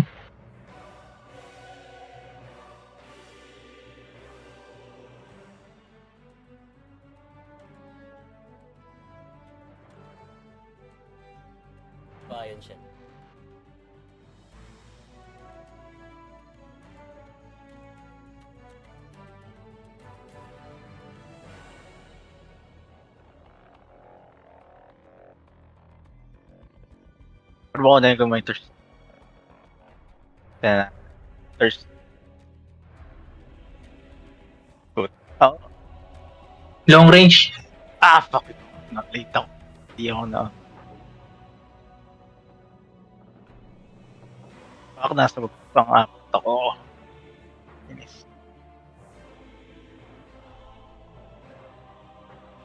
Bayan siya. Pero ko na yung kumay thirst. Yan na. Thirst. Good. Oh. Long range. Fuck it. Late ako. Hindi ako na. Ako nasa pang-apat ako. Inis.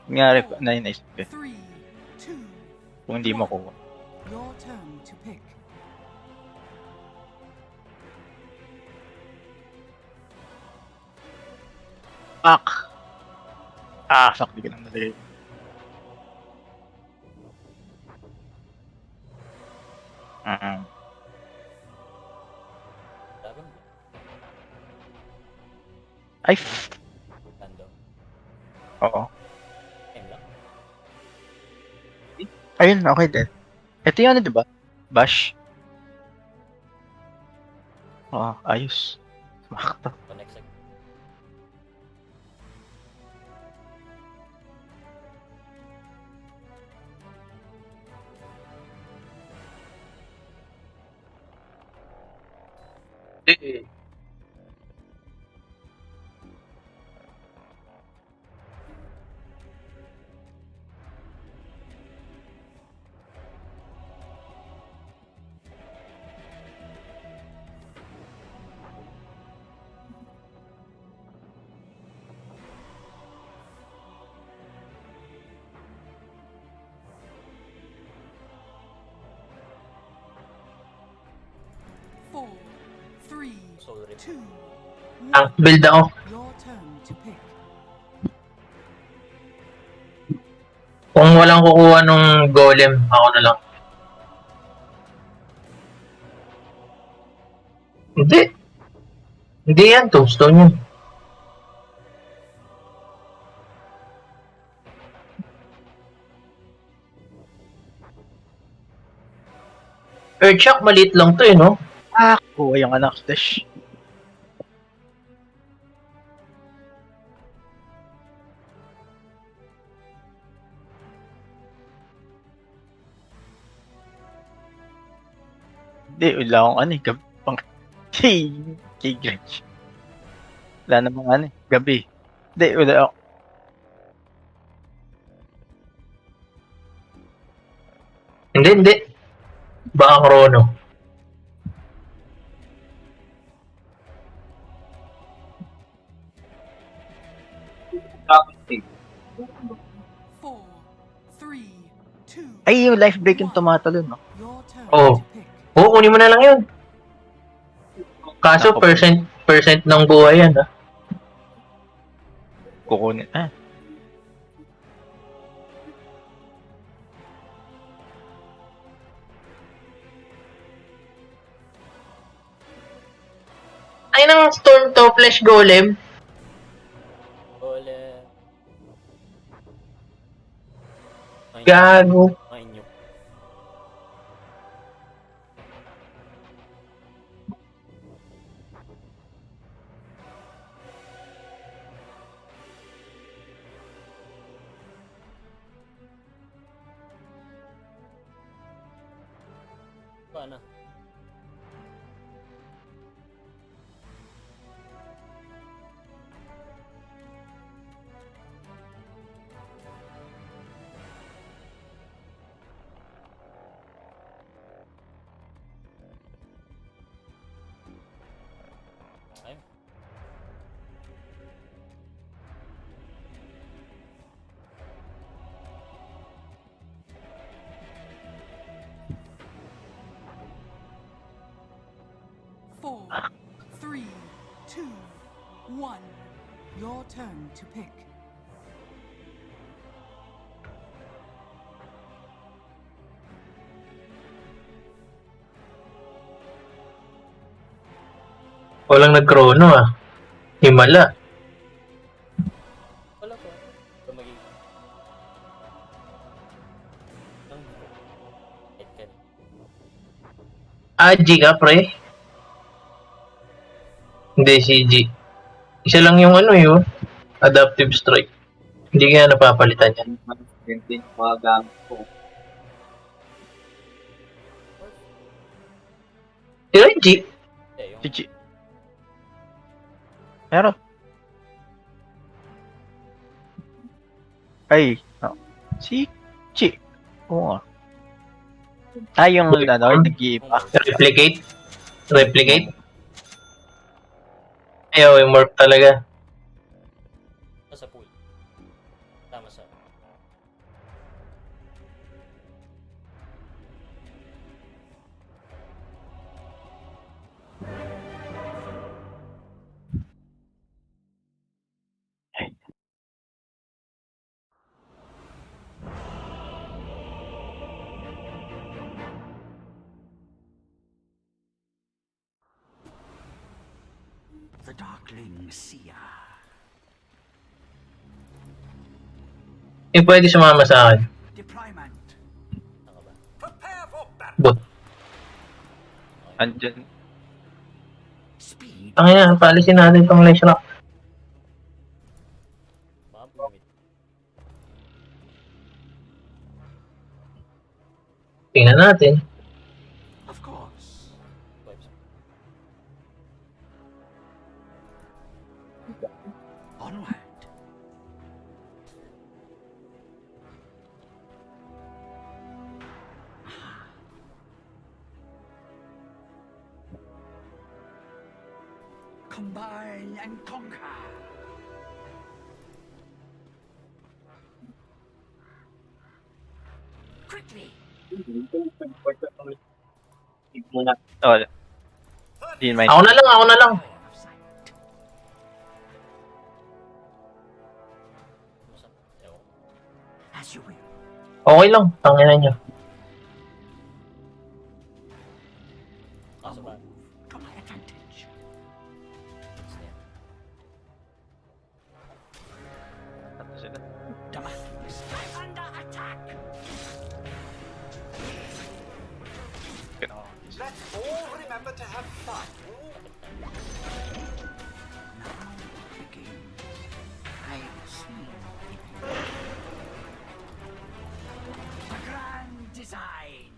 Nangyari pa na yun. 3, 2, Kung hindi makuha. your turn to pick. Fuck! Fuck. Di ka lang nalagay. Dragon. Ay, Lando. oo. Game lang. Ayun, okay din. Ito yung ano, diba? Bash. Ayos. Sumakta. Connect sa... Four, three, Soul Rip. 2, Build ako. your turn to pick. Kung walang kukuha nung golem, ako na lang. Hindi. Hindi yan, tombstone yun. Earthshock, maliit lang to no? Kuha yung anak dash. Hindi, wala akong ano gabi pang... Kay Grinch. Wala namang ano gabi. Hindi, wala ako. Hindi. Baka Chrono. Four, three, two. Ay, yung life break yung tumatalon, no? Your turn Oh. to pick. Oo, kunin mo na lang yun. Kaso Nako. percent ng buhay yan, ha? Kukunin. Ah, Ay, ng Storm to Flesh Golem. Ole. Gago. Mainyo. Paano? Ayun. Four, three, two, one. Your turn to pick. Walang nag-chrono, ah. Himala. Wala po. Ito magiging. Ang hit ka. G ka, pre? Hindi, si G. Isa lang yung ano yun. Adaptive Strike. Hindi kaya napapalitan yan. Si Reggie. Yung si Chi. Meron. Ay, no. Si Chi. Oo nga. Ah, yung ano, nag-iiba. Replicate. Replicate. Ayaw, yung morph talaga. sa pool. Tama sa. The Darkling Seer. Pwede sumama sa akin. Deployment. Tama ba? Prepare for battle. Bot. Andyan. Speed. Ang ina, paalisin natin itong Leshrac. Baka bumimit. Tingnan natin. Of course. Vibes. Onward. Combine and conquer. Quickly. Oh, di mind. Ako na lang, ako na lang. Of sight. Masam. Ewan. As you will. Okay lang, tanginan nyo. Kaso ba? To my advantage. Sige. Damascus. I'm under attack. Let's all remember to have fun. Now begins. I see. The grand design.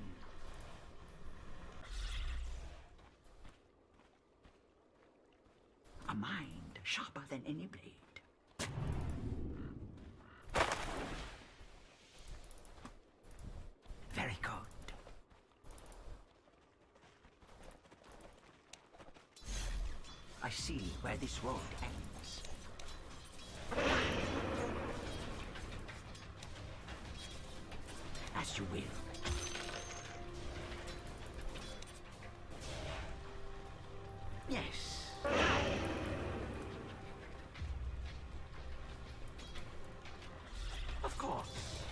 A mind sharper than any blade. Very good. I see where this road ends. As you will. Yes. Of course.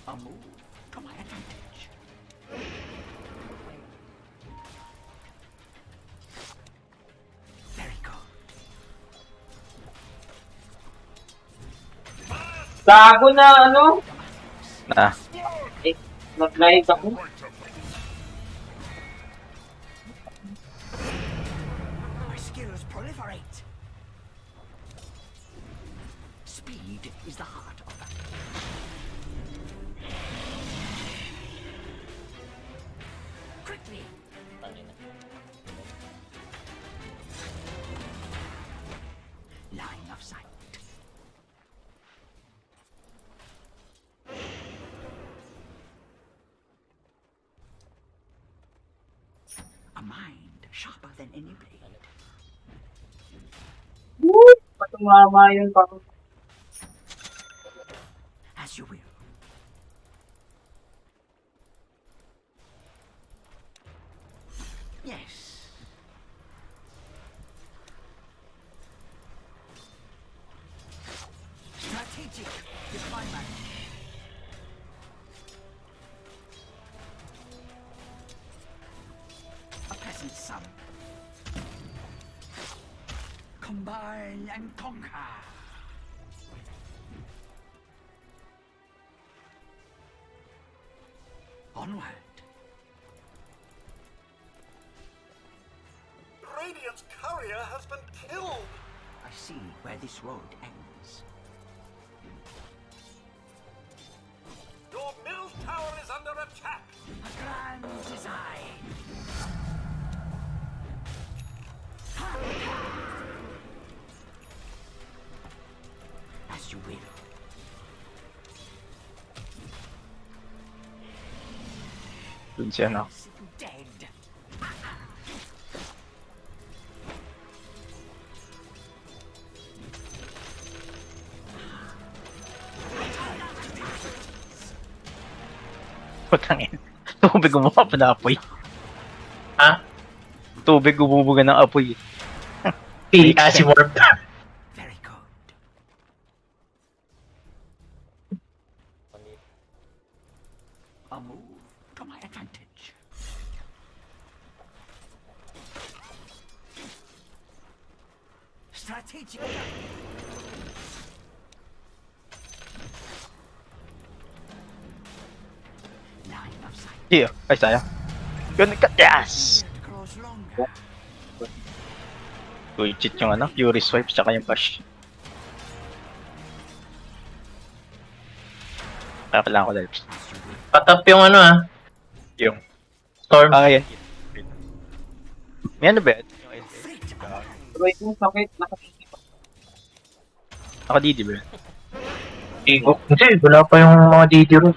A move to my advantage. Very good. Gago na ano? Ah, Eh, nag-live ako. My skills proliferate. Speed is the heart of that. Quickly. Tangina. Line of sight. A mind sharper than any blade. Woo! Patumama yun pa. As you will. Yes. Strategic deployment. A peasant son. Combine and conquer. Onward. Radiant's courier has been killed. I see where this road ends. Your middle tower is under attack. A grand design. As you will. dun siya na. Dead. Putangin. Tubig umuha na apoy. Ha? Tubig umubuga ng apoy. Si Warp. Very good. Panit. A move to my advantage. Strategic. Line of sight. Here. Ay, sayang. Yun, yes! It grows longer. Good cheat yung ano, Fury Swipe, tsaka yung push. Kaya kailangan ko dahil. As you will. Patap yung ano Yung, Storm. yan. May ano ba yan? Yung LT? Fate Pero ito sakit. Nakasisip. Naka-DD ba yan? Igo. Hindi, wala pa yung mga didiro.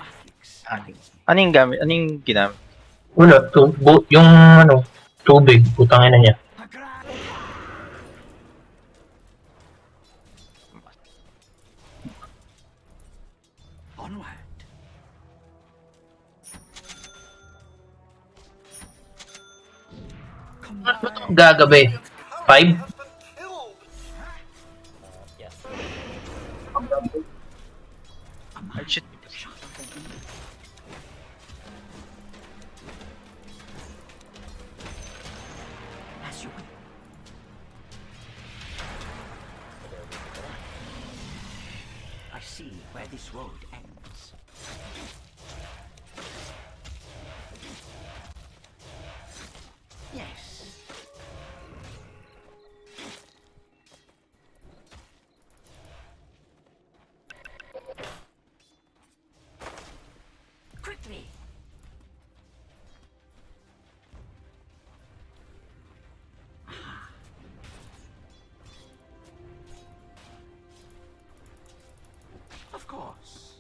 Ano yung gamit? Ano yung ginamit? Wala. Yung ano, tubig. Putangin na niya. A grand. Onward. Combine. Gagabi. Radiant's courier 5? has been killed. Yeah. A Ay, mind shit. sharper than any blade. As you will. I see where this road ends. Yes. Quickly. Of course.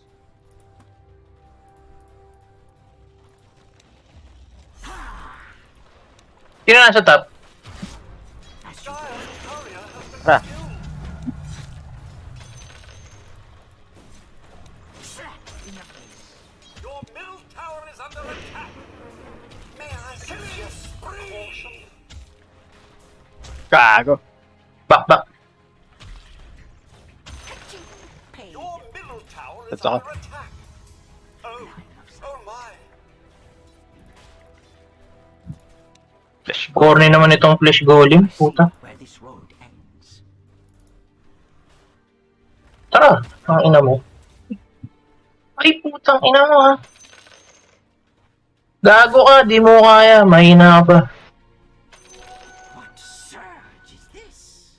Sino nasa top? Dire's courier has been Tara. killed. Your middle tower is under attack. May I suggest precaution? Gago. Back. Your middle tower is That's all. under attack. Oh my. Flash. Corny naman itong flash golem. Puta. Where this road ends. Tara. Ang ina mo. Ay, putang ina mo ha. Gago ka. Di mo kaya. Mahina ka pa. What surge is this?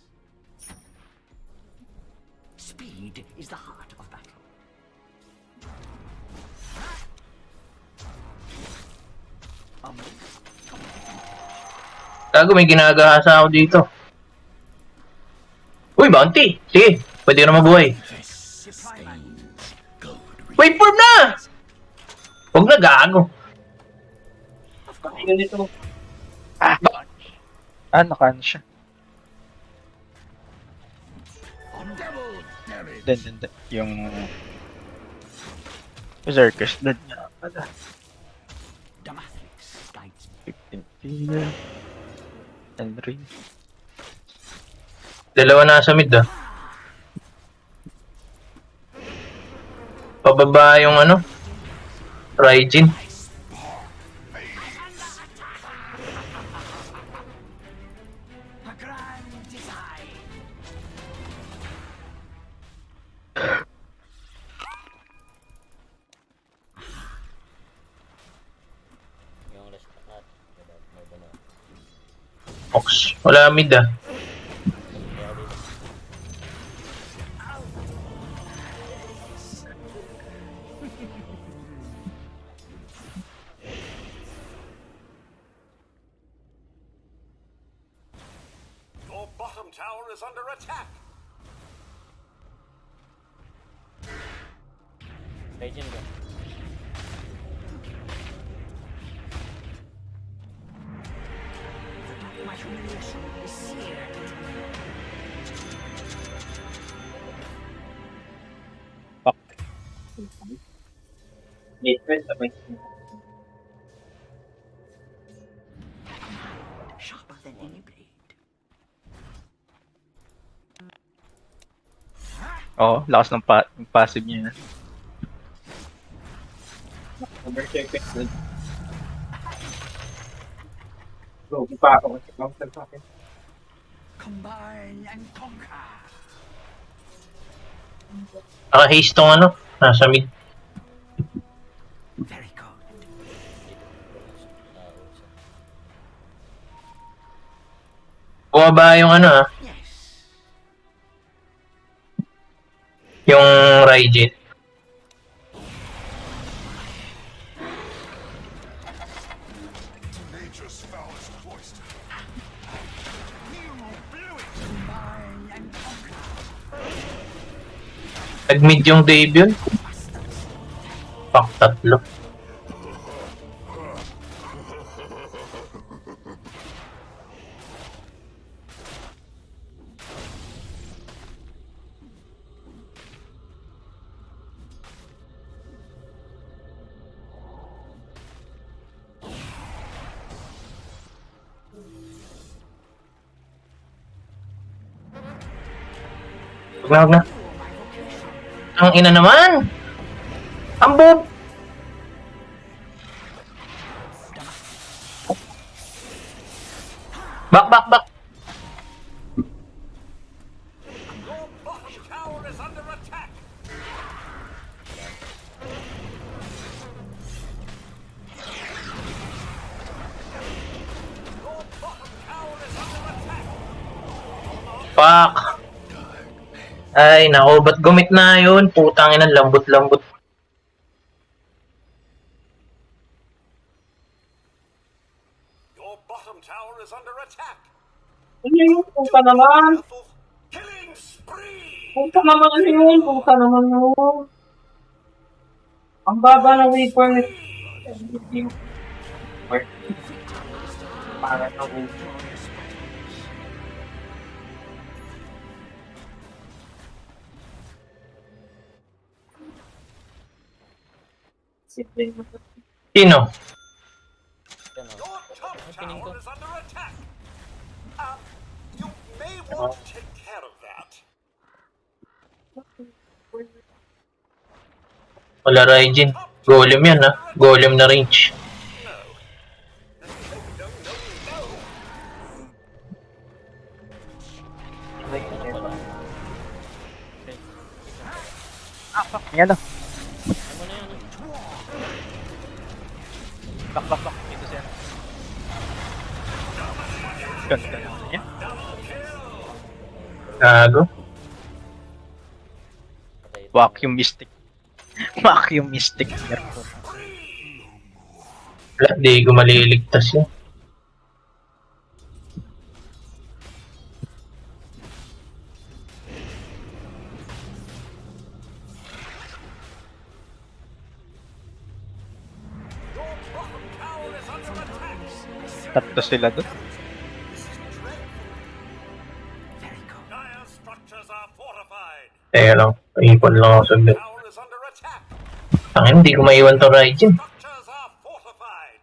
Speed is the heart of battle. Gago, may ginagahasa ako dito. Uy, bounty! Sige, pwede ka na mabuhay. Wait for na! Huwag na, gago. Yun ito. Nakaano siya. Hindi. Yung... Berserkers, dead nga pala. Damatrix guides me. 15 fear. Henry. Dalawa na sa mid ah. Pababa yung ano? Raijin. A grand design. Yung last natin. May dalawa. Ox. Wala mid ah. Kaya dito. Your bottom tower is under attack. Legend ba? My humiliation is seared. Different sabay. Sharper than any blade. Oo, lakas ng yung passive niya. Overcheck it. Good. Bro, pa ako kasi counter sa akin. Combine and conquer. Naka-haste tong ano? Nasa mid. Very good. Bumaba yung ano ah. Yes. Yung Raijin. Nature's foulest cloister. Combine and conquer. Nag-mid yung Dave yun. Fuck, tatlo. Huwag na. Ang ina naman! Ang bob! Back! Your bottom tower is under attack. Your bottom tower is under attack. Fuck! Ay, nako, ba't gumit na yun? Putang ina, lambot-lambot. Your bottom tower is under attack. Ano yun? Puta naman! Careful. Killing spree. Puta naman ano yun? Puta naman yun! Ang baba ng waveform nito. Para sa ulo. Simple mo. Sino? Yan o. Your top Pining ko. tower is under attack. You may want to take care of that. Wala Raijin. Golem yan ha. Golem na range. Ayan o. Ano mo na yan? Bak. Ito siya. Ganda naman niya. Gago. Patay ito. Vacuum Mystic. Vacuum Mystic. Meron. Wala, di ko maliligtas yun. Your bottom tower is under attack. Tatlo sila doon. Dire structures are fortified. Teka lang. Ipon lang ako saglit. Tower is under attack. Tangin, hindi ko maiwan to Raijin. Structures are fortified.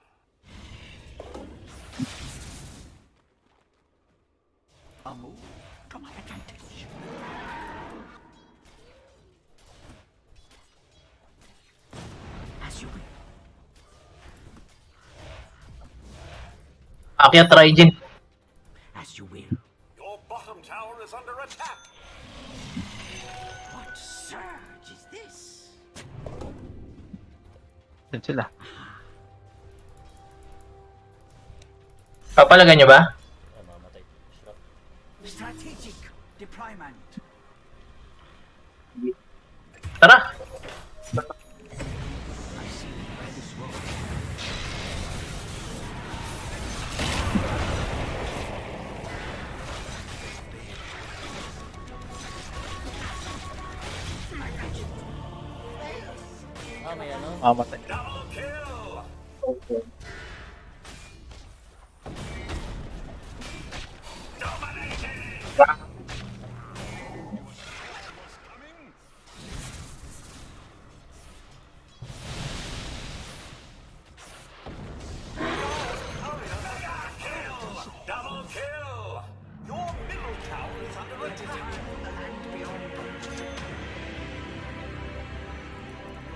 A move to my advantage. As you will. Akyat Raijin. As you will. Your bottom tower is under attack. What surge is this? Doon sila. Papalagan nyo ba? Ay, mamatay. Shrap. Strategic deployment. Tara. I see where this road. May ano? Mamatay. Double kill. Double kill. Your middle tower is under attack.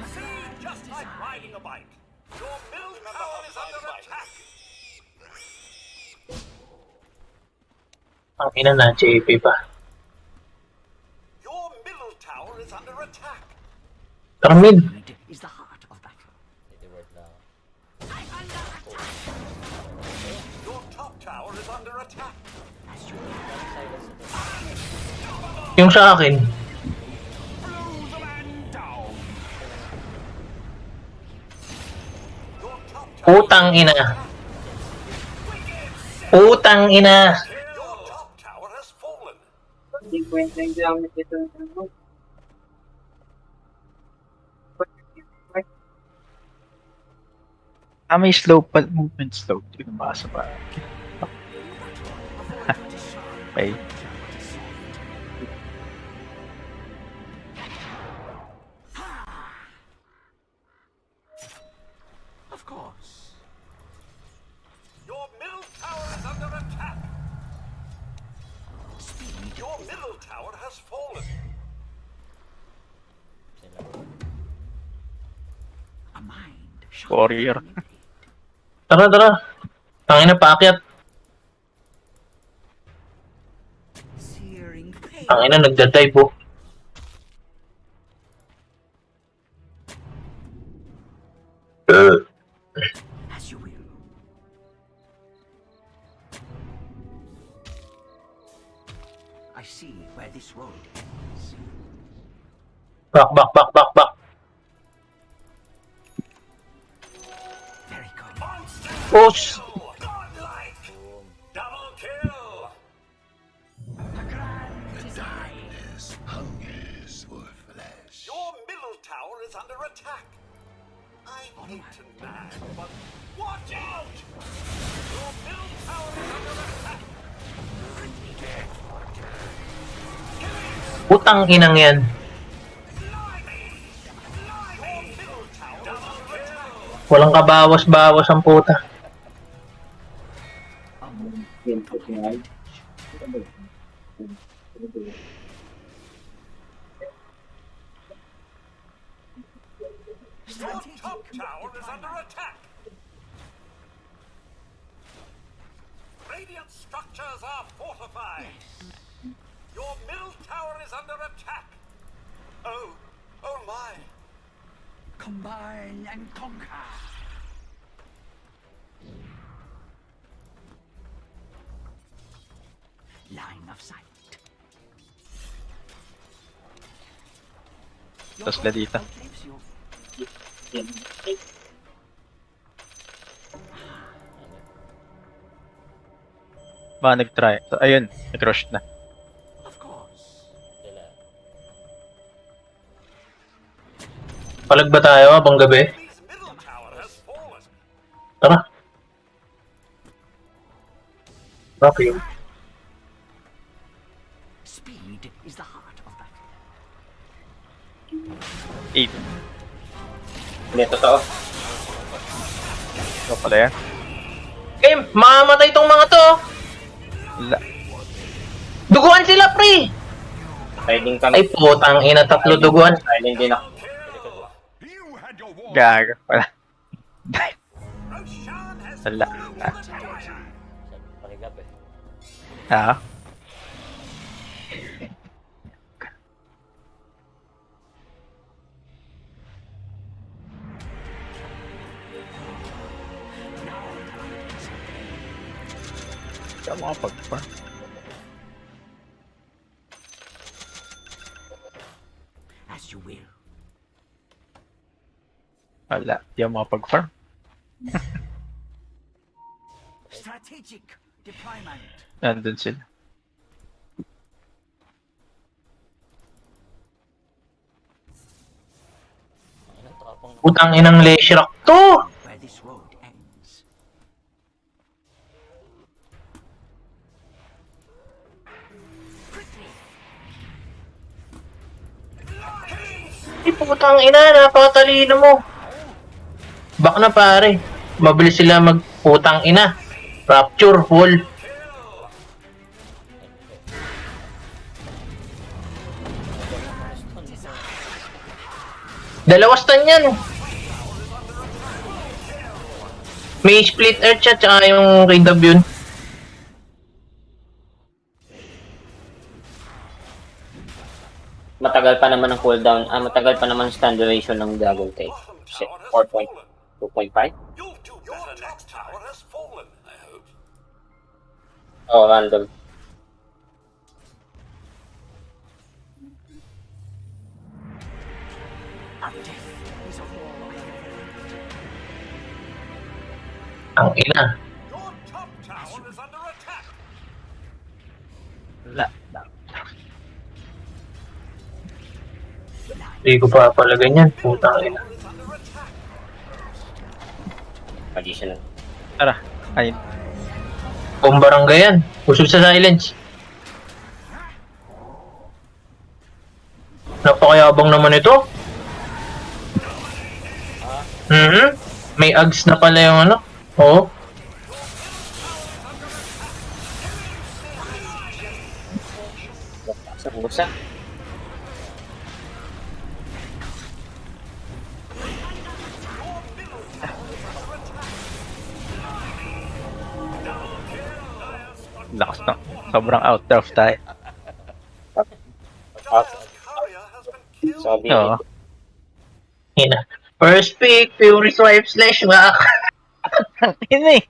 See, just like riding a bike. Your middle tower is under attack. Ang ina na, JP pa. Your middle tower is under attack. Tara mid. Need is the heart of battle. Hindi word na. Your top tower is under attack. As you will. Silence ito. Yung sa akin. Your top tower. Putang ina. Putang ina. Your top tower has fallen. Hindi kwenta yung gamit ito. May slow pa. Movement slow. Hindi ko nabasa pa. Okay. Of course. Your middle tower is under attack. Your middle tower has fallen. Sila. A mind sharp Warrior. and Tara, tara. Tangina, paakyat. searing pain. Tangina, nagdadive po. As you will. I see where this road ends. Back. Very good. Push. Godlike. Double kill. Your middle tower is under attack. I hate to nag, but Watch out! Your middle tower is under attack. Putang inang yan. Your middle tower is under attack. Walang kabawas-bawas ang puta. Your top tower is under attack. Radiant structures are fortified. Your middle tower is under attack. Oh my. Combine and conquer. Line of sight. Tapos na dito. Outlives you. Baka nag-try. So, ayun, nag-rush na. Of course. Sila. Palag ba tayo habang gabi? Enemy's middle tower has fallen. Tara. Okay. Speed is the heart of battle. 8. Hindi, totoo. Ito pala yan. Game, mamamatay tong mga to. La- Duguan sila, pre. Riding Ay, kami. putang ina, tatlo duguan. Riding din ako. You had your war. Gago pala. Roshan has Wala. fallen. Sa panigap eh. Ah. Siya makapag-farm. As you will. Wala, di ako makapag-farm. Strategic deployment. Nandun sila. Ayun, tapang Putang inang Leshrac to. Where this road ends. Ay, putang ina, napakatalino mo. Back na pare. Mabilis sila magputang ina. Rapture, wall. Dalawa stun yan. May split earth siya, tsaka yung kay Dab yun. Matagal pa naman ang cooldown. Matagal pa naman ang stand duration ng Dragon Tail. Bottom tower has fallen. 4.2.5? You'll do better next tower has fallen, I hope. Oh, random. Death is a war I have learned. Ang ina. Your top tower is under attack. Wala. Hindi ko pa pala ganyan. Putang ina. Is under attack. Additional. Tara. Ayun. Bombarangay yan. Usog sa silence. Napakayabang naman ito. May ags na pala yung ano. Oo. Sa busa. Lakas na. Sobrang out of tayo. Courier has been killed. Sabi, Oo. Ina. First pick, Fury Swipe slash back. Yun eh.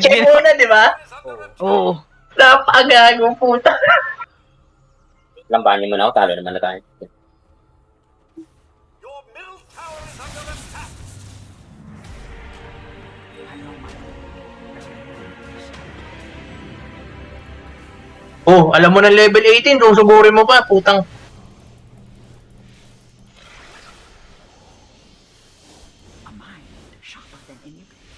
Check muna, di ba? Is under attack. Oo. Napakagago puta. lambanin mo na ako, talo naman na tayo. Your middle tower is under attack. Oh, alam mo na level 18, susugurin mo pa, putang. A mind sharper than any blade.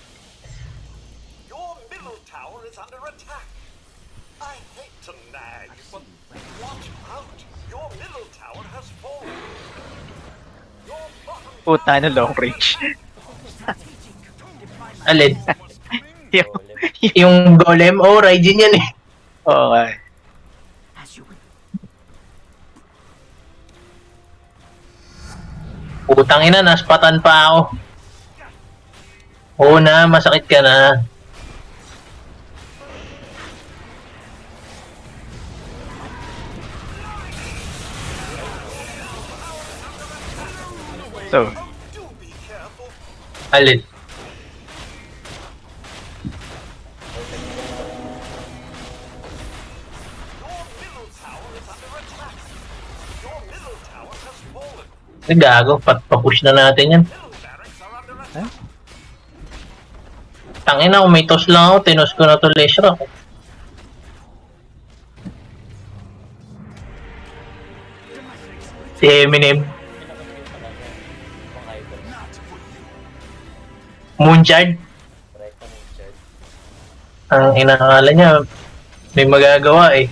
tower is under attack. I hate to nag, but watch out. Your middle tower has fallen. Your bottom Puta na long range. Alin? yung, Yung golem? Oh, Raijin yan eh. oo nga. eh. As you will. Putang ina, naspatan pa ako. Oo na, masakit ka na. So, do be careful. Alin? Your middle tower is under attack. Your middle tower has fallen. Ay, gago, papush na natin yan. Middle barracks are under attack. Tangina, kung may toss lang ako, tinos ko na to Leshra. Si Eminem. Moonshard. Rekta ng Chad. Ang inakala niya, may magagawa eh.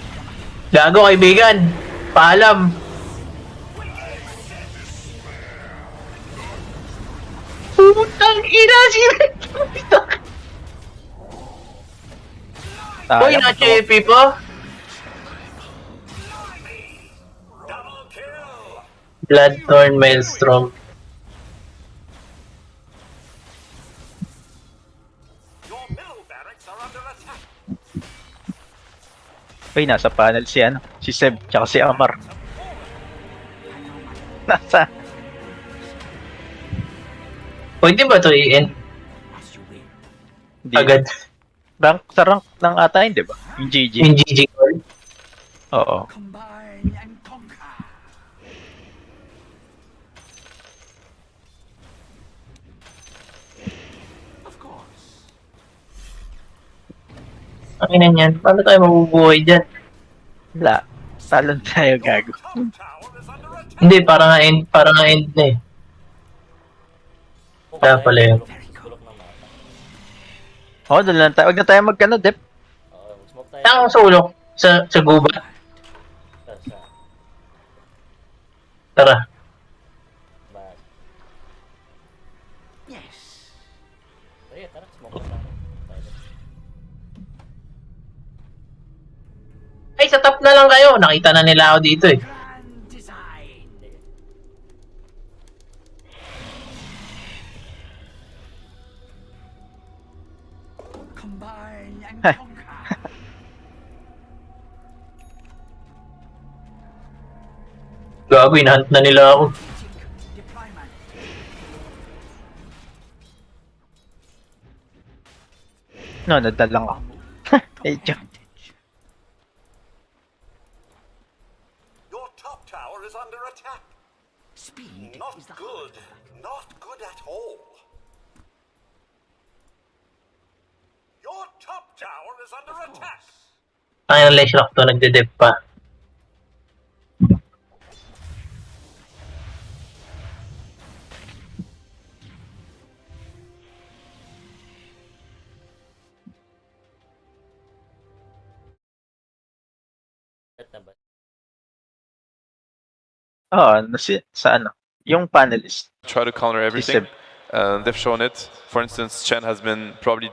Gago, kaibigan. Paalam. Putang ina, si Uy, sayang. na-chepe po. Double kill. Bloodthorn Maelstrom. Your middle barracks are under attack. Uy, nasa panel si ano, si Seb, tsaka si Amar. Nasa, Pwede ba ito i-end As you will. hindi. agad? Sa rank ng ata yun, di ba? Yung GG. Yung GG call? Oo. Combine and conquer. Of course. Ang ina niyan, paano tayo mabubuhay dyan? Wala. Talon tayo, gago. Top tower is under attack. Hindi, para nga end na eh. Kaya pala yun. Tulok ng mata. Oo, doon lang tayo. Huwag na tayo magkano, Dep. Oo, smoke tayo. Ang sulok sa gubat. Sa Tara. bag. Yes. Sige, tara, smoke na tayo. Tayo. Ay, sa top na lang kayo. Nakita na nila ako dito eh. Grand design. Sige. Combine and conquer. Gago, inahunt na nila ako. Strategic deployment. No, nadal lang ako. Eh, joke. Your top tower is under attack. Speed Not is the good. Not good at all. Your top tower is under attack. Ay, ang Leshra to, nagde-dep pa. Set na ba? Oo, sa ano, yung panelist. Try to counter Si everything. Seb. They've shown it. For instance, Chen has been probably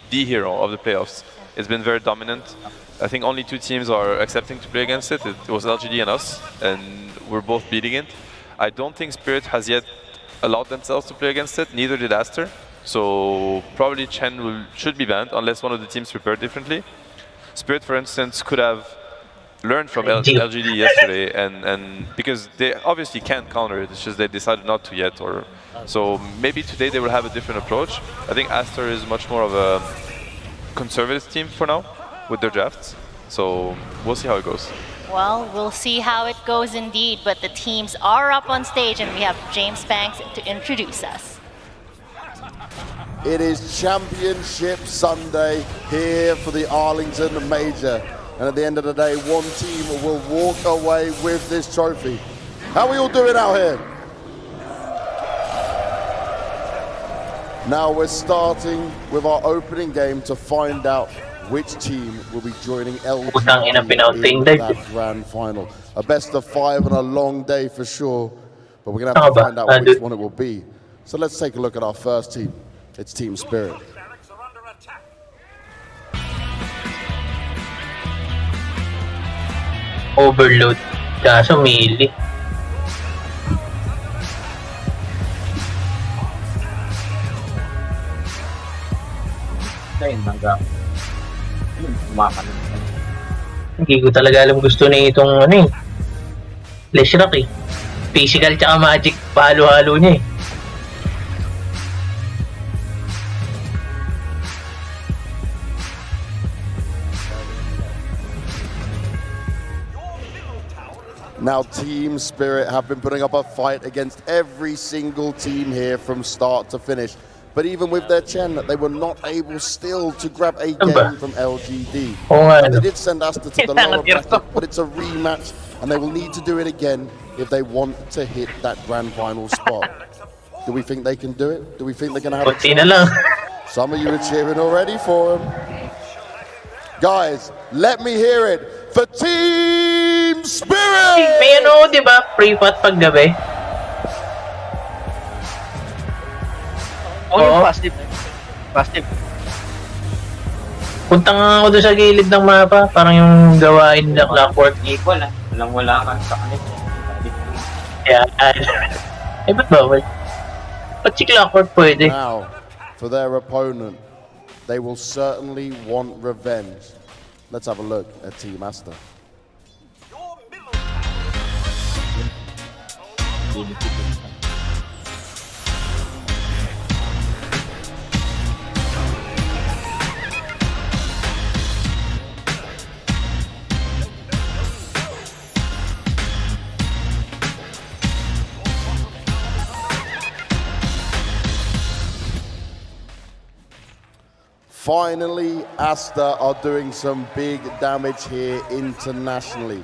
the hero of the playoffs. It's been very dominant. I think only two teams are accepting to play against it. It was LGD and us, and we're both beating it. I don't think Spirit has yet allowed themselves to play against it. Neither did Aster. So probably Chen should be banned unless one of the teams prepared differently. Spirit, for instance, could have learned from LGD yesterday, and because they obviously can't counter it, it's just they decided not to yet. Or so maybe today they will have a different approach. I think Aster is much more of a conservative team for now with their drafts. So we'll see how it goes. Well, we'll see how it goes indeed, but the teams are up on stage and we have James Banks to introduce us. It is Championship Sunday here for the Arlington Major. And at the end of the day, one team will walk away with this trophy. How are we all doing out here? Now we're starting with our opening game to find out which team will be joining Putang ina, LGD pinauting in dahil. that grand final. A best of 5 and a long day for sure, but we're going to have to Tama ba? find out which Dude. one it will be. So let's take a look at our first team. It's Team Spirit. Barracks are under attack. Overload. Kaso melee. Ayun, kumakalong. Hindi ko talaga alam gusto na itong ano eh. Leshrac eh. Physical tsaka magic, pahalo-halo niya eh. Now Team Spirit have been putting up a fight against every single team here from start to finish. But even with their Chen, they were not able still to grab a game from LGD. Oo nga, And they ano. did send Asta to the lower bracket, but it's a rematch, and they will need to do it again if they want to hit that grand final spot. Do we think they can do it? Do we think they're going to have a Kunti na lang. Some of you are cheering already for them. Guys, let me hear it for Team Spirit! May ano, di ba? Pre-pot pag gabi. Oh, yung Oo. passive. Passive. Punta nga ako doon sa gilid ng mapa. Parang yung gawain ng Clockwork. Equal ah. Walang-wala ka sa kanila. Kaya, eh ba't bawal? Ba't si Clockwork pwede? Now, for their opponent, they will certainly want revenge. Let's have a look at Team Asta. Your middle tower. Finally, Asta are doing some big damage here internationally.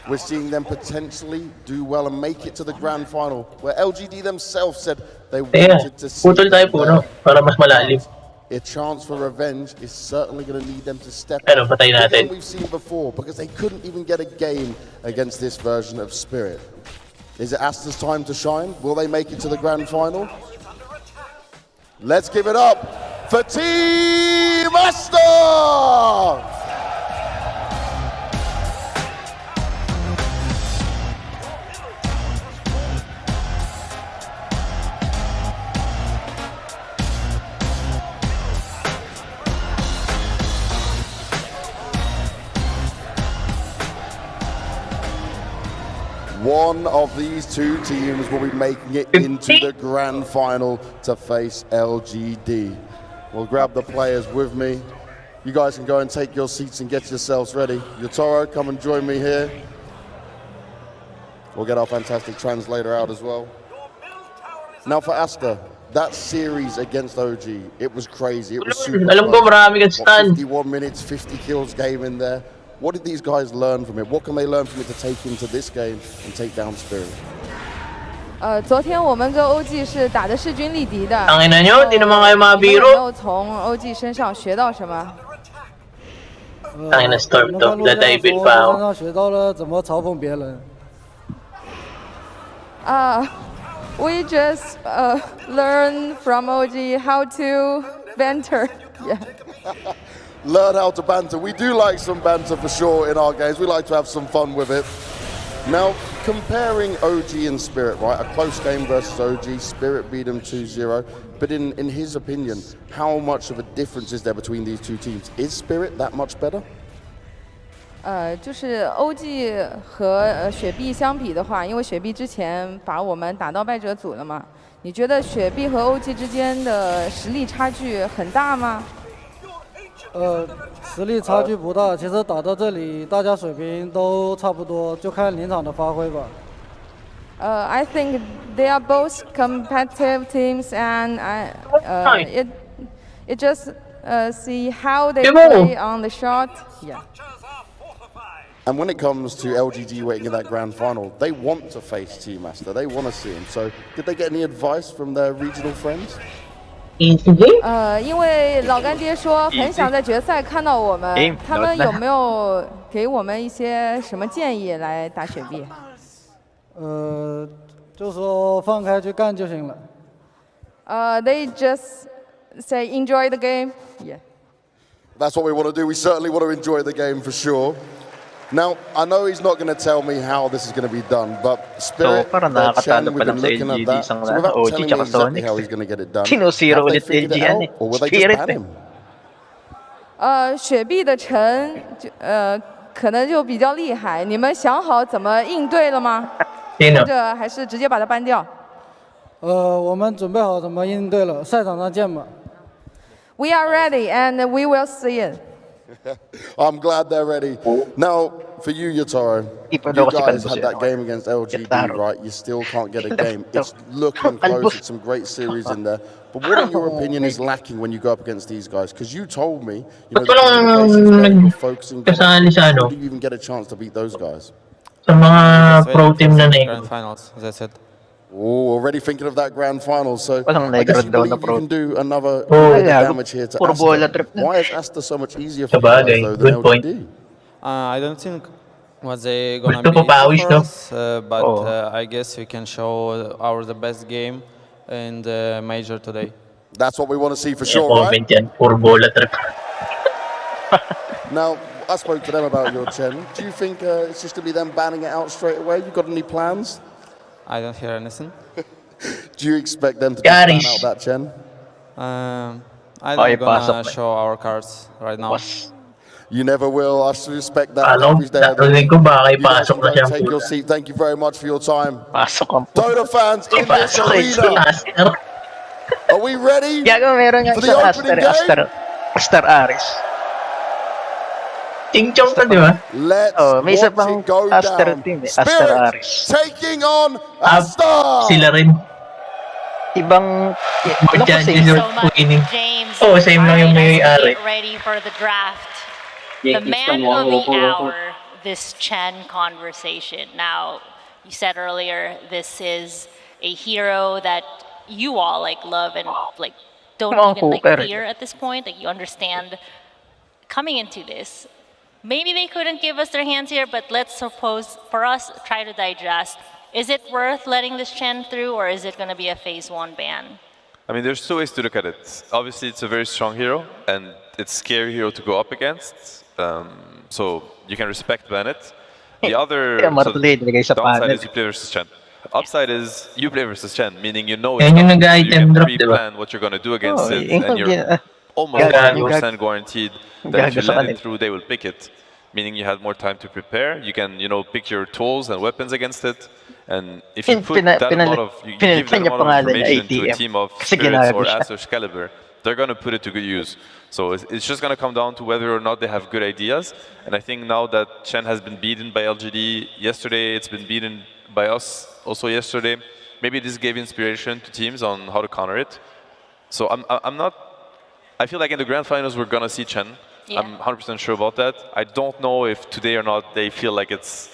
We're seeing them potentially do well and make it to the grand final, where LGD themselves said they Kaya, wanted to see putol tayo them puno. there. Para mas malalim. A chance for revenge is certainly going to need them to step Pero up. patay Bigger natin. than we've seen before, because they couldn't even get a game against this version of Spirit. Is it Asta's time to shine? Will they make it to the grand final? Let's give it up for Team Asta! One of these two teams will be making it into the grand final to face LGD. We'll grab the players with me. You guys can go and take your seats and get yourselves ready. Yotaro, come and join me here. We'll get our fantastic translator out as well. Now for Asta, that series against OG, it was crazy. It was super Alam ko close. marami kang What, stun. 51 minutes, 50 kills game in there. What did these guys learn from it? What can they learn from it to take into this game and take down Spirit? 昨天我们跟 OG 是打的势均力敌的。 Tangina nyo, di naman kayo 你们有没 mabiro. 有从 OG 身上学到什么？ Tangina Storm to, dadive pa ako. 学到了怎么嘲讽别人。We just learn from OG how to banter. Yeah. Learn how to banter. We do like some banter for sure in our games. We like to have some fun with it. Now, comparing OG and Spirit, right? A close game versus OG. Spirit beat them 2-0. But in his opinion, how much of a difference is there between these two teams? Is Spirit that much better? 就是 OG 和雪碧相比的话，因为雪碧之前把我们打到败者组了嘛，你觉得雪碧和 OG 之间的实力差距很大吗？实力差距不大，其实打到这里，大家水平都差不多，就看临场的发挥吧。I think they are both competitive teams, and it just see how they play on the shot. Yeah. And when it comes to LGD waiting in that grand final, they want to face Team Asta. They want to see him. So, did they get any advice from their regional friends? Easy game？因为老干爹说很想在决赛看到我们，他们有没有给我们一些什么建议来打雪碧？就说放开去干就行了。They just say enjoy the game. Yeah. That's what we want to do. We certainly want to enjoy the game for sure. Now, I know he's not going to tell me how this is going to be done, but Spirit, parang Chen, nakakatalo we've pa lang been sa looking at LGD that. isang So without OG telling me tsaka exactly Sonic. how he's going to get it done, Sinusiro have they ulit figured it LG yan out, eh. or will they just Spirit ban eh. him? 雪碧的陈可能就比较厉害，你们想好怎么应对了吗？或者还是直接把他搬掉？我们准备好怎么应对了，赛场上见吧。We are ready and we will see it. I'm glad they're ready. Now, for you, Yotaro, you guys had that game against LGD, right? You still can't get a game. It's looking close. It's some great series in there. But what, in your opinion, is lacking when you go up against these guys? Because you told me, you know, the communication's there, you're focusing. How do you even get a chance to beat those guys? Sa mga pro team na Grand finals, as I said. Oh, already thinking of that grand final. So Walang I guess you daw na believe you can do another damage here to puro bola Asta. trip na. Why is Asta so much easier for you guys, though, than LGD? I don't think what they gonna Gusto be pa easy pawis, for no? us, but I guess we can show our the best game in the major today. That's what we want to see for sure, Comment right? yan, puro bola trip. Now, I spoke to them about your Chen. Do you think it's just going to be them banning it out straight away? You got any plans? I don't hear anything. Do you expect them to just ban out that Chen? I don't gonna show our cards right now. You never will. I suspect that. Alam, narinig ko baka ipasok na siya. Take your seat. Thank you very much for your time. Pasok ang Dota fans in this arena. Are we ready meron nga for the isang opening game? Aster Aris. Ting-chong ka, di ba? Let's may isa watch pang it go Aster down. team eh, Aster Spirit Aris. taking on Asta. Sila rin. Ibang chances so of much, winning. James. Oh, same lang yung Alright, as we may-ari. get ready for the draft. Yeah, The man of the hour, this Chen conversation. Now, you said earlier, this is a hero that you all like love and like don't even like fear at this point. Like you understand coming into this. Maybe they couldn't give us their hands here, but let's suppose for us try to digest. Is it worth letting this Chen through, or is it going to be a phase 1 ban? I mean, there's two ways to look at it. Obviously, it's a very strong hero, and it's a scary hero to go up against. So you can respect Bennett. The other downside is you play versus Chen. Upside is you play versus Chen, meaning you know it's Yan yung not, you nag-item can drop, di ba? pre-plan what you're going to do against it, and you're almost 100% guaranteed that if you let it through, they will pick it. Meaning you had more time to prepare. You can, pick your tools and weapons against it. And if you put that amount of, you give that amount of information to a team of Spirits or Ash Caliber, they're going to put it to good use. So it's just going to come down to whether or not they have good ideas. And I think now that Chen has been beaten by LGD yesterday, it's been beaten by us also yesterday. Maybe this gave inspiration to teams on how to counter it. So I'm not. I feel like in the grand finals we're going to see Chen. Yeah. I'm 100% sure about that. I don't know if today or not they feel like it's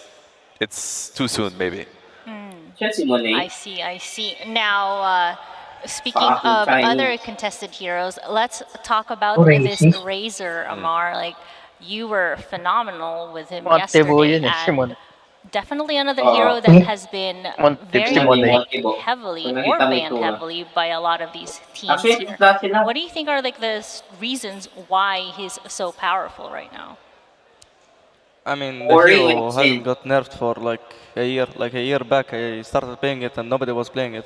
too soon, maybe. I see. Now, speaking of other contested heroes, let's talk about this Razor, Amar. Like, you were phenomenal with him yesterday. And definitely another hero that has been very heavily or banned heavily by a lot of these teams here. What do you think are like the reasons why he's so powerful right now? I mean, the hero hasn't got nerfed for like a year. Like a year back, I started playing it and nobody was playing it.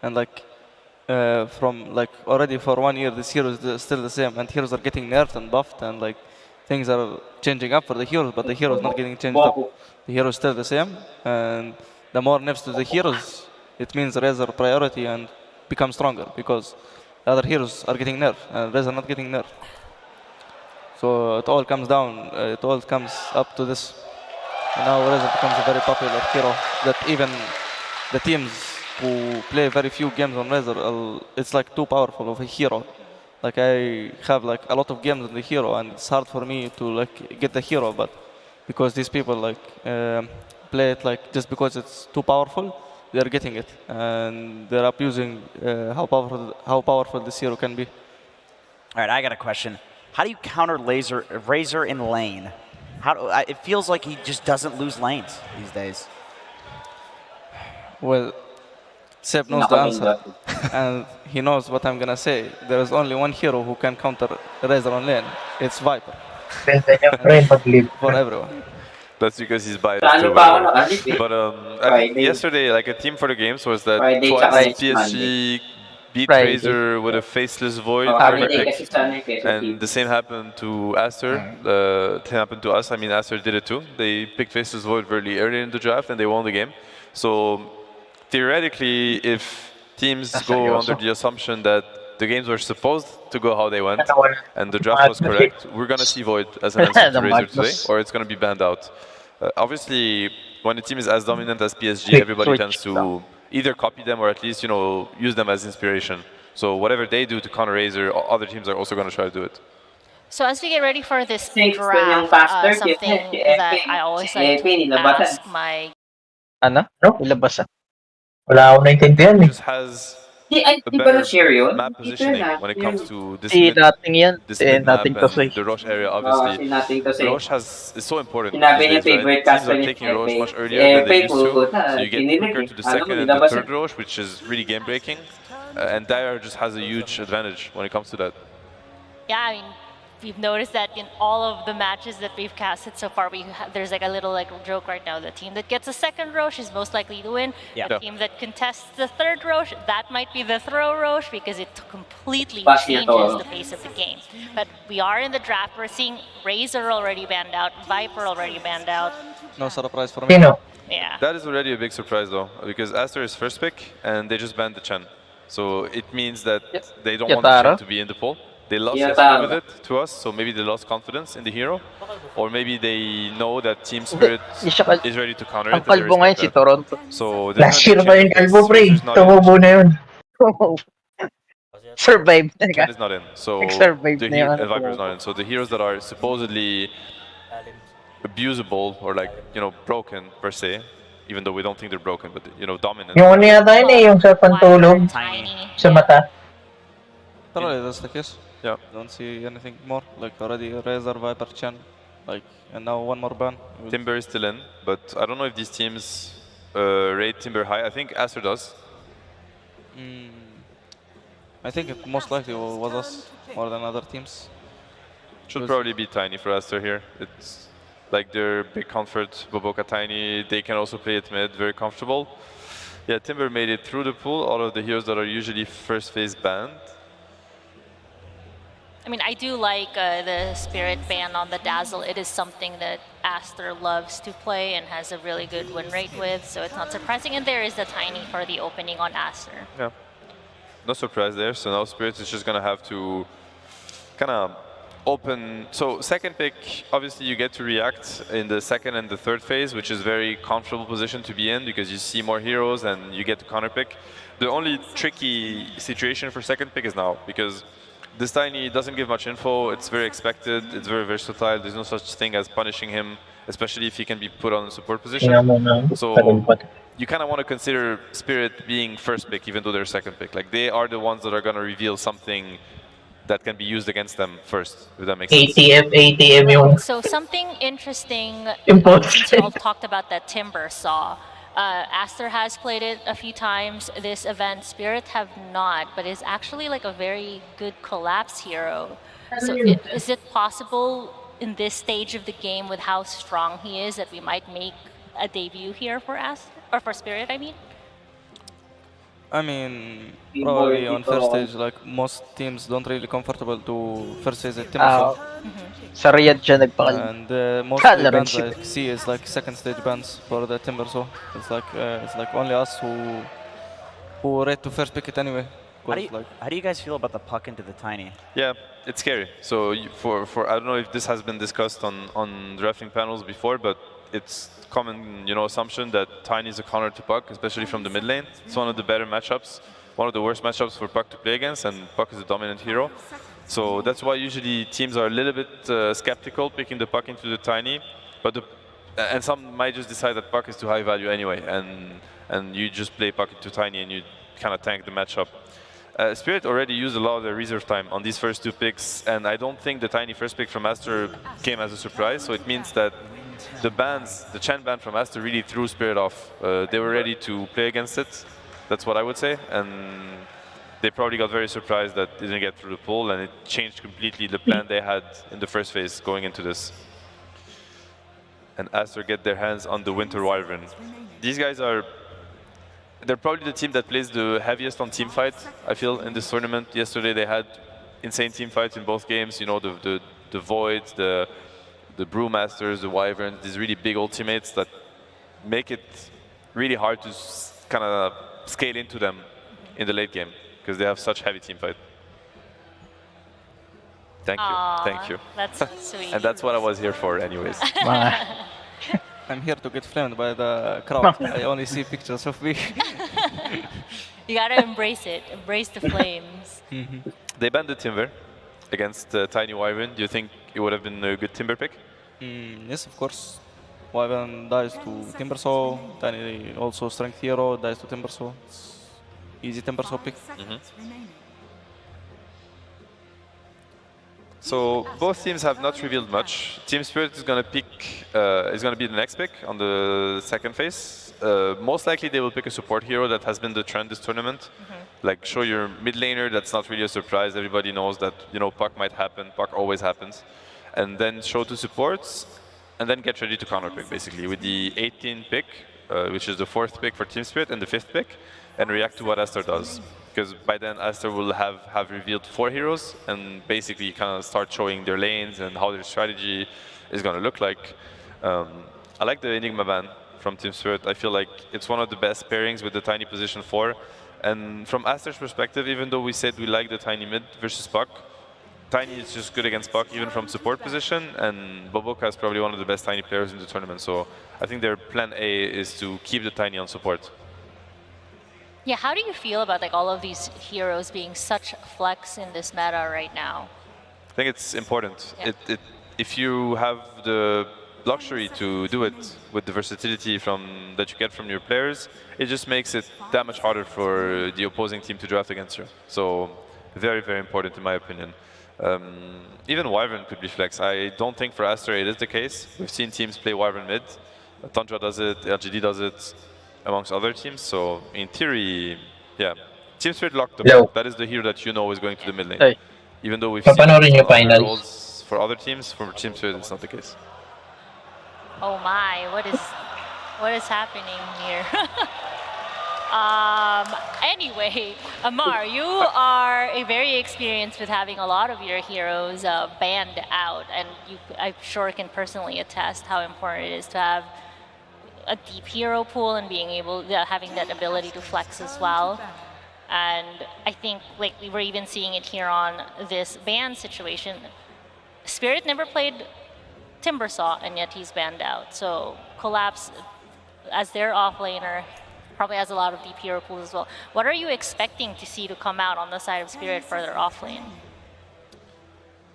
And like from like already for 1 year, this hero is still the same. And heroes are getting nerfed and buffed, and like things are changing up for the heroes, but the hero is not getting changed up. The hero is still the same, and the more nerfs to the heroes, it means Razor priority and become stronger because the other heroes are getting nerfed and Razor not getting nerfed. So it all comes down, it all comes up to this. And now Razor becomes a very popular hero that even the teams who play very few games on Razor, it's like too powerful of a hero. Like I have like a lot of games on the hero, and it's hard for me to like get the hero, but because these people like play it like just because it's too powerful, they're getting it, and they're abusing how powerful this hero can be. All right, I got a question. How do you counter Razor in lane? It feels like he just doesn't lose lanes these days. Well, Seb knows the answer, and he knows what I'm gonna say. There is only one hero who can counter Razor on lane. It's Viper. For everyone. That's because he's biased too. But I think yesterday, like a theme for the games was that twice PSG beat Razor with a faceless void early pick. And the same happened to Aster. The same happened to us. I mean, Aster did it too. They picked faceless void very early in the draft and they won the game. So theoretically, if teams go under the assumption that the games were supposed to go how they went and the draft was correct, we're going to see Void as an answer to Razor today, or it's going to be banned out. Obviously, when a team is as dominant as PSG, everybody tends to either copy them or at least, use them as inspiration. So whatever they do to counter Razor, other teams are also going to try to do it. So as we get ready for this draft, something that I always like to ask my... Ano? Ilabas Wala akong naintindihan eh. Just has a better map positioning when it comes to this mid map and the Roche area, obviously. Roche is so important. These days, right? Teams are taking Roche much earlier than they used to, so you get quicker to the second and the third Roche, which is really game-breaking. And Dire just has a huge advantage when it comes to that. Yeah, I mean, we've noticed that in all of the matches that we've casted so far, there's like a little joke right now. The team that gets a second Roche is most likely to win. The team that contests the third Roche, that might be the throw Roche because it completely changes the pace of the game. But we are in the draft. We're seeing Razor already banned out, Viper already banned out. No surprise for me. Yeah. That is already a big surprise though, because Aster is first pick and they just banned the Chen. So it means that they don't want the Chen to be in the poll. They lost yesterday with it to us, so maybe they lost confidence in the hero. Or maybe they know that Team Spirit is ready to counter it. Ang kalbo ngayon si Toronto. So last year ba yung kalbo, pre? Tumubo na yun. Survive. Chen is not in, so the Viper is not in. So the heroes that are supposedly abusable or broken per se, even though we don't think they're broken, but dominant. Yung ano yata yun eh, yung sa pantulog sa mata. Probably that's the case. Yeah. Don't see anything more. Like already Razor, Viper, Chen, and now one more ban. Timber is still in, but I don't know if these teams rate Timber high. I think Aster does. I think it most likely was us more than other teams. Should probably be Tiny for Aster here. It's like their big comfort. Boboka Tiny, they can also play it mid, very comfortable. Yeah, Timber made it through the pool. All of the heroes that are usually first phase banned. I mean, I do like the Spirit ban on the Dazzle. It is something that Aster loves to play and has a really good win rate with, so it's not surprising. And there is the Tiny for the opening on Aster. Yeah, no surprise there. So now Spirit is just going to have to kind of open. So second pick, obviously you get to react in the second and the third phase, which is very comfortable position to be in because you see more heroes and you get to counter pick. The only tricky situation for second pick is now because this Tiny doesn't give much info, it's very expected, it's very versatile, there's no such thing as punishing him, especially if he can be put on a support position. So you kind of want to consider Spirit being first pick even though they're second pick. Like they are the ones that are going to reveal something that can be used against them first, if that makes sense. ATM yung... So something interesting, since you all talked about that Timber saw. Aster has played it a few times this event, Spirit have not, but is actually like a very good collapse hero. So is it possible in this stage of the game with how strong he is that we might make a debut here for Aster, or for Spirit, I mean? I mean, probably on first stage, like most teams don't really comfortable to first stage at Timber. Sa Riyadh siya nagpakal. And most of the bans I see is like second stage bans for the Timber, so it's like only us who rate to first pick it anyway. How do you guys feel about the puck into the Tiny? Yeah, it's scary. So for I don't know if this has been discussed on drafting panels before, but it's common assumption that Tiny is a counter to puck, especially from the mid lane. It's one of the better matchups, one of the worst matchups for puck to play against, and puck is a dominant hero. So that's why usually teams are a little bit skeptical picking the puck into the Tiny. But the and some might just decide that Puck is too high value anyway, and you just play Puck into Tiny and you kind of tank the matchup. Spirit already used a lot of their reserve time on these first 2 picks, and I don't think the Tiny first pick from Aster came as a surprise, so it means that the Chen ban from Aster really threw Spirit off. They were ready to play against it, that's what I would say, and they probably got very surprised that it didn't get through the poll, and it changed completely the plan they had in the first phase going into this. And Aster get their hands on the Winter Wyvern. These guys they're probably the team that plays the heaviest on team fight, I feel, in this tournament. Yesterday they had insane team fights in both games, you know, the Voids, the Brewmasters, the Wyverns, these really big ultimates that make it really hard to kind of scale into them in the late game, because they have such heavy team fight. Thank you. That's so sweet. And that's what I was here for anyways. I'm here to get flamed by the crowd. I only see pictures of me. You gotta embrace it. Embrace the flames. They banned the Timber against Tiny Wyvern. Do you think it would have been a good Timber pick? Yes, of course. Wyvern dies to Timbersaw. Tiny also Strength Hero dies to Timbersaw. It's easy Timbersaw pick. So both teams have not revealed much. Team Spirit is going to be the next pick on the second phase. Most likely they will pick a support hero. That has been the trend this tournament. Like show your mid laner, that's not really a surprise. Everybody knows that, you know, Puck might happen. Puck always happens. And then show 2 supports, and then get ready to counter pick basically with the 18th pick, which is the 4th pick for Team Spirit and the 5th pick, and react to what Aster does. Because by then Aster will have revealed 4 heroes and basically kind of start showing their lanes and how their strategy is going to look like. I like the Enigma ban from Team Spirit. I feel like it's one of the best pairings with the Tiny position 4. And from Aster's perspective, even though we said we like the Tiny mid versus Puck, Tiny is just good against Puck even from support position, and Boboka is probably one of the best Tiny players in the tournament. So I think their plan A is to keep the Tiny on support. Yeah, how do you feel about like all of these heroes being such flex in this meta right now? I think it's important. Yeah. If you have the luxury to do it with the versatility that you get from your players, it just makes it that much harder for the opposing team to draft against you. So very, very important in my opinion. Even Wyvern could be flex. I don't think for Aster it is the case. We've seen teams play Wyvern mid. Tundra does it, LGD does it, amongst other teams. So in theory, yeah, Team Spirit locked the Puck. That is the hero that you know is going to the mid lane. Even though we've seen other roles for other teams, for Team Spirit it's not the case. Oh my, what is happening here? Anyway, Ammar, you are very experienced with having a lot of your heroes banned out, and I'm sure can personally attest how important it is to have a deep hero pool and having that ability to flex as well. And I think like we were even seeing it here on this ban situation. Spirit never played Timbersaw, and yet he's banned out. So Collapse, as their offlaner, probably has a lot of deep hero pools as well. What are you expecting to see to come out on the side of Spirit for their offlane?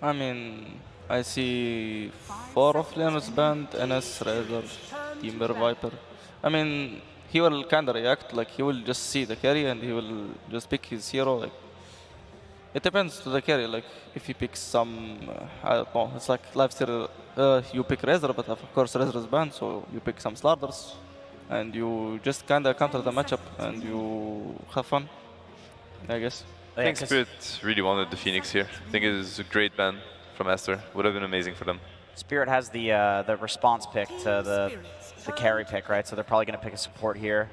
I mean, I see 4 offlaners banned, NS, Razor, Timber, Viper. I mean, he will kind of react, like he will just see the carry and he will just pick his hero. Like, it depends to the carry, like if he picks some, I don't know, it's like Lifesteal, you pick Razor, but of course Razor is banned, so you pick some Slarders. And you just kind of counter the matchup and you have fun, I guess. I think Spirit really wanted the Phoenix here. I think it is a great ban from Aster. Would have been amazing for them. Spirit has the response pick to the carry pick, right? So they're probably going to pick a support here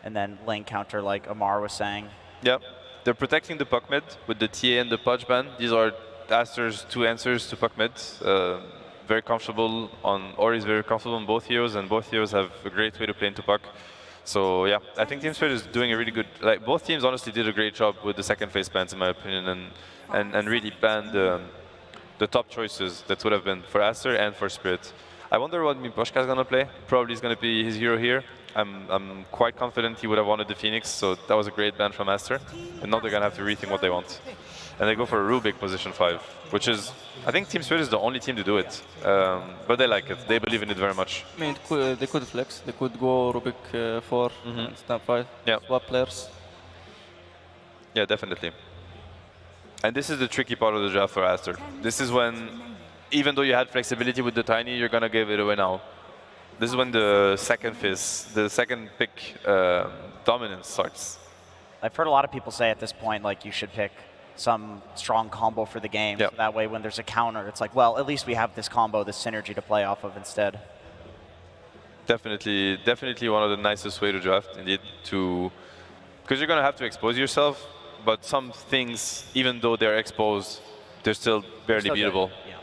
and then lane counter like Ammar was saying. Yeah, they're protecting the Puck mid with the TA and the Pudge ban. These are Aster's 2 answers to Puck mid. Very comfortable on Ori is very comfortable on both heroes, and both heroes have a great way to play into Puck. So yeah, I think Team Spirit is doing a really good. Like both teams honestly did a great job with the second phase bans in my opinion, and really banned the top choices that would have been for Aster and for Spirit. I wonder what Miposhka is gonna play. Probably is gonna be his hero here. I'm quite confident he would have wanted the Phoenix, so that was a great ban from Aster. And now they're gonna have to rethink what they want. and they go for a Rubik position 5, which is, I think Team Spirit is the only team to do it, but they like it. They believe in it very much. I mean, they could flex. They could go Rubik 4 and snap 5. Yeah. Swap players. Yeah, definitely. And this is the tricky part of the draft for Aster. This is when, even though you had flexibility with the Tiny, you're gonna give it away now. This is when the second pick dominance starts. I've heard a lot of people say at this point, like, you should pick some strong combo for the game. Yep. So that way, when there's a counter, it's like, well, at least we have this combo, this synergy to play off of instead. Definitely one of the nicest way to draft, indeed, because you're gonna have to expose yourself, but some things, even though they're exposed, they're still barely beatable. Yeah.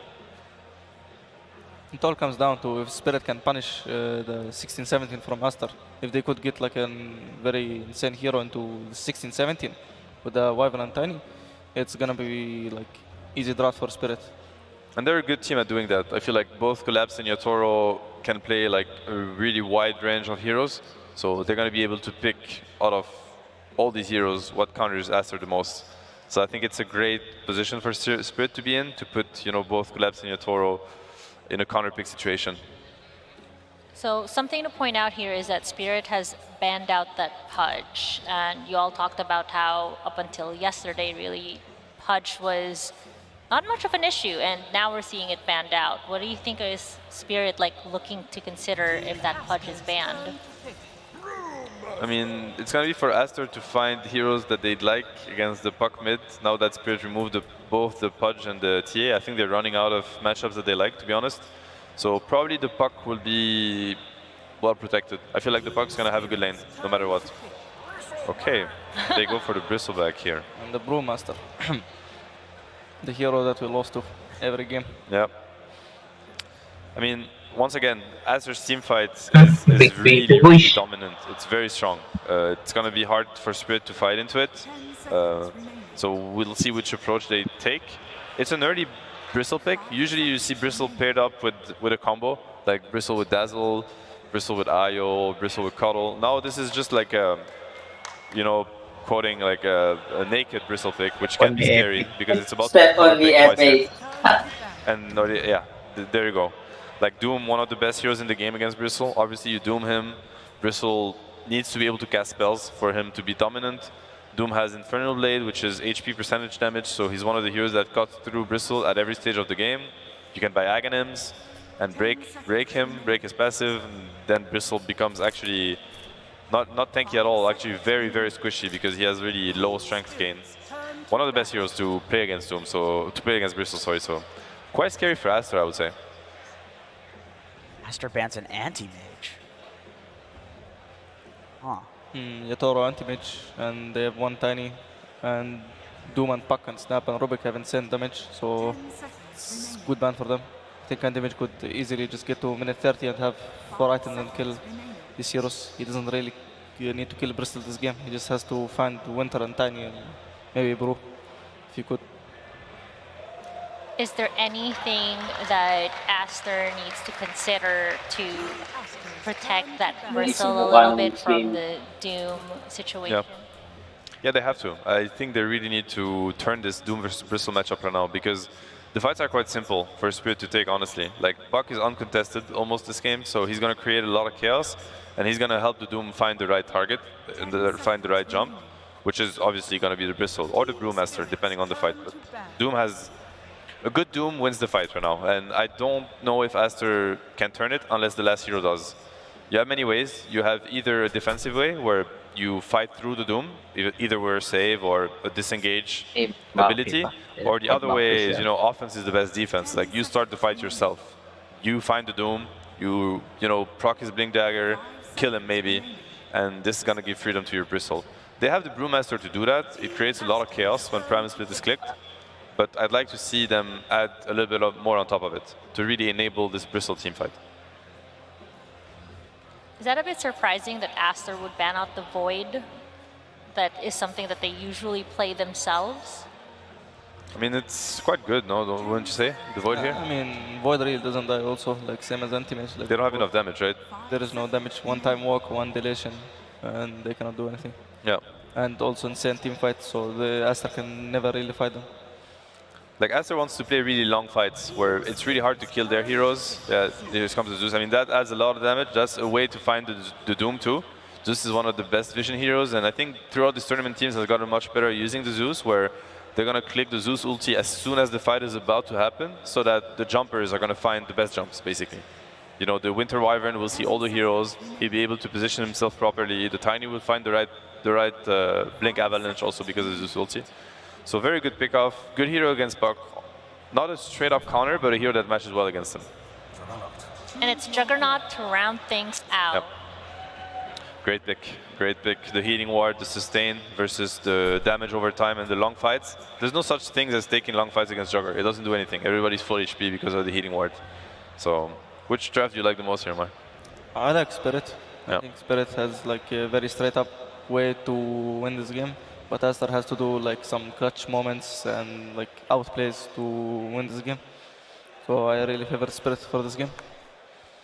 It all comes down to if Spirit can punish the 16-17 from Aster. If they could get like a very insane hero into the 16-17 with the Wyvern and Tiny, it's gonna be like easy draft for Spirit. And they're a good team at doing that. I feel like both Collapse and Yatoro can play like a really wide range of heroes, so they're gonna be able to pick out of all these heroes what counters Aster the most. So I think it's a great position for Spirit to be in, to put both Collapse and Yatoro in a counter pick situation. So something to point out here is that Spirit has banned out that Pudge, and you all talked about how up until yesterday really Pudge was not much of an issue, and now we're seeing it banned out. What do you think is Spirit like looking to consider if that Pudge is banned? I mean, it's going to be for Aster to find heroes that they'd like against the Puck mid. Now that Spirit removed both the Pudge and the TA, I think they're running out of matchups that they like, to be honest. So probably the Puck will be well protected. I feel like the Puck's going to have a good lane, no matter what. Okay, they go for the Bristleback here. And the Brewmaster. The hero that we lost to every game. Yeah. I mean, once again, Aster's team fight is really, really dominant. It's very strong. It's going to be hard for Spirit to fight into it. So we'll see which approach they take. It's an early Bristle pick. Usually you see Bristle paired up with a combo, like Bristle with Dazzle, Bristle with Io, Bristle with Cuddle. Now this is just like a, quoting like a naked Bristle pick, which can be scary because it's about Step on the pick F8. And yeah, there you go. Like Doom, one of the best heroes in the game against Bristle. Obviously you Doom him. Bristle needs to be able to cast spells for him to be dominant. Doom has Infernal Blade, which is HP percentage damage, so he's one of the heroes that cuts through Bristle at every stage of the game. You can buy Aghanims and break him, break his passive, and then Bristle becomes actually not tanky at all, actually very, very squishy because he has really low strength gain. One of the best heroes to play against Doom, to play against Bristle, sorry, so quite scary for Aster, I would say. Aster bans an anti-mage. Huh. Yatoro anti-mage, and they have one Tiny, and Doom and Puck and Snap and Rubik have insane damage, so it's good ban for them. I think anti-mage could easily just get to minute 30 and have 4 items and kill these heroes. He doesn't really need to kill Bristle this game, he just has to find Winter and Tiny and maybe Brew, if he could. Is there anything that Aster needs to consider to protect that Bristle a little bit from the Doom situation? Yeah, they have to. I think they really need to turn this Doom versus Bristle matchup right now because the fights are quite simple for Spirit to take, honestly. Like, Buck is uncontested almost this game, so he's going to create a lot of chaos, and he's going to help the Doom find the right target and find the right jump, which is obviously going to be the Bristle or the Brewmaster, depending on the fight. But Doom has... A good Doom wins the fight right now, and I don't know if Aster can turn it unless the last hero does. You have many ways. You have either a defensive way, where you fight through the Doom, either with a save or a disengage ability, or the other way is, offense is the best defense. Like, you start the fight yourself. You find the Doom, you proc his Blink Dagger, kill him maybe, and this is going to give freedom to your Bristle. They have the Brewmaster to do that. It creates a lot of chaos when Primal Split is clicked. But I'd like to see them add a little bit more on top of it to really enable this Bristle team fight. Is that a bit surprising that Aster would ban out the Void? That is something that they usually play themselves? I mean, it's quite good, no? Wouldn't you say? The Void here? I mean, Void really doesn't die also, like same as anti-mage. Like, they don't have enough damage, right? There is no damage. One time walk, one deletion, and they cannot do anything. Yeah. And also insane team fight, so the Aster can never really fight them. like Aster wants to play really long fights where it's really hard to kill their heroes. Yeah, here comes the Zeus. I mean, that adds a lot of damage. That's a way to find the Doom too. Zeus is one of the best vision heroes, and I think throughout this tournament teams have gotten much better using the Zeus, where they're gonna click the Zeus ulti as soon as the fight is about to happen, so that the jumpers are gonna find the best jumps, basically. You know, the Winter Wyvern will see all the heroes. He'll be able to position himself properly. The Tiny will find the right Blink Avalanche also because of Zeus ulti. So very good pick off. Good hero against Puck. Not a straight up counter, but a hero that matches well against him. And it's Juggernaut to round things out. Yep. Great pick, great pick. The healing ward, the sustain versus the damage over time and the long fights. There's no such thing as taking long fights against Jugger. It doesn't do anything. Everybody's full HP because of the healing ward. So, which draft do you like the most here, Mar? I like Spirit. Yeah. I think Spirit has like a very straight up way to win this game. But Aster has to do like some clutch moments and like outplays to win this game. So I really favor Spirit for this game.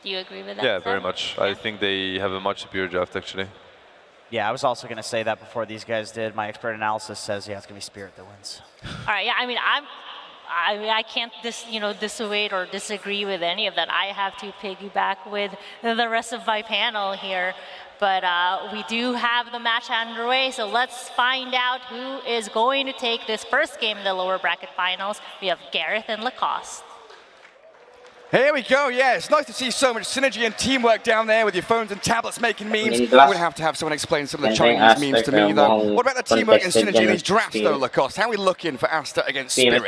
Do you agree with that? Yeah, very much. I think they have a much superior draft, actually. Yeah, I was also going to say that before these guys did. My expert analysis says, yeah, it's going to be Spirit that wins. All right, yeah, I mean, I can't dissuade or disagree with any of that. I have to piggyback with the rest of my panel here. But we do have the match underway, so let's find out who is going to take this first game in the lower bracket finals. We have Gareth and Lacoste. Here we go, yeah, it's nice to see so much synergy and teamwork down there with your phones and tablets making memes. We're going to have someone explain some of the Chinese memes to me, though. What about the teamwork and synergy in these drafts, though, Lacoste? How are we looking for Aster against Spirit?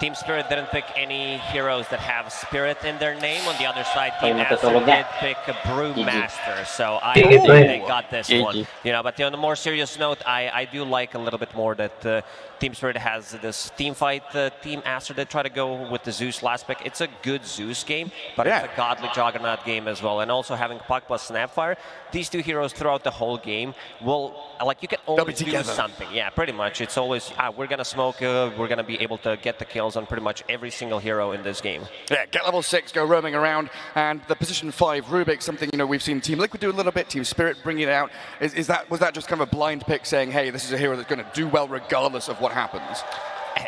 Team Spirit didn't pick any heroes that have Spirit in their name. On the other side, Team Aster did pick a Brewmaster, so I think they got this one. You know, but on a more serious note, I do like a little bit more that Team Spirit has this team fight. Team Aster did try to go with the Zeus last pick. It's a good Zeus game, but it's a godly Juggernaut game as well. And also having Puck plus Snapfire, these two heroes throughout the whole game will, like, you can always do something. Yeah, pretty much. It's always, we're going to smoke, we're going to be able to get the kills on pretty much every single hero in this game. Yeah, get level 6, go roaming around, and the position 5 Rubik, something, you know, we've seen Team Liquid do a little bit, Team Spirit bring it out. Was that just kind of a blind pick saying, hey, this is a hero that's going to do well regardless of what happens?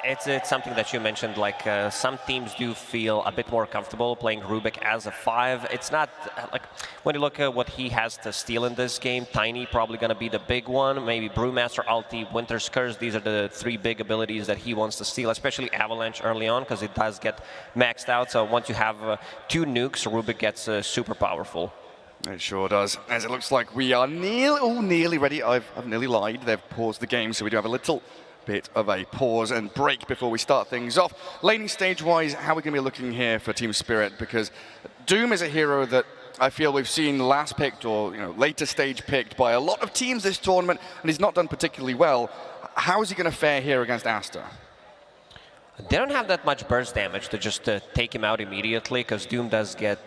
It's something that you mentioned, like some teams do feel a bit more comfortable playing Rubik as a 5. It's not, like, when you look at what he has to steal in this game, Tiny probably going to be the big one, maybe Brewmaster, Ulti, Winter's Curse, these are the 3 big abilities that he wants to steal, especially Avalanche early on, because it does get maxed out, so once you have 2 nukes, Rubik gets super powerful. It sure does. As it looks like we are nearly ready. I've nearly lied. They've paused the game, so we do have a little bit of a pause and break before we start things off. Laning stage-wise, how are we going to be looking here for Team Spirit? Because Doom is a hero that I feel we've seen last picked or later stage picked by a lot of teams this tournament, and he's not done particularly well. How is he going to fare here against Aster? They don't have that much burst damage to just take him out immediately, because Doom does get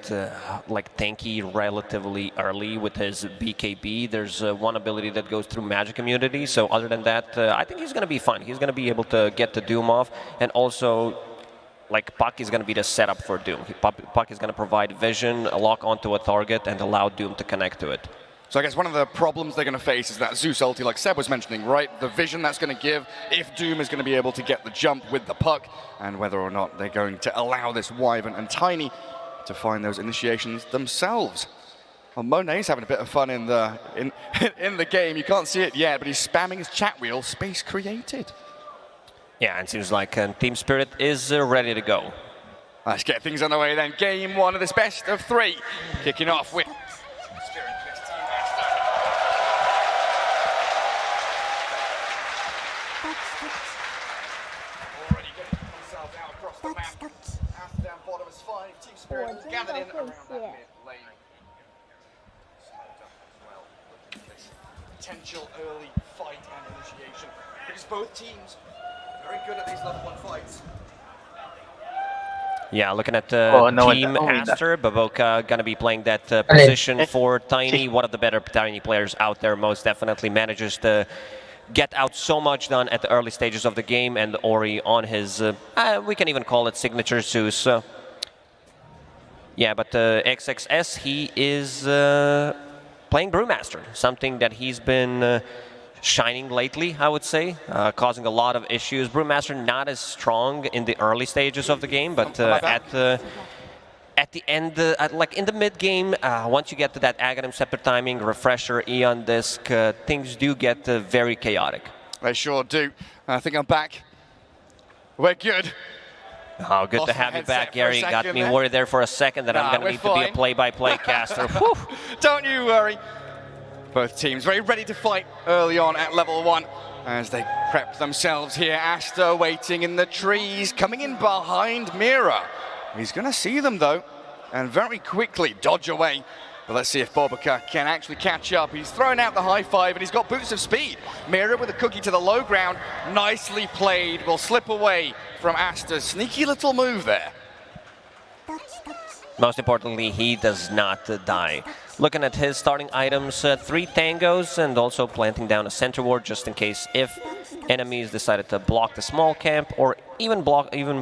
like tanky relatively early with his BKB. There's one ability that goes through magic immunity, so other than that, I think he's going to be fine. He's going to be able to get the Doom off, and also, like, Puck is going to be the setup for Doom. Puck is going to provide vision, a lock onto a target, and allow Doom to connect to it. So I guess one of the problems they're going to face is that Zeus ulti, like Seb was mentioning, right? The vision that's going to give if Doom is going to be able to get the jump with the Puck, and whether or not they're going to allow this Wyvern and Tiny to find those initiations themselves. Well, Monet's having a bit of fun in the game. You can't see it yet, but he's spamming his chat wheel, space created. Yeah, it seems like Team Spirit is ready to go. Let's get things underway then. Game 1 of this best of 3, kicking off with gathered in around that mid lane. Potential early fight and initiation, because both teams are very good at these level 1 fights. Yeah, looking at Team Aster, Baboka gonna be playing that position for Tiny. One of the better Tiny players out there, most definitely. Manages to get out so much done at the early stages of the game, and Ori on his, we can even call it signature Zeus. Yeah, but XXS, he is playing Brewmaster, something that he's been shining lately, I would say, causing a lot of issues. Brewmaster not as strong in the early stages of the game, but at the end, like in the mid game, once you get to that Aghanim Scepter timing, Refresher, Eon Disc, things do get very chaotic. They sure do. I think I'm back. We're good. Oh, good to have you back, Gary. Got me worried there for a second that I'm going to need to be a play-by-play caster. Don't you worry. Both teams very ready to fight early on at level 1 as they prep themselves here. Asta waiting in the trees, coming in behind Mira. He's going to see them, though, and very quickly dodge away. But let's see if Bobica can actually catch up. He's thrown out the high five, and he's got boots of speed. Mira with a cookie to the low ground. Nicely played. Will slip away from Asta's sneaky little move there. Most importantly, he does not die. Looking at his starting items, 3 tangos, and also planting down a center ward just in case if enemies decided to block the small camp or even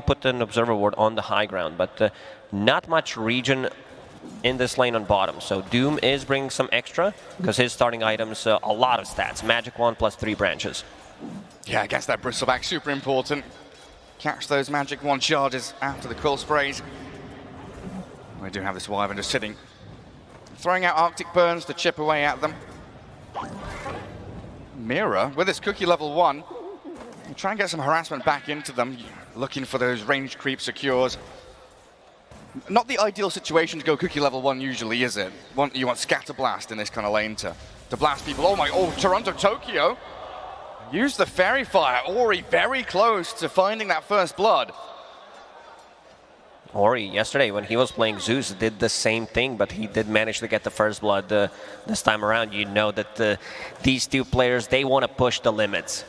put an observer ward on the high ground. But not much region in this lane on bottom. So Doom is bringing some extra because his starting items, a lot of stats. Magic wand plus 3 branches. Yeah, I guess that Bristleback super important. Catch those Magic wand charges after the quill sprays. We do have this Wyvern just sitting, throwing out Arctic Burns to chip away at them. Mira, with his cookie level 1, will try and get some harassment back into them, looking for those range creep secures. Not the ideal situation to go cookie level 1 usually, is it? You want Scatterblast in this kind of lane to blast people. Oh, Toronto Tokyo. Use the Fairy Fire. Ori very close to finding that first blood. Ori, yesterday when he was playing Zeus, did the same thing, but he did manage to get the first blood this time around. You know that these two players, they want to push the limits.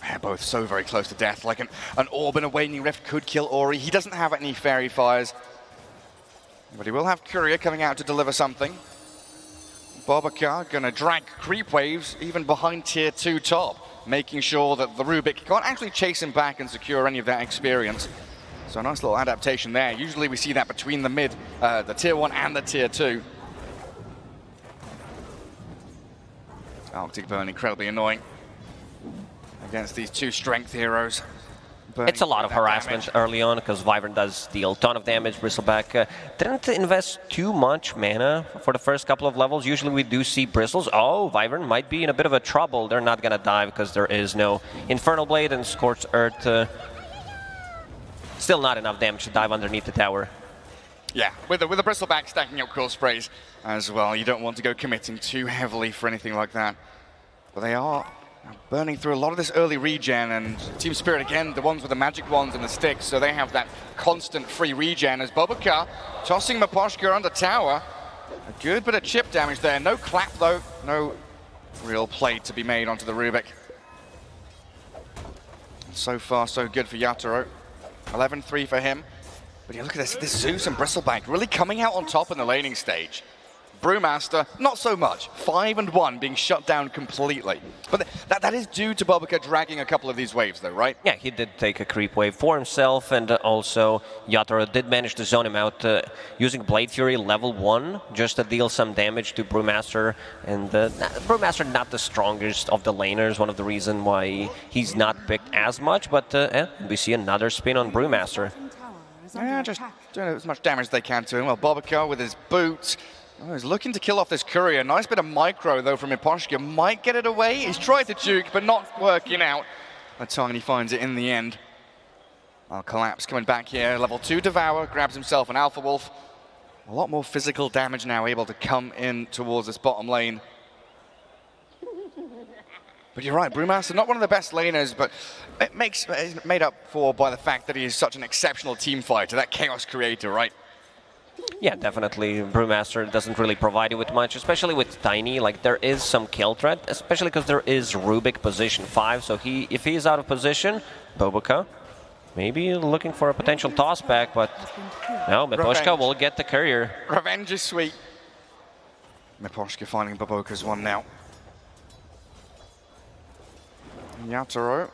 They're both so very close to death. Like an Orb and a Waning Rift could kill Ori. He doesn't have any Fairy Fires, but he will have Courier coming out to deliver something. Bobica gonna drag creep waves even behind tier 2 top, making sure that the Rubik can't actually chase him back and secure any of that experience. So a nice little adaptation there. Usually we see that between the tier 1 and the tier 2. Arctic Burn incredibly annoying against these 2 strength heroes. It's a lot of harassment early on because Wyvern does deal a ton of damage. Bristleback didn't invest too much mana for the first couple of levels. Usually we do see Bristles. Oh, Wyvern might be in a bit of a trouble. They're not going to die because there is no Infernal Blade and Scorched Earth. Still not enough damage to dive underneath the tower. Yeah, with the Bristleback stacking up quill sprays as well. You don't want to go committing too heavily for anything like that. But they are burning through a lot of this early regen, and Team Spirit again, the ones with the magic wands and the sticks, so they have that constant free regen as Bobica tossing Miposhka on the tower. A good bit of chip damage there. No clap though, no real play to be made onto the Rubik. So far so good for Yatoro. 11-3 for him. But you look at this Zeus and Bristleback really coming out on top in the laning stage. Brewmaster, not so much. 5-1 being shut down completely. But that is due to Bobica dragging a couple of these waves though, right? Yeah, he did take a creep wave for himself, and also Yatoro did manage to zone him out using Blade Fury level 1 just to deal some damage to Brewmaster. And Brewmaster not the strongest of the laners, one of the reasons why he's not picked as much, but we see another spin on Brewmaster. Yeah, just doing as much damage as they can to him. Well, Bobica with his boots. Oh, he's looking to kill off this Courier. Nice bit of micro, though, from Miposhka. Might get it away. He's tried to juke, but not working out. Tiny finds it in the end. Collapse coming back here. Level 2 Devour grabs himself an Alpha Wolf. A lot more physical damage now able to come in towards this bottom lane. But you're right, Brewmaster, not one of the best laners, but it's made up for by the fact that he is such an exceptional team fighter, that chaos creator, right? Yeah, definitely. Brewmaster doesn't really provide you with much, especially with Tiny. Like, there is some kill threat, especially because there is Rubik position 5. So if he is out of position, Bobica maybe looking for a potential toss back, but no, Miposhka will get the Courier. Revenge is sweet. Miposhka finding Bobica's one now. Yatoro.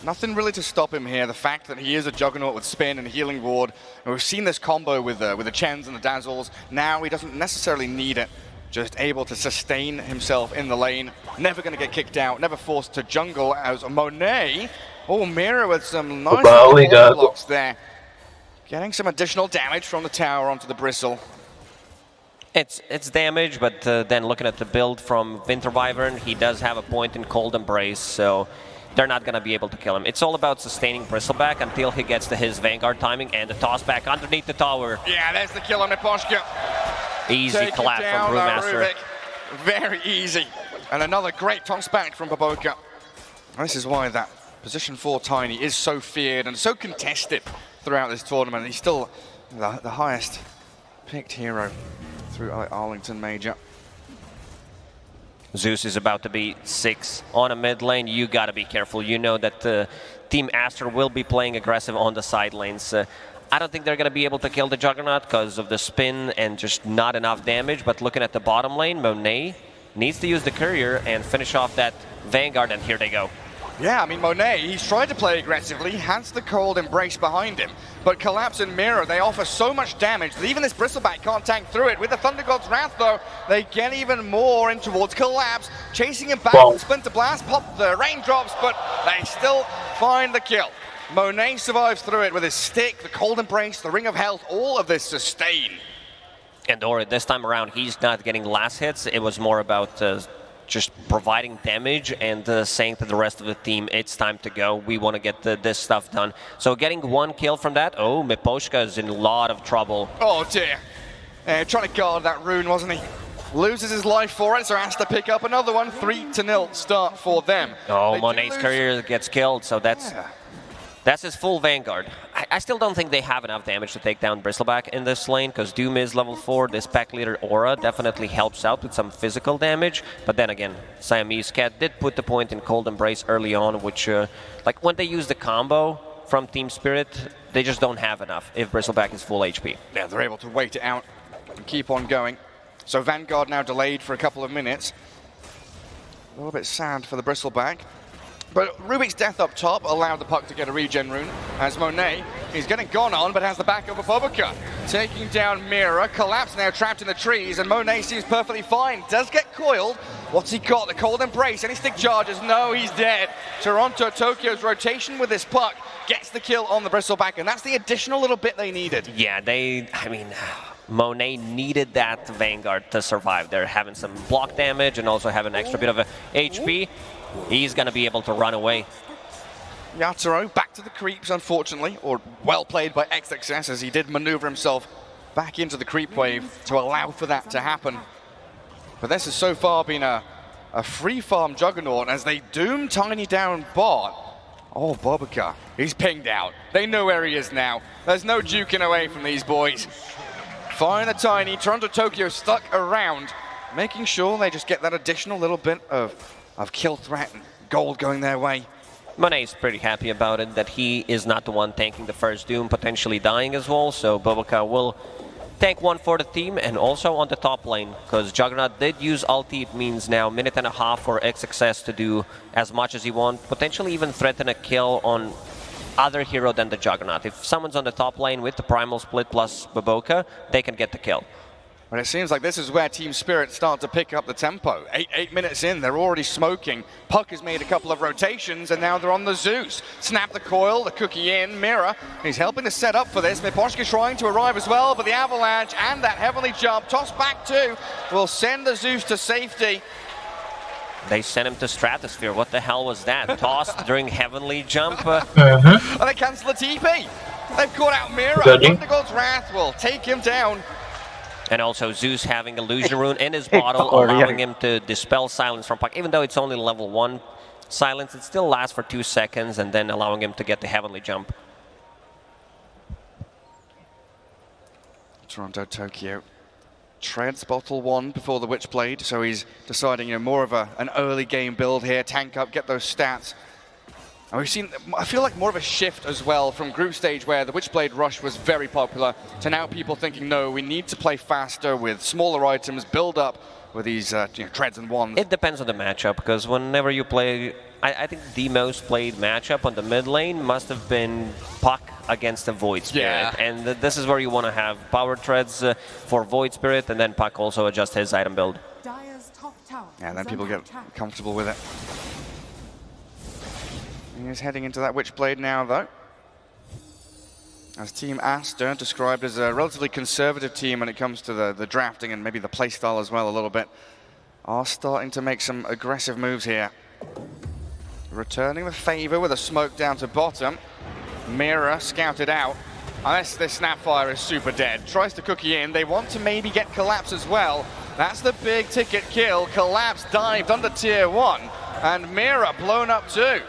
Nothing really to stop him here. The fact that he is a Juggernaut with Spin and Healing Ward. And we've seen this combo with the Chens and the Dazzles. Now he doesn't necessarily need it. just able to sustain himself in the lane. Never going to get kicked out, never forced to jungle as Monet. Oh, Mira with some nice blocks there. Getting some additional damage from the tower onto the Bristle. It's damage, but then looking at the build from Winter Wyvern, he does have a point in Cold Embrace, so they're not going to be able to kill him. It's all about sustaining Bristleback until he gets to his Vanguard timing and the toss back underneath the tower. Yeah, there's the kill on Miposhka. Easy collapse from Brewmaster. Very easy. And another great toss back from Baboka. This is why that position 4 Tiny is so feared and so contested throughout this tournament. He's still the highest picked hero through Arlington Major. Zeus is about to be 6 on a mid lane. You got to be careful. You know that Team Aster will be playing aggressive on the side lanes. I don't think they're going to be able to kill the Juggernaut because of the spin and just not enough damage. But looking at the bottom lane, Monet needs to use the Courier and finish off that Vanguard, and here they go. Yeah, I mean, Monet, he's tried to play aggressively, has the Cold Embrace behind him, but Collapse and Mirror, they offer so much damage that even this Bristleback can't tank through it. With the Thunder God's Wrath, though, they get even more in towards Collapse, chasing him back from Splinter Blast, pop the raindrops, but they still find the kill. Monet survives through it with his stick, the Cold Embrace, the Ring of Health, all of this sustain. And Ori, this time around, he's not getting last hits. It was more about just providing damage and saying to the rest of the team, it's time to go. We want to get this stuff done. So getting 1 kill from that. Oh, Miposhka is in a lot of trouble. Oh dear. Trying to guard that rune, wasn't he? Loses his life for it, so has to pick up another one. 3-0 start for them. Oh, Monet's Courier gets killed, so that's his full Vanguard. I still don't think they have enough damage to take down Bristleback in this lane, because Doom is level 4. This Pack Leader Aura definitely helps out with some physical damage. But then again, Siamese Cat did put the point in Cold Embrace early on, which, like when they use the combo from Team Spirit, they just don't have enough if Bristleback is full HP. Yeah, they're able to wait it out and keep on going. So Vanguard now delayed for a couple of minutes. A little bit sad for the Bristleback. But Rubik's Death up top allowed the puck to get a regen rune, as Monet is getting gone on, but has the back of a Baboka. Taking down Mira, Collapse now trapped in the trees, and Monet seems perfectly fine. Does get coiled. What's he got? The Cold Embrace. Any stick charges? No, he's dead. Toronto Tokyo's rotation with this puck gets the kill on the Bristleback, and that's the additional little bit they needed. Yeah, Monet needed that Vanguard to survive. They're having some block damage and also have an extra bit of a HP. He's going to be able to run away. Yatoro back to the creeps, unfortunately, or well played by XXS as he did maneuver himself back into the creep wave to allow for that to happen. But this has so far been a free farm Juggernaut as they doom Tiny down bot. Oh, Baboka, he's pinged out. They know where he is now. There's no juking away from these boys. Find the Tiny, Toronto Tokyo stuck around, making sure they just get that additional little bit of kill threat and gold going their way. Monet's pretty happy about it, that he is not the one tanking the first Doom, potentially dying as well, so Baboka will tank 1 for the team, and also on the top lane, because Juggernaut did use ulti. It means now 1.5 minutes for XXS to do as much as he wants, potentially even threaten a kill on other hero than the Juggernaut. If someone's on the top lane with the Primal Split plus Baboka, they can get the kill. But it seems like this is where Team Spirit start to pick up the tempo. 8 minutes in, they're already smoking. Puck has made a couple of rotations, and now they're on the Zeus. Snap the coil, the cookie in, Mira. He's helping to set up for this. Miposhka trying to arrive as well, but the avalanche and that heavenly jump, toss back too, will send the Zeus to safety. They sent him to Stratosphere. What the hell was that? Tossed during heavenly jump? And they cancel the TP. They've caught out Mira. Thunder God's Wrath will take him down. And also Zeus having Illusion Rune in his bottle, allowing him to dispel silence from puck. Even though it's only level 1 silence, it still lasts for 2 seconds, and then allowing him to get the heavenly jump. Toronto Tokyo treads bottle 1 before the Witchblade, so he's deciding more of an early game build here, tank up, get those stats. And we've seen, I feel like, more of a shift as well from group stage where the Witchblade Rush was very popular to now people thinking, no, we need to play faster with smaller items, build up with these treads and wands. It depends on the matchup, because whenever you play I think the most played matchup on the mid lane must have been Puck against the Void Spirit. Yeah. And this is where you want to have power treads for Void Spirit, and then Puck also adjust his item build. Yeah, and then people get comfortable with it. He's heading into that Witchblade now, though. As Team Aster, described as a relatively conservative team when it comes to the drafting and maybe the playstyle as well a little bit, are starting to make some aggressive moves here. Returning the favor with a smoke down to bottom. Mira scouted out. Unless this Snapfire is super dead. Tries to cookie in. They want to maybe get Collapse as well. That's the big ticket kill. Collapse dived under tier 1. And Mira blown up too.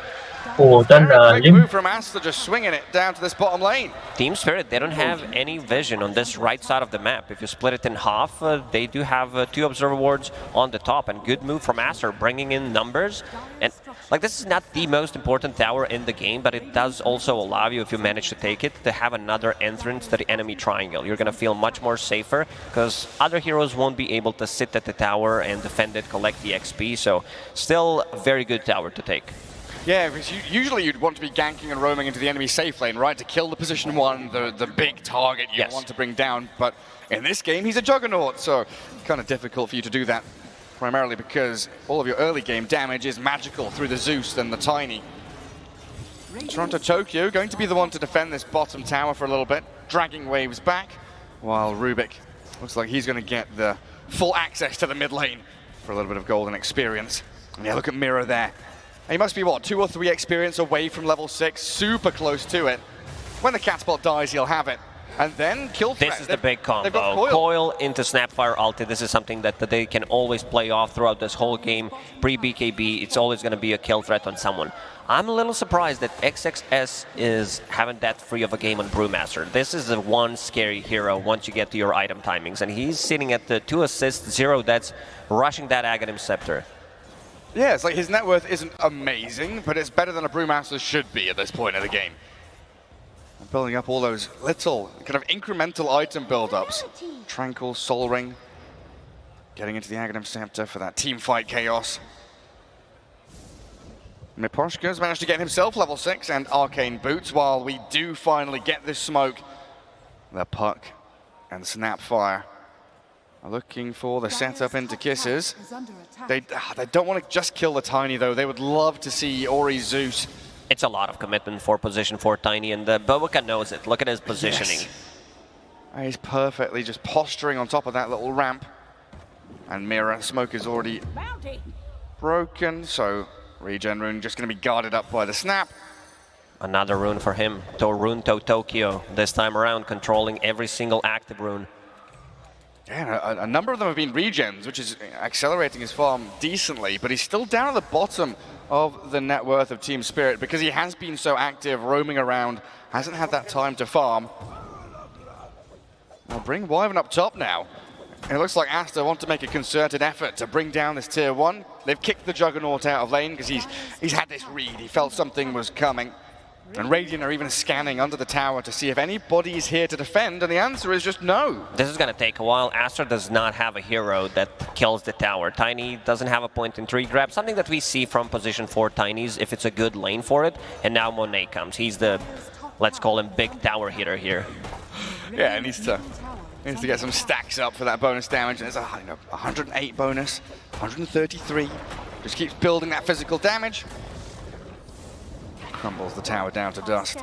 Very quick move from Aster, just swinging it down to this bottom lane. Team Spirit, they don't have any vision on this right side of the map. If you split it in half, they do have 2 observer wards on the top, and good move from Aster, bringing in numbers. And like, this is not the most important tower in the game, but it does also allow you, if you manage to take it, to have another entrance to the enemy triangle. You're going to feel much more safer, because other heroes won't be able to sit at the tower and defend it, collect the XP, so still a very good tower to take. Yeah, because usually you'd want to be ganking and roaming into the enemy safe lane, right? To kill the position 1, the big target you want to bring down. But in this game, he's a Juggernaut, so kind of difficult for you to do that. Primarily because all of your early game damage is magical through the Zeus and the Tiny. Toronto Tokyo going to be the one to defend this bottom tower for a little bit, dragging waves back, while Rubik looks like he's going to get the full access to the mid lane for a little bit of golden experience. And yeah, look at Mira there. He must be, what, 2 or 3 experience away from level 6, super close to it. When the Catspot dies, he'll have it. And then kill threat. This is the big combo. Coil into Snapfire ulti. This is something that they can always play off throughout this whole game. Pre-BKB, it's always going to be a kill threat on someone. I'm a little surprised that XXS is having that free of a game on Brewmaster. This is the one scary hero once you get to your item timings. And he's sitting at the 2 assists, 0 deaths, rushing that Aghanim Scepter. Yeah, it's like his net worth isn't amazing, but it's better than a Brewmaster should be at this point of the game. I'm building up all those little kind of incremental item build-ups. Tranquil, Soul Ring, getting into the Aghanim Scepter for that team fight chaos. Miposhka's managed to get himself level 6 and Arcane Boots while we do finally get this smoke. The Puck and Snapfire are looking for the setup into Kisses. They don't want to just kill the Tiny though. They would love to see Ori Zeus. It's a lot of commitment for position 4 Tiny, and Bowica knows it. Look at his positioning. Yes. He's perfectly just posturing on top of that little ramp. And Mira, smoke is already broken, so regen rune just going to be guarded up by the snap. Another rune for him. Toronto Tokyo, this time around controlling every single active rune. Yeah, a number of them have been regens, which is accelerating his farm decently, but he's still down at the bottom of the net worth of Team Spirit because he has been so active, roaming around, hasn't had that time to farm. I'll bring Wyvern up top now. It looks like Aster want to make a concerted effort to bring down this tier 1. They've kicked the Juggernaut out of lane because he's had this read. He felt something was coming. And Radiant are even scanning under the tower to see if anybody is here to defend, and the answer is just no. This is going to take a while. Aster does not have a hero that kills the tower. Tiny doesn't have a point in 3 grab, something that we see from position 4 Tinies if it's a good lane for it. And now Monet comes. He's the, let's call him, big tower hitter here. Yeah, he needs to get some stacks up for that bonus damage. There's a 108 bonus, 133. Just keeps building that physical damage. Crumbles the tower down to dust.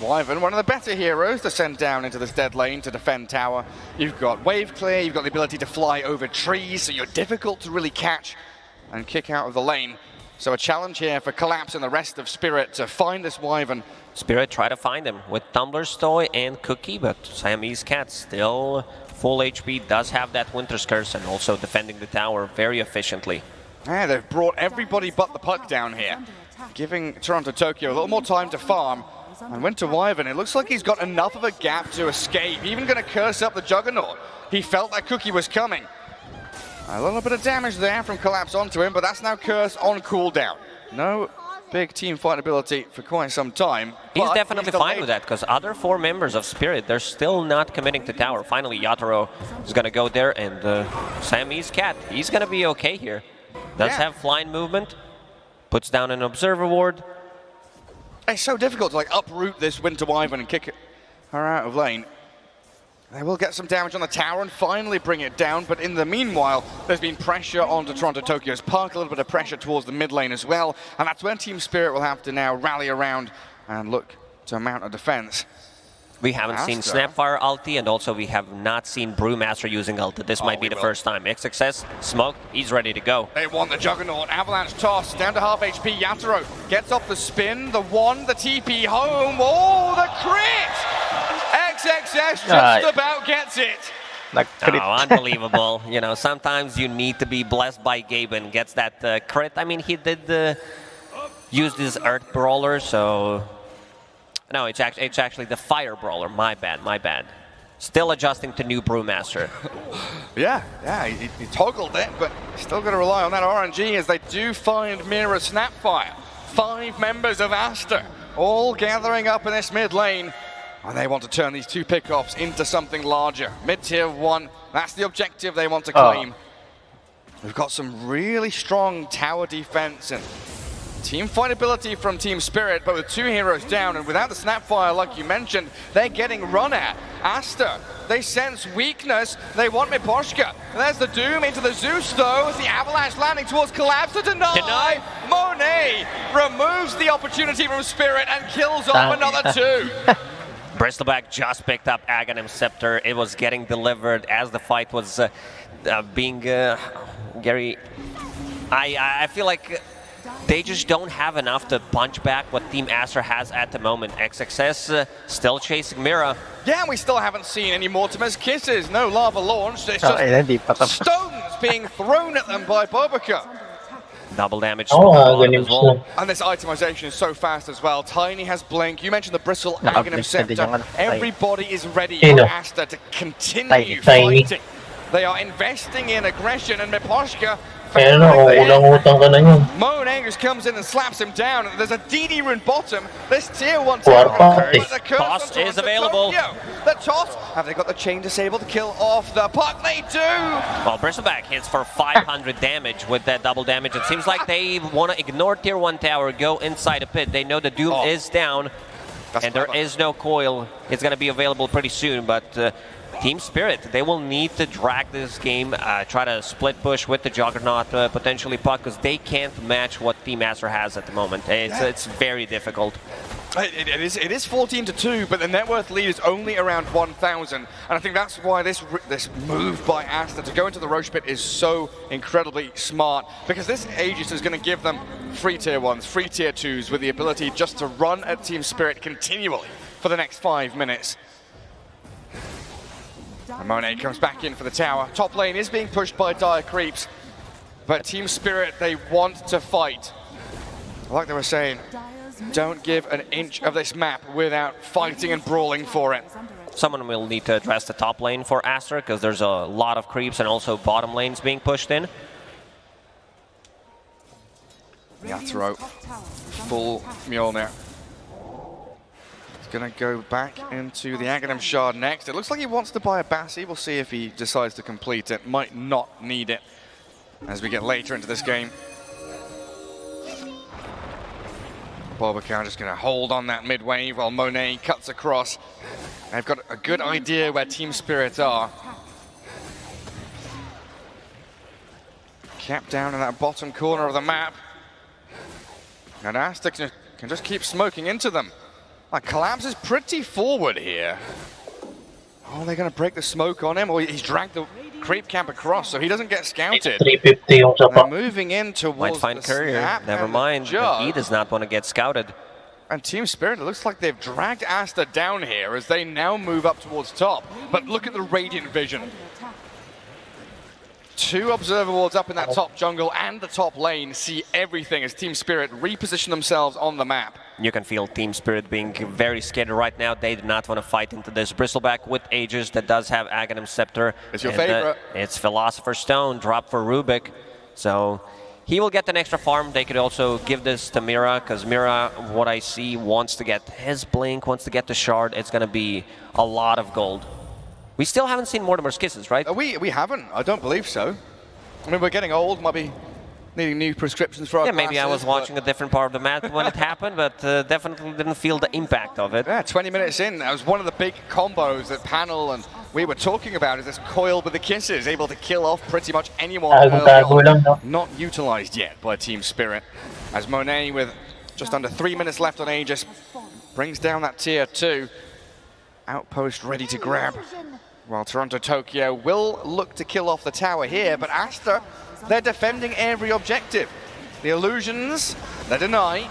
Wyvern, one of the better heroes to send down into this dead lane to defend tower. You've got wave clear, you've got the ability to fly over trees, so you're difficult to really catch and kick out of the lane. So a challenge here for Collapse and the rest of Spirit to find this Wyvern. Spirit try to find him with Tumbler's Toy and Cookie, but Siamese Cat still full HP, does have that Winter's Curse, and also defending the tower very efficiently. Yeah, they've brought everybody but the Puck down here, giving Toronto Tokyo a little more time to farm. And Winter Wyvern, it looks like he's got enough of a gap to escape. Even going to curse up the Juggernaut. He felt that Cookie was coming. A little bit of damage there from Collapse onto him, but that's now Curse on cooldown. No big team fight ability for quite some time. He's definitely fine with that, because other 4 members of Spirit, they're still not committing to tower. Finally, Yatoro is going to go there, and Siamese Cat, he's going to be okay here. Does have flying movement. Puts down an Observer Ward. It's so difficult to like uproot this Winter Wyvern and kick her out of lane. They will get some damage on the tower and finally bring it down, but in the meanwhile, there's been pressure onto Toronto Tokyo's Park, a little bit of pressure towards the mid lane as well, and that's when Team Spirit will have to now rally around and look to mount a defense. We haven't seen Snapfire ulti, and also we have not seen Brewmaster using ulti. This might be the first time. XXS, smoke, he's ready to go. They want the Juggernaut. Avalanche toss, down to half HP. Yatoro gets off the spin, the one, the TP home. Oh, the crit! XXS just about gets it. Oh, unbelievable. You know, sometimes you need to be blessed by Gaben. Gets that crit. I mean, he did use this Earth Brawler, so... No, it's actually the Fire Brawler. My bad. Still adjusting to new Brewmaster. Yeah, he toggled it, but still going to rely on that RNG as they do find Mira Snapfire. 5 members of Aster, all gathering up in this mid lane. And they want to turn these 2 pickoffs into something larger. Mid-tier 1, that's the objective they want to claim. We've got some really strong tower defense and team fight ability from Team Spirit, but with 2 heroes down and without the Snapfire, like you mentioned, they're getting run at. Aster, they sense weakness. They want Miposhka. There's the Doom into the Zeus, though, as the Avalanche landing towards Collapse to deny. Monet removes the opportunity from Spirit and kills off another 2. Bristleback just picked up Aghanim Scepter. It was getting delivered as the fight was being... Gary, I feel like they just don't have enough to punch back what Team Aster has at the moment. XXS still chasing Mira. Yeah, we still haven't seen any Mortimer's Kisses. No lava launched. It's just stones being thrown at them by Bobica. Double damage as well. And this itemization is so fast as well. Tiny has Blink. You mentioned the Bristle Aghanim Scepter. Everybody is ready for Aster to continue fighting. They are investing in aggression, and Miposhka Monet just comes in and slaps him down. There's a DD rune bottom. This tier 1 Toss is available. The toss. Have they got the chain disabled to kill off the puck? They do. Well, Bristleback hits for 500 damage with that double damage. It seems like they want to ignore tier 1 tower, go inside a pit. They know the Doom is down, and there is no coil. It's going to be available pretty soon, but Team Spirit, they will need to drag this game, try to split push with the Juggernaut, potentially puck, because they can't match what Team Aster has at the moment. It's very difficult. It is 14-2, but the net worth lead is only around 1,000, and I think that's why this move by Aster to go into the Roche Pit is so incredibly smart, because this Aegis is going to give them free tier 1s, free tier 2s, with the ability just to run at Team Spirit continually for the next 5 minutes. And Monet comes back in for the tower. Top lane is being pushed by Dire Creeps, but Team Spirit, they want to fight. Like they were saying, don't give an inch of this map without fighting and brawling for it. Someone will need to address the top lane for Aster, because there's a lot of creeps and also bottom lanes being pushed in. Yatoro, full Mjolnir. Gonna go back into the Aghanim Shard next. It looks like he wants to buy a Bassi. We'll see if he decides to complete it. Might not need it as we get later into this game. Bobica just gonna hold on that mid wave while Monet cuts across. They've got a good idea where Team Spirit are. Capped down in that bottom corner of the map. And Aster can just keep smoking into them. Collapse is pretty forward here. Oh, they're going to break the smoke on him, or he's dragged the creep camp across, so he doesn't get scouted. They're moving in towards Might find Courier. Never mind. He does not want to get scouted. And Team Spirit, it looks like they've dragged Aster down here as they now move up towards top. But look at the Radiant Vision. 2 Observer Wards up in that top jungle and the top lane see everything as Team Spirit reposition themselves on the map. You can feel Team Spirit being very scared right now. They do not want to fight into this. Bristleback with Aegis that does have Aghanim Scepter. It's your favorite. It's Philosopher's Stone, drop for Rubik. So he will get an extra farm. They could also give this to Mira, because Mira, what I see, wants to get his Blink, wants to get the Shard. It's going to be a lot of gold. We still haven't seen Mortimer's Kisses, right? We haven't. I don't believe so. I mean, we're getting old. Might be needing new prescriptions for our maybe I was glasses, watching a different part of the map when it happened, but definitely didn't feel the impact of it. Yeah, 20 minutes in, that was one of the big combos that Panel and we were talking about, is this Coil with the kisses, able to kill off pretty much anyone early on. Not utilized yet by Team Spirit, as Monet with just under 3 minutes left on Aegis brings down that tier 2. Outpost ready to grab, while Toronto Tokyo will look to kill off the tower here, but Aster, they're defending every objective. The illusions, they deny.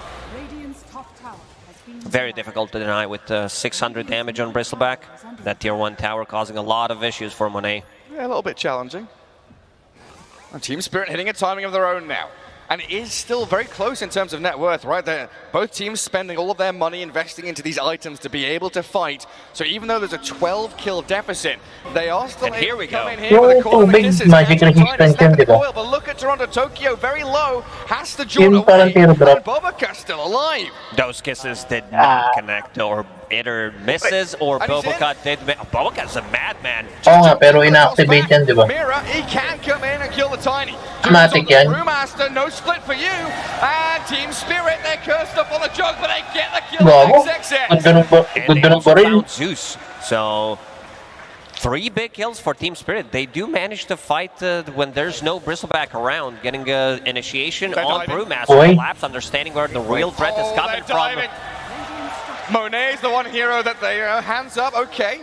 Very difficult to deny with 600 damage on Bristleback. That tier 1 tower causing a lot of issues for Monet. Yeah, a little bit challenging. And Team Spirit hitting a timing of their own now. And it is still very close in terms of net worth, right? They're both teams spending all of their money investing into these items to be able to fight. So even though there's a 12-kill deficit, they are still and here we go. Here with a coil and the kisses. But look at Toronto Tokyo, very low. Has to join away, and Boboka still alive. Those kisses did not connect, or either misses or Boboka did. Boboka's a madman. Pero ina-activate yan, di ba? Mira, he can come in and kill the Tiny. Automatic yan. Brewmaster, no split for you. And Team Spirit, they're cursed up on the jug, but they get the kill. And they also found Zeus. So 3 big kills for Team Spirit. They do manage to fight when there's no Bristleback around, getting initiation on Brewmaster. Collapse, understanding where the real threat is coming from. Monet's the one hero that they hands up. Okay,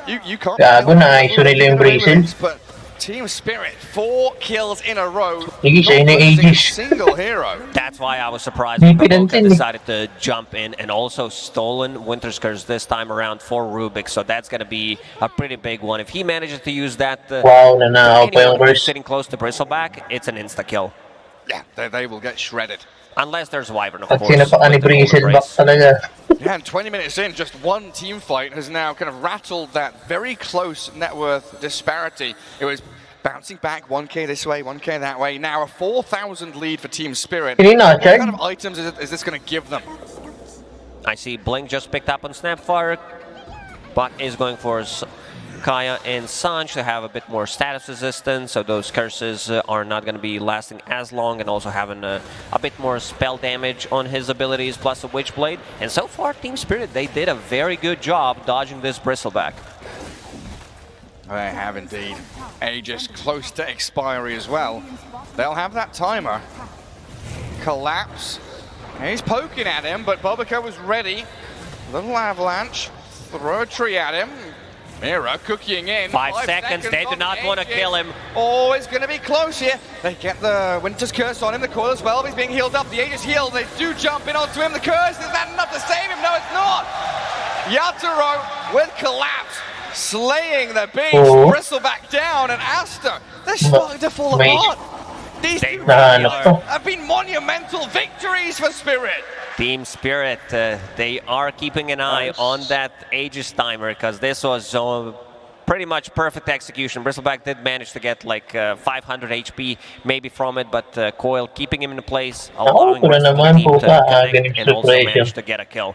you can't. Gago na iso nila yung Brazen. But Team Spirit, 4 kills in a row. Single hero. That's why I was surprised when Boboka decided to jump in and also stolen Winter's Curse this time around for Rubik. So that's going to be a pretty big one. If he manages to use that, sitting close to Bristleback, it's an insta kill. Yeah, they will get shredded. Unless there's Wyvern, of At course. sinapa ni Brazen back talaga. Yeah, and 20 minutes in, just one team fight has now kind of rattled that very close net worth disparity. It was bouncing back, 1k this way, 1k that way. Now a 4,000 lead for Team Spirit. What kind of items is this going to give them? I see Blink just picked up on Snapfire, but is going for Kaya and Sanj to have a bit more status resistance, so those curses are not going to be lasting as long, and also having a bit more spell damage on his abilities, plus a Witchblade. And so far, Team Spirit, they did a very good job dodging this Bristleback. They have indeed. Aegis close to expiry as well. They'll have that timer. Collapse. He's poking at him, but Boboka was ready. Little avalanche. Throw a tree at him. Mira cookieing in. 5 seconds. They do not want to kill him. Oh, it's going to be close here. They get the Winter's Curse on him. The coil as well. He's being healed up. The Aegis healed. They do jump in onto him. The curse, is that enough to save him? No, it's not. Yatoro with Collapse, slaying the beast. Bristleback down, and Aster, they're starting to fall apart. These two have been monumental victories for Spirit. Team Spirit, they are keeping an eye on that Aegis timer, because this was pretty much perfect execution. Bristleback did manage to get like 500 HP maybe from it, but Coil keeping him in place, allowing the rest of the team to connect, and also managed to get a kill.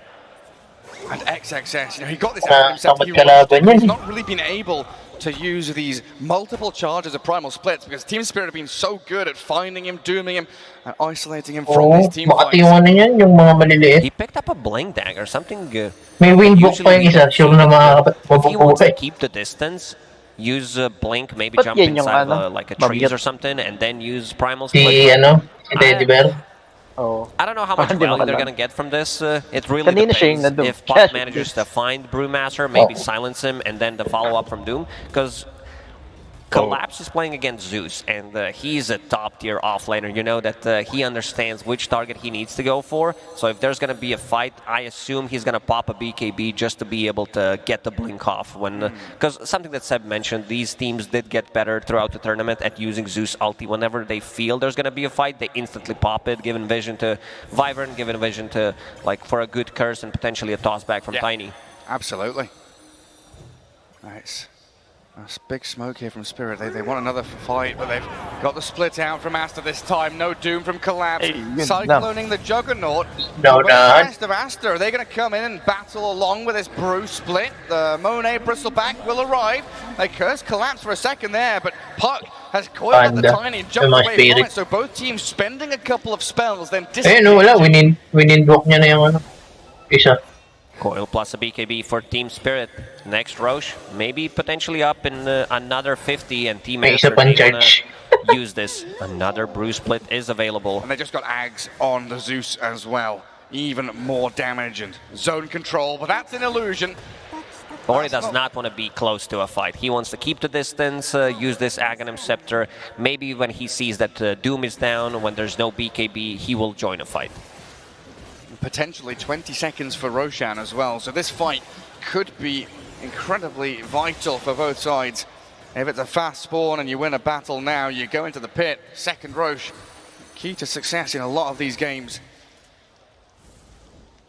And XXS, you know, he got this out of himself. He's not really been able to use these multiple charges of Primal Splits, because Team Spirit have been so good at finding him, dooming him, and isolating him from these team fights. He picked up a Blink Dagger, something May Windbook pa yung isa, sure na if he wants to keep the distance, use Blink, maybe jump inside like a trees or something, and then use Primal Split. I don't know how much value they're going to get from this. It really depends if Puck manages to find Brewmaster, maybe silence him, and then the follow-up from Doom. Because Collapse is playing against Zeus, and he's a top-tier offlaner. You know that he understands which target he needs to go for. So if there's going to be a fight, I assume he's going to pop a BKB just to be able to get the blink off. Because something that Seb mentioned, these teams did get better throughout the tournament at using Zeus ulti. Whenever they feel there's going to be a fight, they instantly pop it, giving vision to Wyvern, giving vision to, like, for a good curse and potentially a toss back from Tiny. Absolutely. Nice. That's big smoke here from Spirit. They want another fight, but they've got the split out from Aster this time. No Doom from Collapse. Cycloning the Juggernaut. No, the rest of Aster, are they going to come in and battle along with this Brew split? The Monet Bristleback will arrive. They curse Collapse for a second there, but Puck has coiled the Tiny and jumped away from it. So both teams spending a couple of spells, then wala. Winindwalk niya na yung isa. Coil plus a BKB for Team Spirit. Next Roche, maybe potentially up in another 50, and Team Master may wanna use this. Another Brew Split is available. And they just got Ags on the Zeus as well. Even more damage and zone control, but that's an illusion. Ori does not want to be close to a fight. He wants to keep the distance, use this Aghanim Scepter. Maybe when he sees that Doom is down, when there's no BKB, he will join a fight. Potentially 20 seconds for Roshan as well. So this fight could be incredibly vital for both sides. If it's a fast spawn and you win a battle now, you go into the pit. Second Roche, key to success in a lot of these games.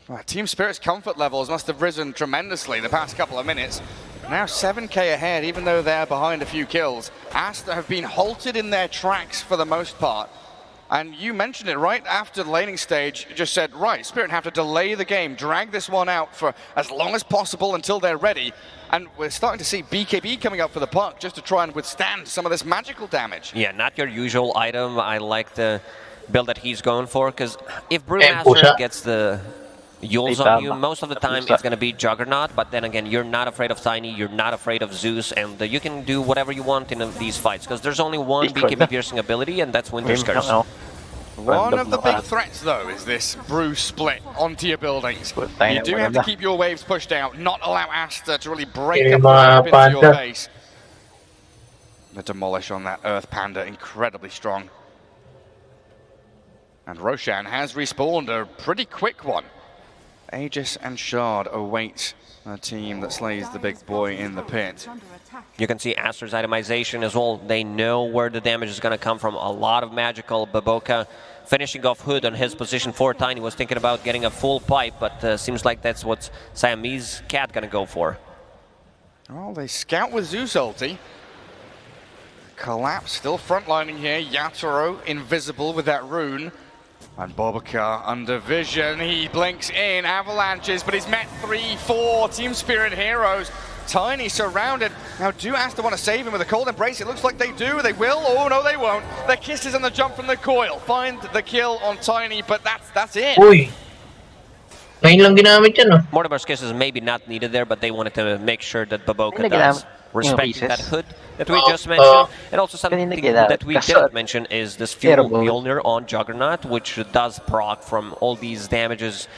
Right, Team Spirit's comfort levels must have risen tremendously the past couple of minutes. Now 7k ahead, even though they're behind a few kills. Aster have been halted in their tracks for the most part. And you mentioned it right after the laning stage, you just said, right, Spirit have to delay the game, drag this one out for as long as possible until they're ready. And we're starting to see BKB coming up for the Puck just to try and withstand some of this magical damage. Yeah, not your usual item. I like the build that he's going for, because if Brewmaster gets the Yules on you, most of the time it's going to be Juggernaut, but then again, you're not afraid of Tiny, you're not afraid of Zeus, and you can do whatever you want in these fights, because there's only one BKB piercing ability, and that's Winter's Curse. One of the big threats, though, is this Brew split onto your buildings. You do have to keep your waves pushed out, not allow Aster to really break up into your base. The demolish on that Earth Panda, incredibly strong. And Roshan has respawned, a pretty quick one. Aegis and Shard await a team that slays the big boy in the pit. You can see Aster's itemization as well. They know where the damage is going to come from. A lot of magical. Baboka finishing off Hood on his position 4. Tiny was thinking about getting a full pipe, but seems like that's what Siamese Cat going to go for. Well, they scout with Zeus ulti. Collapse still frontlining here. Yatoro invisible with that rune. And Bobaka under vision, he blinks in, avalanches, but he's met 3-4 Team Spirit heroes. Tiny surrounded. Now do Aster want to save him with a cold embrace? It looks like they do, they will, oh no they won't. The kisses and the jump from the coil, find the kill on Tiny, but that's it. Uy. Ngayon lang ginamit yan, no? Mortimer's kisses maybe not needed there, but they wanted to make sure that Baboka does respect that Hood that we just mentioned. And also something that we didn't mention is this Fuel Mjolnir on Juggernaut, which does proc from all these damages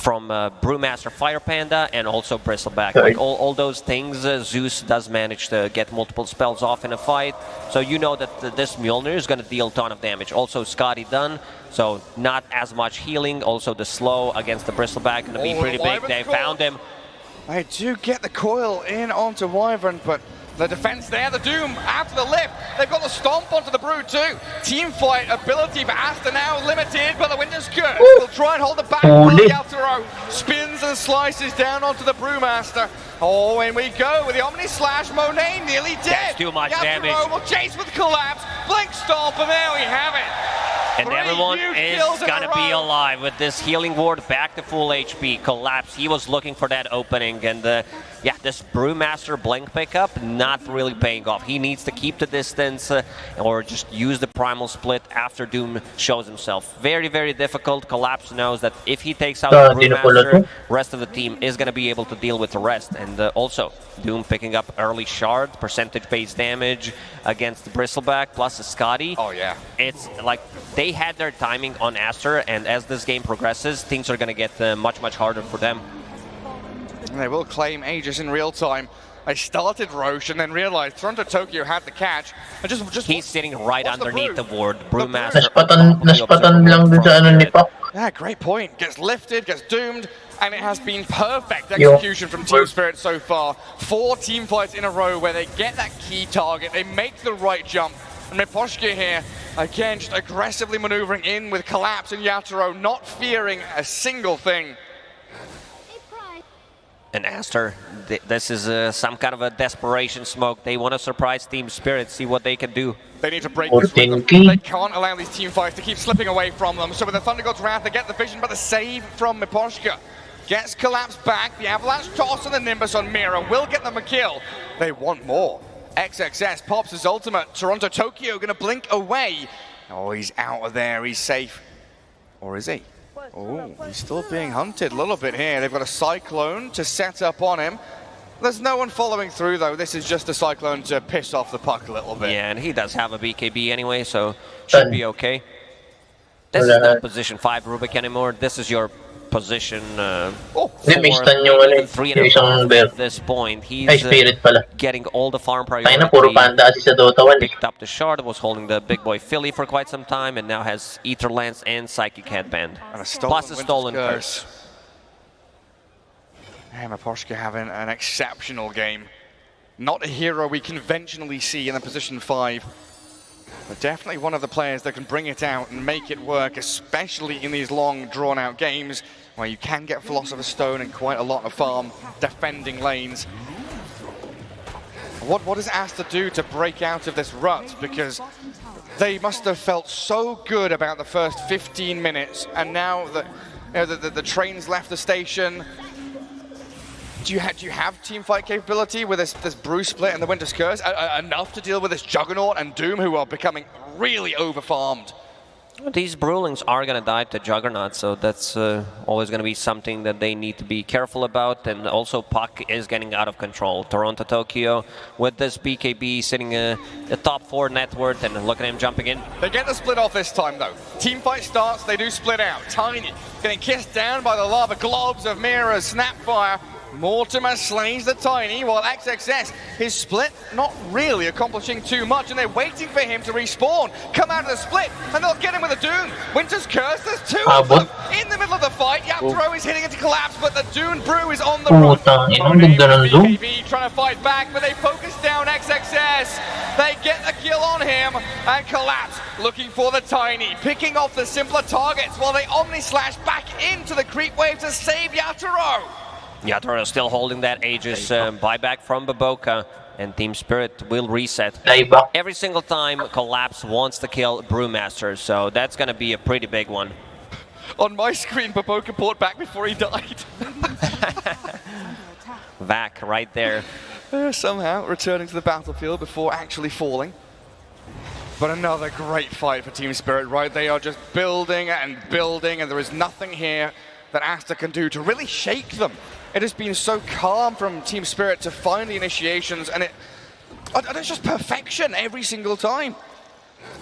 from Brewmaster Fire Panda and also Bristleback. Like all those things, Zeus does manage to get multiple spells off in a fight. So you know that this Mjolnir is going to deal a ton of damage. Also Scotty done, so not as much healing. Also the slow against the Bristleback going to be pretty big. They found him. I do get the coil in onto Wyvern, but the defense there, the Doom after the lift. They've got the stomp onto the Brew too. Team fight ability for Aster now limited by the Winter's Curse. They'll try and hold the back. Yatoro spins and slices down onto the Brewmaster. Oh, in we go with the Omni Slash. Monet nearly dead. That's too much damage. Yatoro will chase with Collapse. Blink Stomp, and there we have it. And everyone is gonna be alive with this healing ward back to full HP. Collapse, he was looking for that opening, and yeah, this Brewmaster blink pickup not really paying off. He needs to keep the distance or just use the primal split after Doom shows himself. Very, very difficult. Collapse knows that if he takes out the Brewmaster, rest of the team is gonna be able to deal with the rest. And also, Doom picking up early Shard, percentage-based damage against the Bristleback, plus a Scotty. Oh yeah. It's like they had their timing on Aster, and as this game progresses, things are going to get much, much harder for them. And they will claim Aegis in real time. They started Roche and then realized Toronto Tokyo had the catch. And just he's sitting right underneath the ward. Brewmaster. Naspatan lang dun sa ano ni Puck. Yeah, great point. Gets lifted, gets doomed, and it has been perfect execution from Team Spirit so far. 4 team fights in a row where they get that key target, they make the right jump. And Miposhka here, again, just aggressively maneuvering in with Collapse and Yatoro, not fearing a single thing. And Aster, this is some kind of a desperation smoke. They want to surprise Team Spirit, see what they can do. They need to break this rhythm. They can't allow these team fights to keep slipping away from them. So with the Thunder God's Wrath, they get the vision, but the save from Miposhka gets Collapse back. The Avalanche toss and the Nimbus on Mira will get them a kill. They want more. XXS pops his ultimate. Toronto Tokyo gonna blink away. Oh, he's out of there. He's safe. Or is he? Oh, he's still being hunted a little bit here. They've got a Cyclone to set up on him. There's no one following through, though. This is just a Cyclone to piss off the puck a little bit. Yeah, and he does have a BKB anyway, so should be okay. This is not position 5 Rubik anymore. This is your position 4, 3.5 at this point. He's getting all the farm priority. Picked up the shard, was holding the big boy Philly for quite some time, and now has Ether Lance and Psychic Headband. Plus a stolen curse. Yeah, Miposhka having an exceptional game. Not a hero we conventionally see in the position 5. But definitely one of the players that can bring it out and make it work, especially in these long, drawn-out games where you can get Philosopher's Stone and quite a lot of farm defending lanes. What does Aster do to break out of this rut? Because they must have felt so good about the first 15 minutes, and now that the train's left the station. Do you have team fight capability with this Brew split and the Winter's Curse? Enough to deal with this Juggernaut and Doom, who are becoming really overfarmed? These Brewlings are going to die to Juggernaut, so that's always going to be something that they need to be careful about. And also Puck is getting out of control. Toronto Tokyo with this BKB sitting the top 4 net worth, and look at him jumping in. They get the split off this time though. Team fight starts, they do split out. Tiny getting kissed down by the lava globs of Mira's Snapfire. Mortimer slays the Tiny, while XXS, his split not really accomplishing too much, and they're waiting for him to respawn, come out of the split, and they'll get him with a Doom. Winter's Curse, there's 2 of them in the middle of the fight. Yaptro is hitting into Collapse, but the Dune Brew is on the run. BKB trying to fight back, but they focus down XXS. They get the kill on him, and Collapse looking for the Tiny, picking off the simpler targets, while they Omni Slash back into the creep wave to save Yatoro. Yatoro still holding that Aegis buyback from Baboka, and Team Spirit will reset. Every single time Collapse wants to kill Brewmaster, so that's going to be a pretty big one. On my screen, Baboka bought back before he died. Vac right there. Somehow returning to the battlefield before actually falling. But another great fight for Team Spirit, right? They are just building and building, and there is nothing here that Aster can do to really shake them. It has been so calm from Team Spirit to find the initiations, and it's just perfection every single time.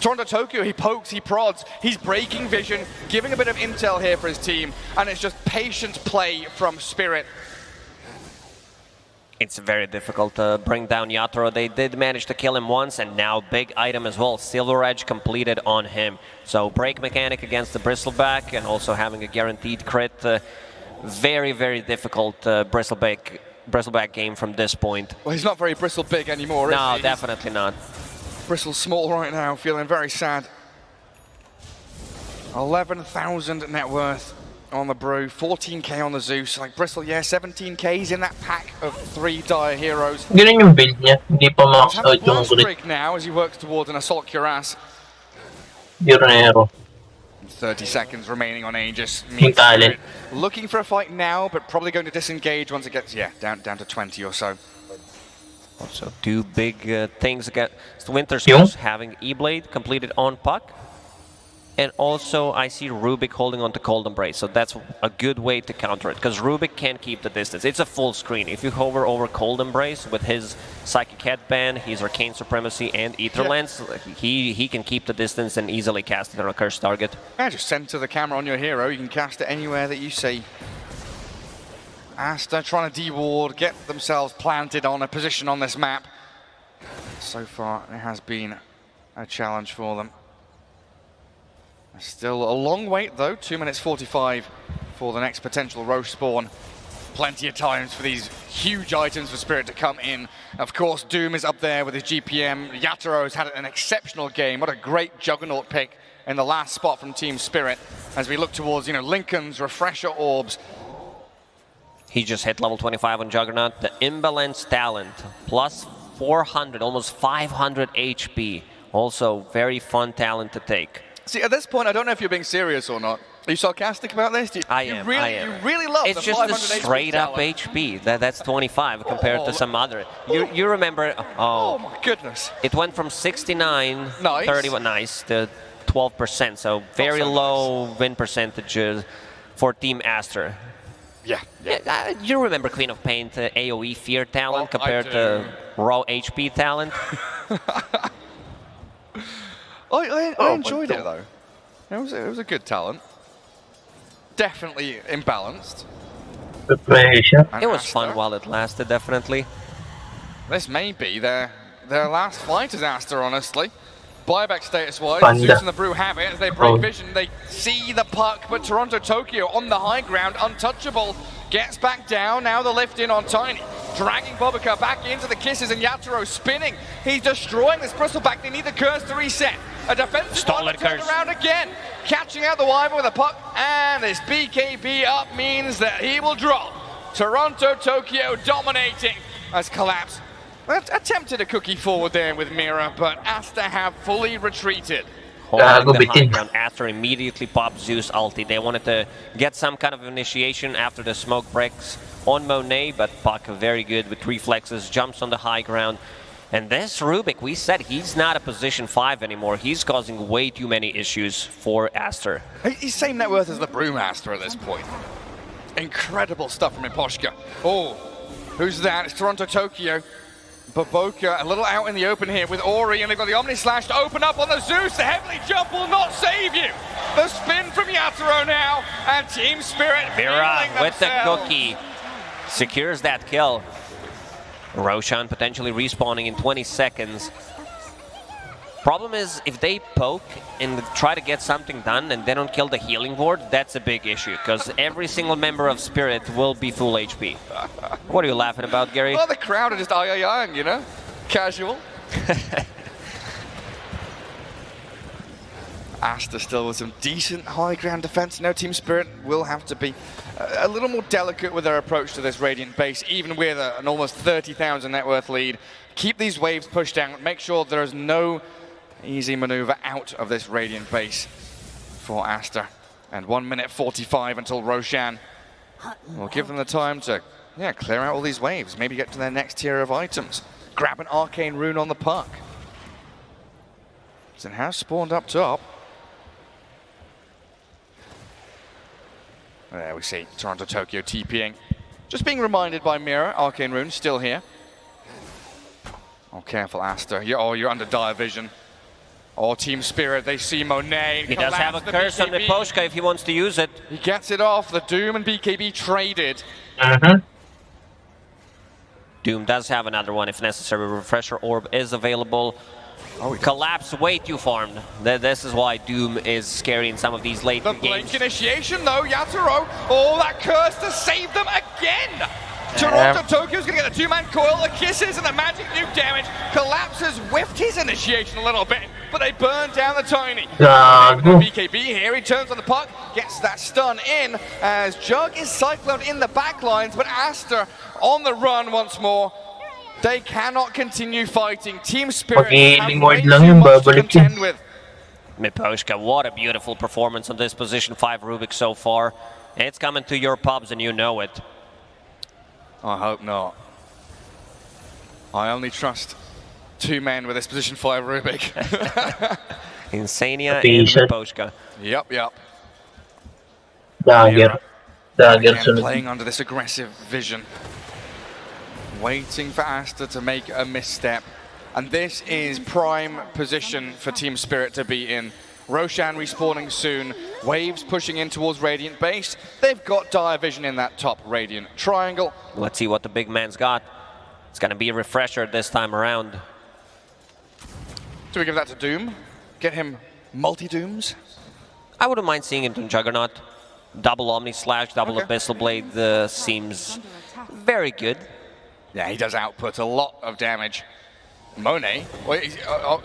Toronto Tokyo, he pokes, he prods, he's breaking vision, giving a bit of intel here for his team, and it's just patient play from Spirit. It's very difficult to bring down Yatoro. They did manage to kill him once, and now big item as well. Silver Edge completed on him. So break mechanic against the Bristleback, and also having a guaranteed crit. Very, very difficult Bristleback game from this point. Well, he's not very Bristle big anymore, is he? No, definitely not. Bristle small right now, feeling very sad. 11,000 net worth on the Brew, 14k on the Zeus. Like Bristle, yeah, 17k's in that pack of 3 dire heroes. Ganun yung build niya, hindi pa max out yung streak now as he works towards an Assault Cuirass. Guerrero. 30 seconds remaining on Aegis. Talent. Looking for a fight now, but probably going to disengage once it gets, down to 20 or so. Also, 2 big things against Winter's Curse, having E-Blade completed on Puck. And also, I see Rubik holding on to Cold Embrace, so that's a good way to counter it, because Rubik can't keep the distance. It's a full screen. If you hover over Cold Embrace with his Psychic Headband, his Arcane Supremacy, and Ether Lance, he can keep the distance and easily cast it on a cursed target. Yeah, just center the camera on your hero. You can cast it anywhere that you see. Aster trying to deward, get themselves planted on a position on this map. So far, it has been a challenge for them. Still a long wait though, 2 minutes 45 for the next potential Roche spawn. Plenty of times for these huge items for Spirit to come in. Of course, Doom is up there with his GPM. Yatoro has had an exceptional game. What a great Juggernaut pick in the last spot from Team Spirit as we look towards, Lincoln's Refresher Orbs. He just hit level 25 on Juggernaut. The Imbalance Talent, plus 400, almost 500 HP. Also, very fun talent to take. See, at this point, I don't know if you're being serious or not. Are you sarcastic about this? I am. You really love it's the just 500 a straight up HP. That's 25 compared to some other. You remember? Oh my goodness! It went from 69, nice. 31, nice, to 12%. So very low win percentages for Team Aster. Yeah. You remember Queen of Pain AoE Fear talent compared to raw HP talent? I enjoyed it though. It was a good talent. Definitely imbalanced. It was fun while it lasted, definitely. This may be their last fight as Aster, honestly. Buyback status-wise, Panda. Zeus and the Brew have it. As they break vision, they see the puck, but Toronto Tokyo on the high ground, untouchable, gets back down. Now the lift in on Tiny. Dragging Bobica back into the kisses, and Yatoro spinning. He's destroying this Bristleback. They need the curse to reset. A defensive one turned around again. Catching out the Wyvern with a puck, and this BKB up means that he will drop. Toronto Tokyo dominating as Collapse attempted a cookie forward there with Mira, but Aster have fully retreated. Holding the high ground, Aster immediately popped Zeus ulti. They wanted to get some kind of initiation after the smoke breaks on Monet, but Puck very good with reflexes, jumps on the high ground. And this Rubik, we said he's not a position 5 anymore. He's causing way too many issues for Aster. He's same net worth as the Brewmaster at this point. Incredible stuff from Imposhka. Oh, who's that? It's Toronto Tokyo. Boboka a little out in the open here with Ori, and they've got the Omni Slash to open up on the Zeus. The Heavenly Jump will not save you. The spin from Yatoro now, and Team Spirit Mira feeling with the themselves. cookie secures that kill. Roshan potentially respawning in 20 seconds. Problem is, if they poke and try to get something done and they don't kill the healing ward, that's a big issue, because every single member of Spirit will be full HP. What are you laughing about, Gary? Well, the crowd are just ay-ay-aying, you know? Casual. Aster still with some decent high ground defense. No, Team Spirit will have to be a little more delicate with their approach to this Radiant base, even with an almost 30,000 net worth lead. Keep these waves pushed down. Make sure there is no easy maneuver out of this Radiant base for Aster. And 1 minute 45 until Roshan will give them the time to clear out all these waves. Maybe get to their next tier of items. Grab an Arcane Rune on the puck. It has spawned up top. There we see Toronto Tokyo TPing. Just being reminded by Mira, Arcane Rune still here. Oh, careful, Aster. You're under dire vision. Oh, Team Spirit, they see Monet. He does have a curse on Miposhka if he wants to use it. He gets it off. The Doom and BKB traded. Doom does have another one if necessary. Refresher Orb is available. Collapse way too farmed. This is why Doom is scary in some of these late games. The Blink initiation though, Yatoro. Oh, that curse to save them again. Toronto Tokyo's gonna get the 2-man coil, the kisses, and the magic nuke damage. Collapse has whiffed his initiation a little bit, but they burn down the Tiny. BKB here, he turns on the puck, gets that stun in, as Jug is cycloned in the back lines, but Aster on the run once more. They cannot continue fighting. Team Spirit have way too much to contend with. Miposhka, what a beautiful performance on this position 5 Rubik so far. It's coming to your pubs and you know it. I hope not. I only trust 2 men with this position 5 Rubik. Insania and Miposhka. Yep. Dagger. Again, playing under this aggressive vision. Waiting for Aster to make a misstep. And this is prime position for Team Spirit to be in. Roshan respawning soon. Waves pushing in towards Radiant base. They've got dire vision in that top Radiant triangle. Let's see what the big man's got. It's gonna be a refresher this time around. Do we give that to Doom? Get him multi-Dooms? I wouldn't mind seeing him in Juggernaut. Double Omni Slash, double Abyssal Blade seems very good. Yeah, he does output a lot of damage. Monet, well,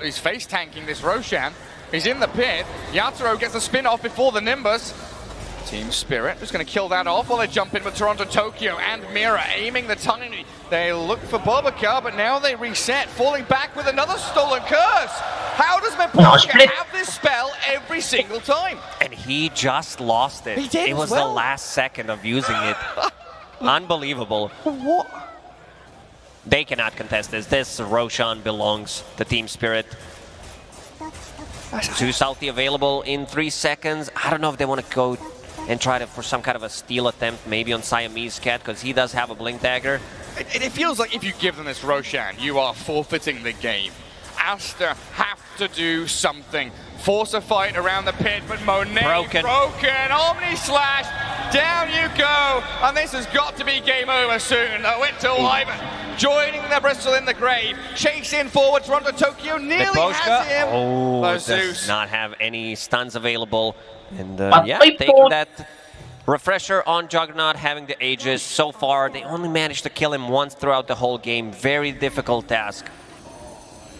he's face tanking this Roshan. He's in the pit. Yatoro gets the spin off before the Nimbus. Team Spirit just going to kill that off while they jump in with Toronto Tokyo and Mira aiming the tiny. They look for Bobaka, but now they reset, falling back with another stolen curse. How does Miposhka have this spell every single time? And he just lost it. He did It was as well. the last second of using it. Unbelievable. What? They cannot contest this. This Roshan belongs to Team Spirit. Zeus ulti available in 3 seconds. I don't know if they want to go and try to for some kind of a steal attempt, maybe on Siamese Cat, because he does have a Blink Dagger. It feels like if you give them this Roshan, you are forfeiting the game. Aster have to do something. Force a fight around the pit, but Monet broken. Omni Slash, down you go. And this has got to be game over soon. Winter Wyvern joining the Bristol in the grave. Chasing forward, Toronto Tokyo nearly has him. Oh, Zeus does not have any stuns available. And yeah, taking that refresher on Juggernaut, having the Aegis. So far, they only managed to kill him once throughout the whole game. Very difficult task.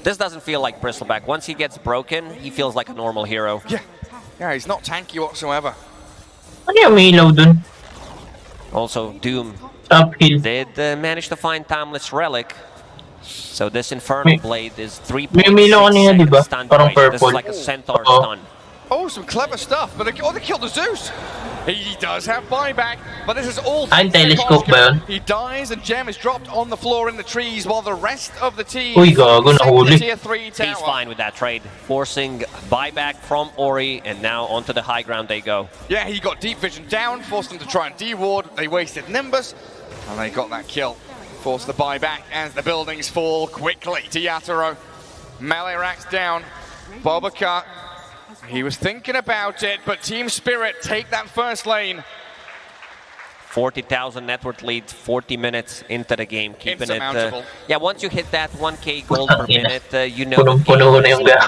This doesn't feel like Bristleback. Once he gets broken, he feels like a normal hero. Yeah, he's not tanky whatsoever. Also, Doom did manage to find Timeless Relic. So this Infernal Blade is 3.6 seconds stun duration. This is like a Centaur stun. Oh, some clever stuff, but they killed the Zeus. He does have buyback, but this is all Telescope burn. He dies, and Gem is dropped on the floor in the trees, while the rest of the team tier 3 tower. He's fine with that trade, forcing buyback from Ori, and now onto the high ground they go. Yeah, he got deep vision down, forced them to try and de-ward. They wasted Nimbus, and they got that kill. Forced the buyback as the buildings fall quickly to Yatoro. Melee racks down. Bobaka. He was thinking about it, but Team Spirit take that first lane. 40,000 net worth lead, 40 minutes into the game, keeping it. Insurmountable. Once you hit that 1k gold per minute, you know the game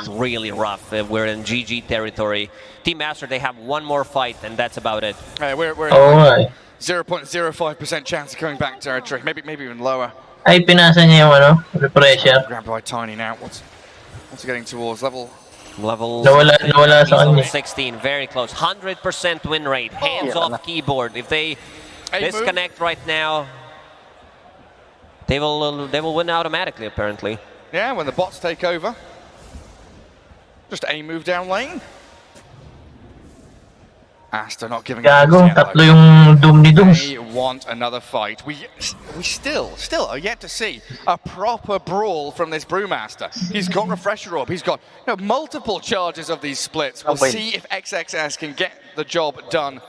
is really rough. We're in GG territory. Team Master, they have one more fight, and that's about it. We're 0.05% chance of coming back territory, maybe even lower. Ay, pinasa niya yung refresher. Grabbed by Tiny now. What's getting towards level? Nawala sa kanya. 16, very close. 100% win rate, hands off keyboard. If they disconnect right now, they will win automatically, apparently. Yeah, when the bots take over. Just a move down lane. Aster not giving up. Tatlo yung Doom ni Dooms. They want another fight. We still are yet to see a proper brawl from this Brewmaster. He's got Refresher Orb. He's got multiple charges of these splits. We'll see if XXS can get the job done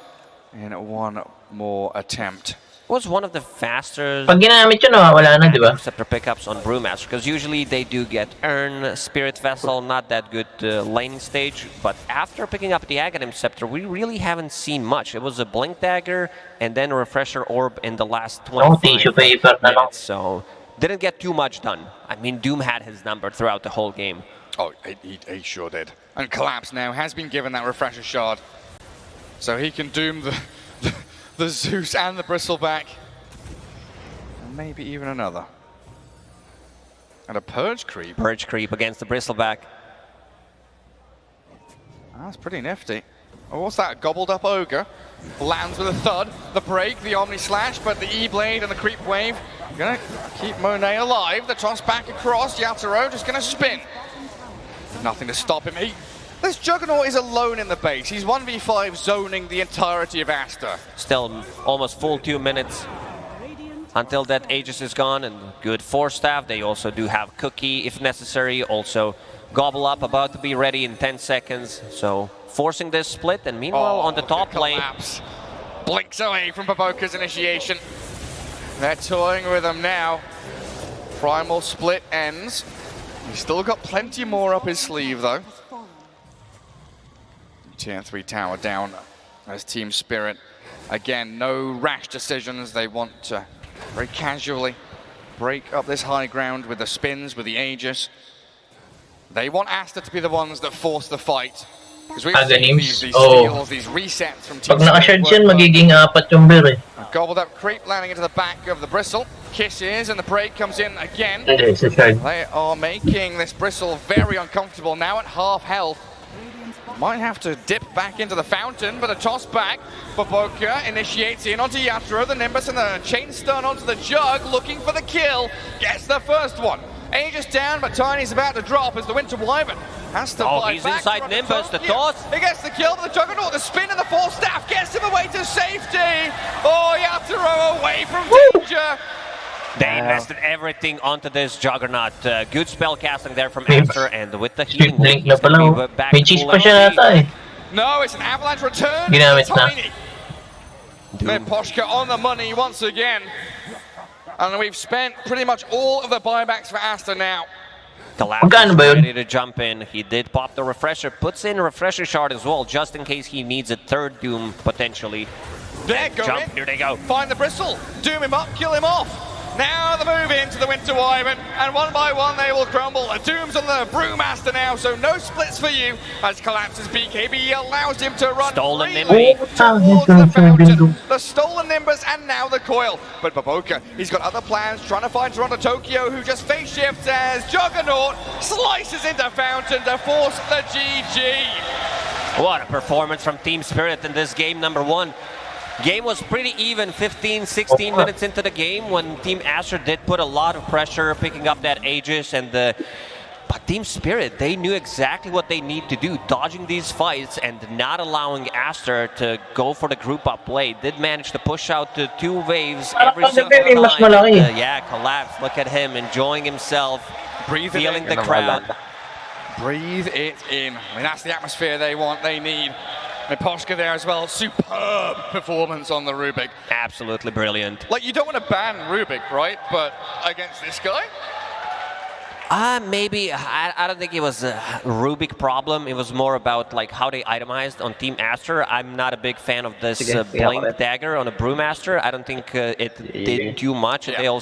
in one more attempt. Was one of the faster Pag ginamit yun, wala na, di ba? Scepter pickups on Brewmaster, because usually they do get Urn, Spirit Vessel, not that good laning stage, but after picking up the Aghanim Scepter, we really haven't seen much. It was a Blink Dagger and then a Refresher Orb in the last 25 minutes, so didn't get too much done. I mean, Doom had his number throughout the whole game. Oh, he sure did. And Collapse now has been given that Refresher Shard, so he can doom the Zeus and the Bristleback. And maybe even another. And a Purge Creep. Purge Creep against the Bristleback. That's pretty nifty. Oh, what's that? Gobbled up Ogre. Lands with a thud. The break, the Omni Slash, but the E-Blade and the Creep Wave gonna keep Monet alive. The toss back across. Yatoro just gonna spin. Nothing to stop him. This Juggernaut is alone in the base. He's 1v5 zoning the entirety of Aster. Still almost full 2 minutes until that Aegis is gone, and good Force Staff. They also do have Cookie if necessary. Also Gobble Up about to be ready in 10 seconds. So forcing this split, and meanwhile on the top lane. Blinks away from Baboka's initiation. They're toying with him now. Primal split ends. He's still got plenty more up his sleeve though. Tier 3 tower down as Team Spirit. Again, no rash decisions. They want to very casually break up this high ground with the spins, with the Aegis. They want Aster to be the ones that force the fight. Because we've seen these steals, these resets from Team Spirit. Pag naka-shard yan, magiging 4 yung bear eh. Gobbled up Creep landing into the back of the Bristle. Kisses and the break comes in again. Hindi, sa shard. They are making this Bristle very uncomfortable now at half health. Might have to dip back into the fountain, but a toss back. Baboka initiates in onto Yatoro, the Nimbus and the chain stun onto the Jug, looking for the kill. Gets the first one. Aegis down, but Tiny's about to drop as the Winter Wyvern has to buy he's back inside Nimbus, the toss. He gets the kill, but the Juggernaut, the spin and the Force Staff gets him away to safety. Oh, Yatoro away from danger. They invested everything onto this Juggernaut. Good spell casting there from Aster, and with the healing wave, he's going to be back to full HP. No, it's an avalanche return. Ginamit na. Tiny. Miposhka on the money once again. And we've spent pretty much all of the buybacks for Aster now. Collapse is ready to jump in. He did pop the refresher, puts in a refresher shard as well, just in case he needs a third Doom potentially. There, go jump. in. Here they go. Find the bristle, doom him up, kill him off. Now the move into the Winter Wyvern, and one by one they will crumble. A Doom's on the Brewmaster now, so no splits for you. As Collapse's BKB allows him to run Stolen freely Nimbus. towards the fountain. The stolen Nimbus and now the coil. But Baboka, he's got other plans, trying to find Toronto Tokyo, who just face shifts as Juggernaut slices into fountain to force the GG. What a performance from Team Spirit in this game number 1. Game was pretty even, 15, 16 minutes into the game when Team Aster did put a lot of pressure, picking up that Aegis, and but Team Spirit, they knew exactly what they need to do, dodging these fights and not allowing Aster to go for the group up play. Did manage to push out the 2 waves every single time. Yeah, Collapse, look at him, enjoying himself, feeling the crowd. Breathe it in. I mean, that's the atmosphere they want, they need. Miposhka there as well. Superb performance on the Rubik. Absolutely brilliant. Like, you don't want to ban Rubik, right? But against this guy? Maybe. I don't think it was a Rubik problem. It was more about like how they itemized on Team Aster. I'm not a big fan of this Blink Dagger on a Brewmaster. I don't think it did too much. They also